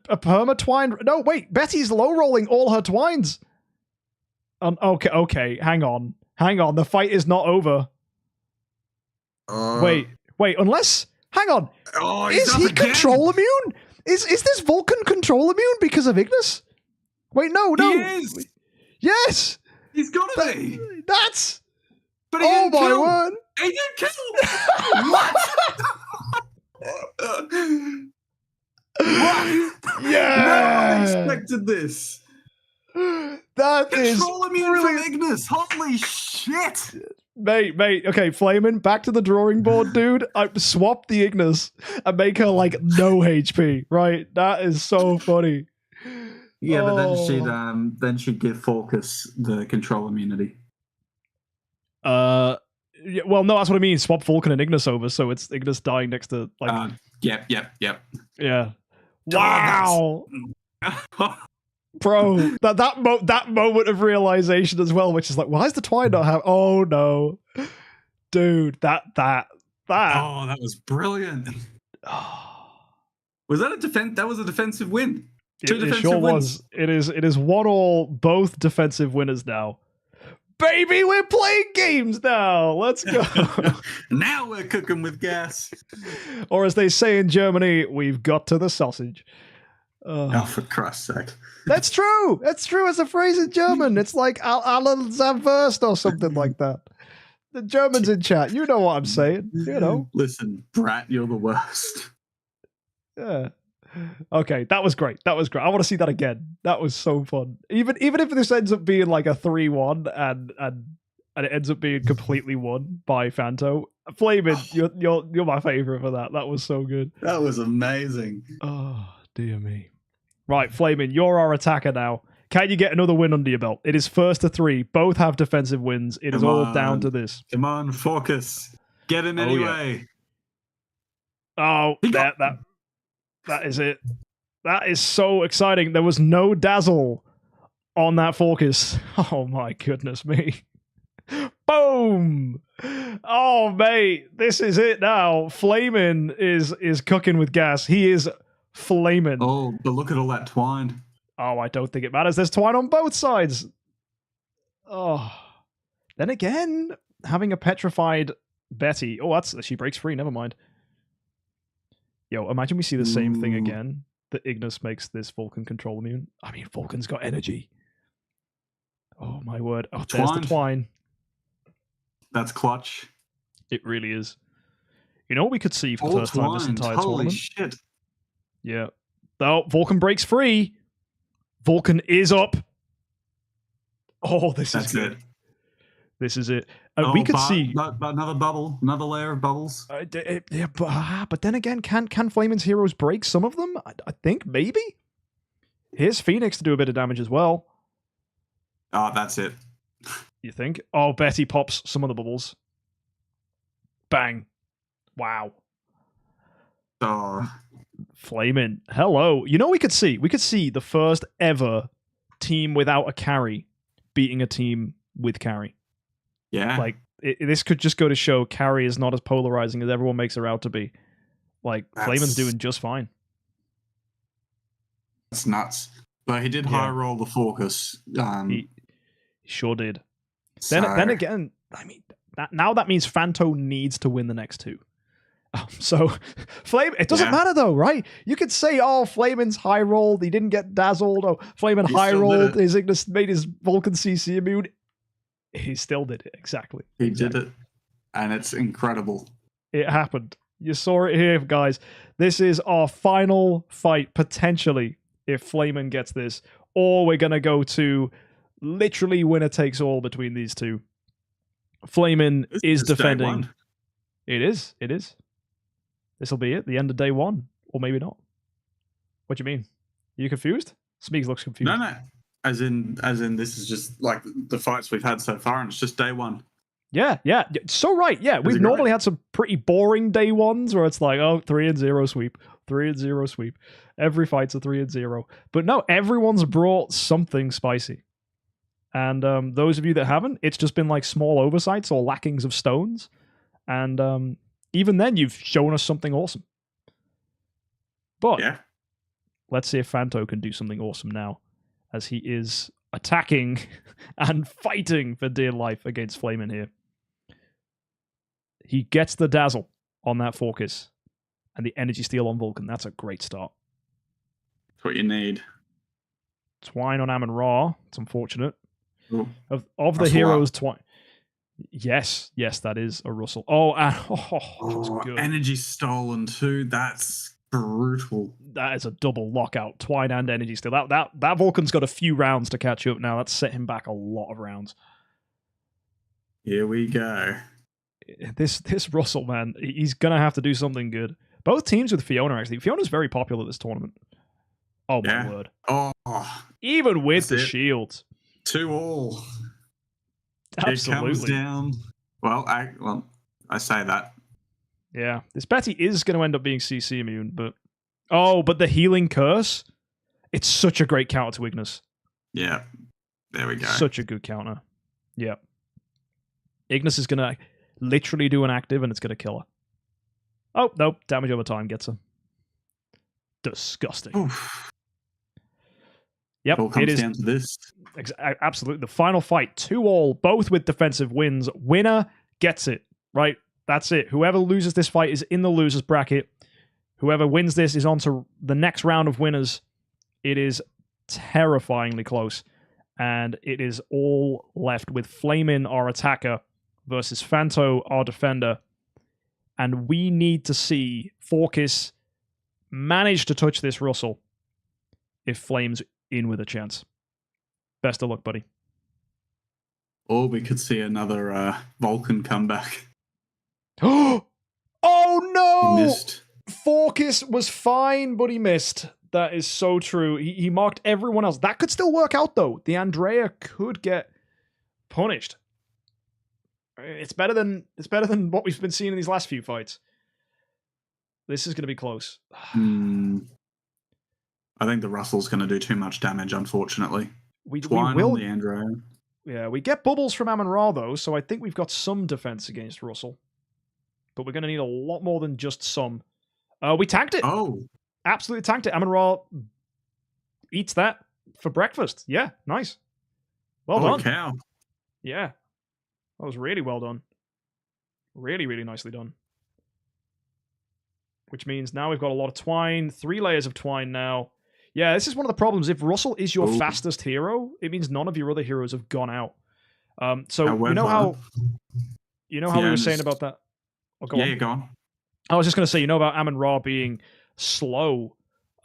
a perma twine. No, wait. Betty's low rolling all her twines. Okay. Hang on. The fight is not over. Wait. Unless, hang on. Oh, is he control immune? Is this Vulcan control immune because of Ignis? Wait, no. He is. Yes. He's got to be. That's. But he oh didn't my kill. word! He didn't kill. What? Yeah. No one expected this. That That is Control immune brilliant. from Ignis. Holy shit. Mate. Okay, Flamin', back to the drawing board, dude. I swap the Ignis and make her like no HP. Right? That is so funny. Yeah, but Oh. then she'd give Focus the control immunity. Yeah, well, no, that's what I mean. Swap Vulcan and Ignis over, so it's Ignis dying next to like. Yep. Yeah. Wow, bro. That moment of realization as well, which is like, why is the Twine not have? Oh no, dude. That. Oh, that was brilliant. Was that a defense? That was a defensive win. It sure was. It is 1-1, both defensive winners now. Baby, we're playing games now. Let's go. Now we're cooking with gas. Or as they say in Germany, we've got to the sausage. Oh, for Christ's sake. That's true. That's true. It's a phrase in German. It's like Alan Zamverst or something like that. The Germans in chat, you know what I'm saying. You know. Listen, Brat, you're the worst. Yeah. Okay, that was great. I want to see that again. That was so fun. Even if this ends up being like a 3-1 and it ends up being completely won by Fanto, Flamin', you're my favorite for that. That was so good. That was amazing. Oh dear me. Right, Flamin', you're our attacker now. Can you get another win under your belt? It is 1st to 3. Both have defensive wins. It is all down to this. Come on, Focus. Get him anyway. Oh, that is it. That is so exciting. There was no dazzle on that Focus. Oh my goodness me. Boom! Oh mate, this is it now. Flamin' is cooking with gas. He is flaming. Oh, but look at all that twine. Oh, I don't think it matters. There's twine on both sides. Oh. Then again, having a petrified Betty. Oh, she breaks free. Never mind. Yo, imagine we see the same thing again. That Ignis makes this Vulcan control immune. I mean, Vulcan's got energy. Oh my word. Oh, there's the twine. That's clutch. It really is. You know what we could see for the first time this entire Holy tournament? shit. Yeah. Oh, Vulcan breaks free. Vulcan is up. Oh, this is good. It. This is it. We could see another bubble, another layer of bubbles. But then again, can Flamin's heroes break some of them? I think maybe. Here's Phoenix to do a bit of damage as well. Oh, that's it. You think? Oh, Betty pops some of the bubbles. Bang. Wow. Oh. Flamin'. Hello. You know what we could see? We could see the first ever team without a carry beating a team with carry. Yeah. Like, this could just go to show carry is not as polarizing as everyone makes her out to be. Like, Flamin's doing just fine. That's nuts. But he did high roll the Focus. He sure did. Then again, I mean, that means Fanto needs to win the next two. So, Flame, it doesn't matter though, right? You could say, oh, Flamin's high rolled, he didn't get dazzled, or Flamin high rolled, his Ignis made his Vulcan CC immune. He still did it, exactly. He did it, and it's incredible. It happened. You saw it here, guys. This is our final fight, potentially, if Flamin gets this, or we're going to go to literally winner takes all between these two. Flamin is defending. It is. This will be it, the end of day one, or maybe not. What do you mean? Are you confused? Smeegs looks confused. No. As in, this is just like the fights we've had so far, and it's just day one. Yeah. So right, yeah. We've normally had some pretty boring day ones where it's like, 3-0 sweep, 3-0 sweep. Every fight's a 3-0. But no, everyone's brought something spicy. And those of you that haven't, it's just been like small oversights or lackings of stones. And even then, you've shown us something awesome. But let's see if Fanto can do something awesome now, as he is attacking and fighting for dear life against Flamin here. He gets the dazzle on that Focus and the energy steal on Vulcan. That's a great start. That's what you need. Twine on Amun-Ra. It's unfortunate. Ooh. Of the heroes, Twine. Yes, that is a Russell. That was good. Energy stolen too. That's brutal. That is a double lockout. Twine and energy steal. That Vulcan's got a few rounds to catch up now. That's set him back a lot of rounds. Here we go. This Russell, man, he's gonna have to do something good. Both teams with Fiona, actually. Fiona's very popular this tournament. Oh my Yeah. word. Oh, Even with That's the it. shields. 2-all. It comes Absolutely. down. Well, I say that. Yeah. This Betty is going to end up being CC immune, but... Oh, but the healing curse? It's such a great counter to Ignis. Yeah. There we go. Such a good counter. Yeah. Ignis is going to literally do an active and it's going to kill her. Oh, nope. Damage over time gets her. Disgusting. Oof. Yep, It all it comes is. down to this. Absolutely. The final fight, 2-all, both with defensive wins. Winner gets it, right? That's it. Whoever loses this fight is in the losers bracket. Whoever wins this is on to the next round of winners. It is terrifyingly close. And it is all left with Flamin, our attacker, versus Fanto, our defender. And we need to see Forkis manage to touch this Russell if Flame's in with a chance. Best of luck, buddy. Or we could see another Vulcan comeback. Oh He no! missed. Forkis was fine, but he missed. That is so true. He marked everyone else. That could still work out, though. The Andrea could get punished. It's better than what we've been seeing in these last few fights. This is going to be close. I think the Russell's going to do too much damage, unfortunately. We Twine will. on the Andrea. Yeah, we get bubbles from Amon Ra, though, so I think we've got some defense against Russell. But we're going to need a lot more than just some. We tanked it. Oh, Absolutely tanked it. Amon Ra eats that for breakfast. Yeah, nice. Well holy done. cow. Yeah. That was really well done. Really, really nicely done. Which means now we've got a lot of twine. 3 layers of twine now. Yeah, this is one of the problems. If Russell is your Ooh. fastest hero, it means none of your other heroes have gone out. So you However, know how we were Fiona's- saying about that. Oh, go Yeah, on. you're gone. I was just going to say, you know about Amon Ra being slow.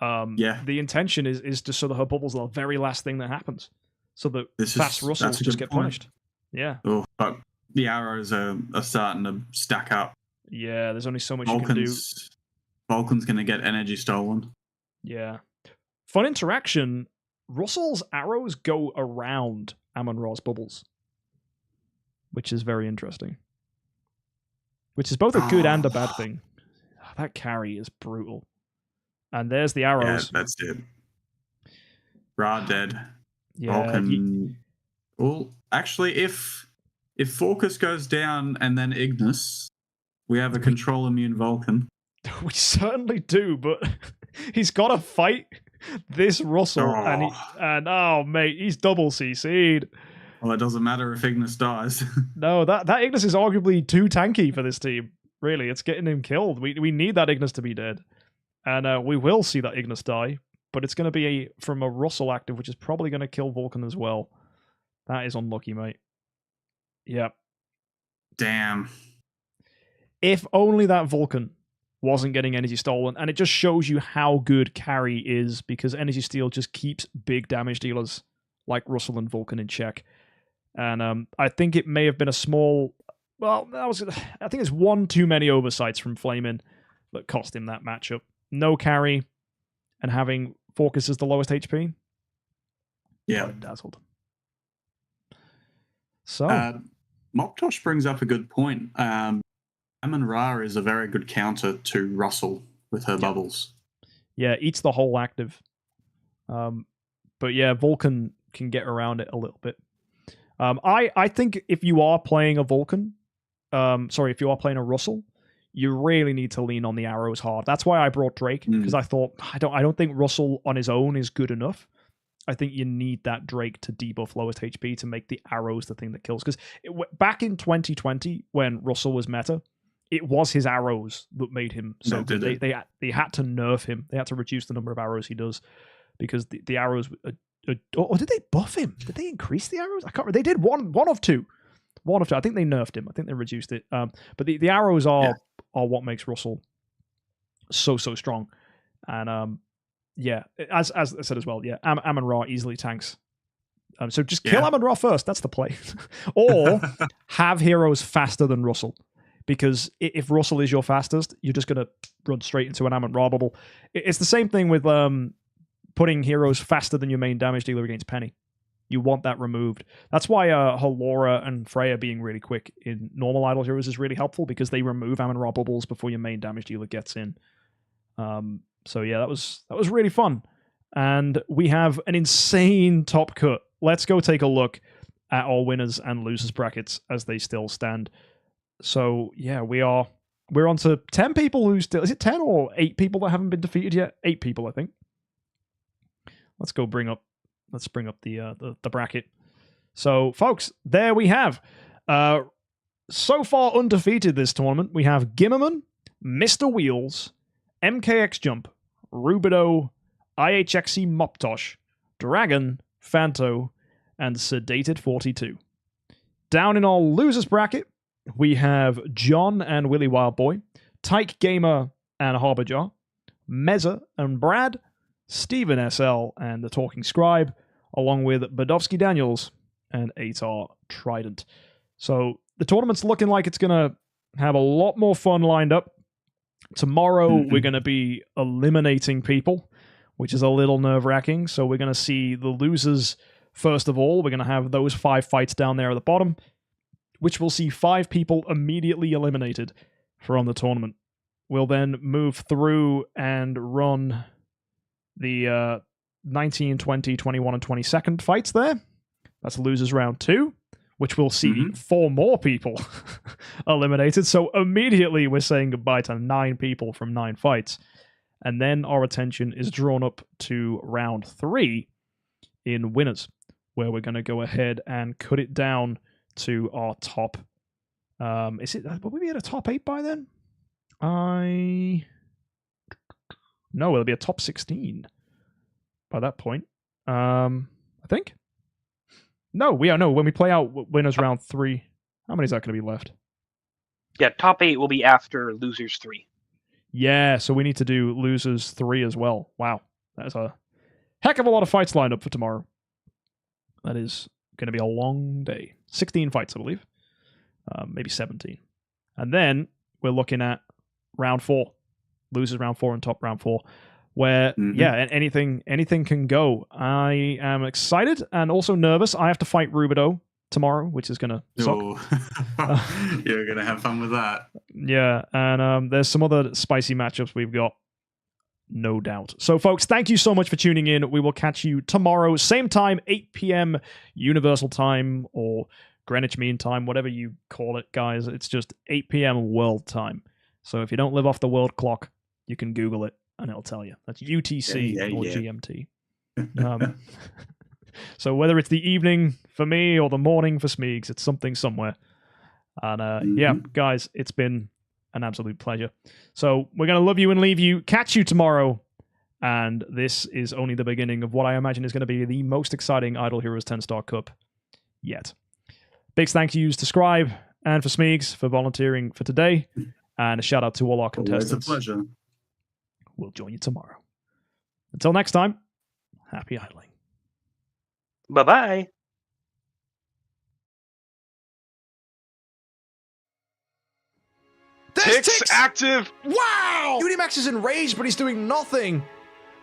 Yeah. The intention is just so that her bubbles are the very last thing that happens, so that This fast is, Russells that's a just good get point. punished. Yeah, Oh, but the arrows are starting to stack up. yeah. There's only so much you can do. Vulcan's going to get energy stolen. Yeah. Fun interaction. Russell's arrows go around Amon Ra's bubbles, which is very interesting. Which is both a good and a bad thing. That carry is brutal. And there's the Yeah, arrows. that's it. Ra dead. Yeah, Vulcan. Well, actually, if Forkis goes down and then Ignis, we have a control immune Vulcan. we certainly do, but he's got to fight this Russell, and oh mate, he's double CC'd. Well, it doesn't matter if Ignis dies. No, that Ignis is arguably too tanky for this team. Really, it's getting him killed. We need that Ignis to be dead, and we will see that Ignis die. But it's going to be from a Russell active, which is probably going to kill Vulcan as well. That is unlucky, mate. Yep. Damn. If only that Vulcan wasn't getting energy stolen, and it just shows you how good carry is, because energy steal just keeps big damage dealers like Russell and Vulcan in check. And I think it may have been a small, I think it's one too many oversights from Flamin that cost him that matchup. No carry, and having Forkis as the lowest HP. Yeah. Dazzled. So Moptosh brings up a good point. Amon Ra is a very good counter to Russell with her bubbles. yeah, eats the whole active. But yeah, Vulcan can get around it a little bit. I think if you are playing a Vulcan, if you are playing a Russell, you really need to lean on the arrows hard. That's why I brought Drake, because I thought I don't think Russell on his own is good enough. I think you need that Drake to debuff lowest HP to make the arrows the thing that kills. Because back in 2020, when Russell was meta, it was his arrows that made him so good. They had to nerf him. They had to reduce the number of arrows he does, because the arrows. Or did they buff him? Did they increase the arrows? I can't remember. They did one of two. One of two. I think they nerfed him. I think they reduced it. But the arrows are what makes Russell so strong. And yeah, as I said as well, yeah, Amon-Ra easily tanks. So just kill Amon-Ra first. That's the play. Or have heroes faster than Russell. Because if Russell is your fastest, you're just going to run straight into an Amon-Ra bubble. It's the same thing with putting heroes faster than your main damage dealer against Penny. You want that removed. That's why Halora and Freya being really quick in normal idle heroes is really helpful, because they remove Amon-Ra bubbles before your main damage dealer gets in. So yeah, that was really fun. And we have an insane top cut. Let's go take a look at our winners and losers brackets as they still stand. So yeah, we're on to 10 people who still, is it 10 or 8 people that haven't been defeated yet? 8 people, I think. Let's bring up the bracket. So folks, there we have. So far undefeated this tournament, we have Gimmerman, Mr. Wheels, MKxJUMP, Rubido, IHXC Moptosh, Dragon, Fanto, and Sedated 42. Down in our losers bracket, we have John and Willy Wildboy, Tyke Gamer and Harbinger, Meza and Brad, Steven SL and the Talking Scribe, along with Badovsky Daniels and Atar Trident. So the tournament's looking like it's going to have a lot more fun lined up. Tomorrow we're going to be eliminating people, which is a little nerve-wracking. So we're going to see the losers first of all. We're going to have those 5 fights down there at the bottom, which will see 5 people immediately eliminated from the tournament. We'll then move through and run the 19, 20, 21, and 22nd fights there. That's losers round 2, which will see 4 more people eliminated. So immediately we're saying goodbye to 9 people from 9 fights. And then our attention is drawn up to round 3 in winners, where we're going to go ahead and cut it down to our top. Will we be at a top 8 by then? No, it'll be a top 16 by that point. I think. No, when we play out winners round 3, how many is that going to be left? Yeah, top 8 will be after losers 3. Yeah, so we need to do losers 3 as well. Wow, that's a heck of a lot of fights lined up for tomorrow. That is going to be a long day. 16 fights, I believe. Maybe 17. And then we're looking at round 4. Losers round 4 and top round 4. Where, anything can go. I am excited and also nervous. I have to fight Rubido tomorrow, which is going to suck. You're going to have fun with that. Yeah, and there's some other spicy matchups we've got. No doubt. So, folks, thank you so much for tuning in. We will catch you tomorrow, same time, 8 p.m. Universal Time or Greenwich Mean Time, whatever you call it, guys. It's just 8 p.m. World Time. So if you don't live off the world clock, you can Google it, and it'll tell you. That's UTC or GMT. So whether it's the evening for me or the morning for Smeegs, it's something somewhere. And yeah, guys, it's been an absolute pleasure. So we're going to love you and leave you. Catch you tomorrow. And this is only the beginning of what I imagine is going to be the most exciting Idle Heroes 10-Star Cup yet. Big thank yous to Scribe and for Smeegs for volunteering for today. And a shout out to all our contestants. Always a pleasure. We'll join you tomorrow. Until next time, happy idling. Bye-bye. Tix active! Wow! Unimax is enraged, but he's doing nothing.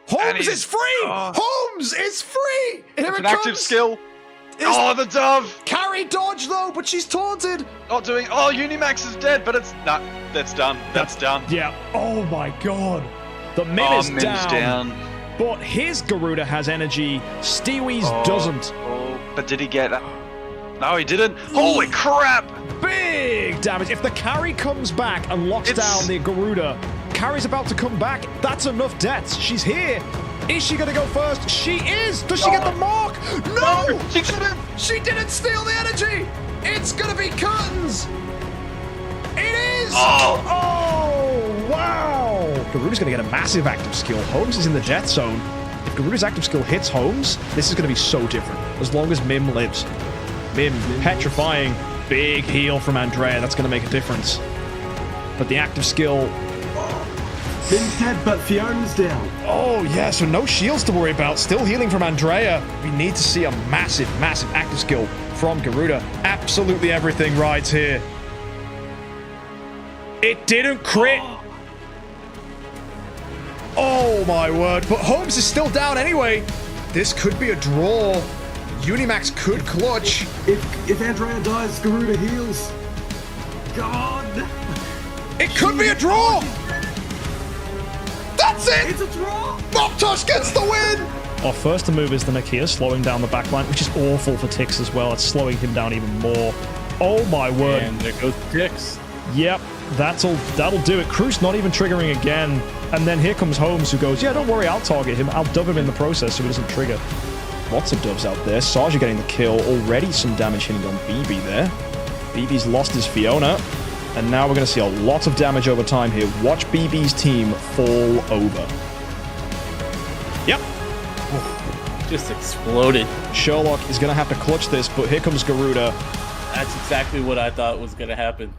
Holmes is free! Holmes is free! Here It's an active skill. Oh, the dove! Carry dodge, though, but she's taunted. Not doing... Oh, Unimax is dead, but it's not... That's done. That's done. Yeah. Oh, my God. The Mim is Mim's down. But his Garuda has energy. Stewie's doesn't. Oh, but did he get... No, he didn't. Holy crap! Big damage. If the carry comes back and locks down the Garuda, carry's about to come back. That's enough deaths. She's here. Is she going to go first? She is. Does she get the mark? No! She didn't. She didn't steal the energy. It's going to be curtains. It is. Oh, wow. Garuda's going to get a massive active skill. Holmes is in the death zone. If Garuda's active skill hits Holmes, this is going to be so different. As long as Mim lives. Mim petrifying. Big heal from Andrea. That's going to make a difference. But the active skill Ben's dead, but Fiona's down. Oh, yeah, so no shields to worry about. Still healing from Andrea. We need to see a massive, massive active skill from Garuda. Absolutely everything rides here. It didn't crit. Oh, my word. But Holmes is still down anyway. This could be a draw. Unimax could clutch. If Andrea dies, Garuda heals. God. It could be a draw. That's it. It's a draw. Moptosh gets the win. Our first to move is the Nakia, slowing down the backline, which is awful for Tix as well. It's slowing him down even more. Oh my word. And there goes Tix. Yep, that'll do it. Cruz not even triggering again. And then here comes Holmes, who goes, yeah, don't worry, I'll target him. I'll dub him in the process so he doesn't trigger. Lots of dubs out there. Saja getting the kill. Already some damage hitting on BB there. BB's lost his Fiona. And now we're going to see a lot of damage over time here. Watch BB's team fall over. Yep. Just exploded. Sherlock is going to have to clutch this, but here comes Garuda. That's exactly what I thought was going to happen.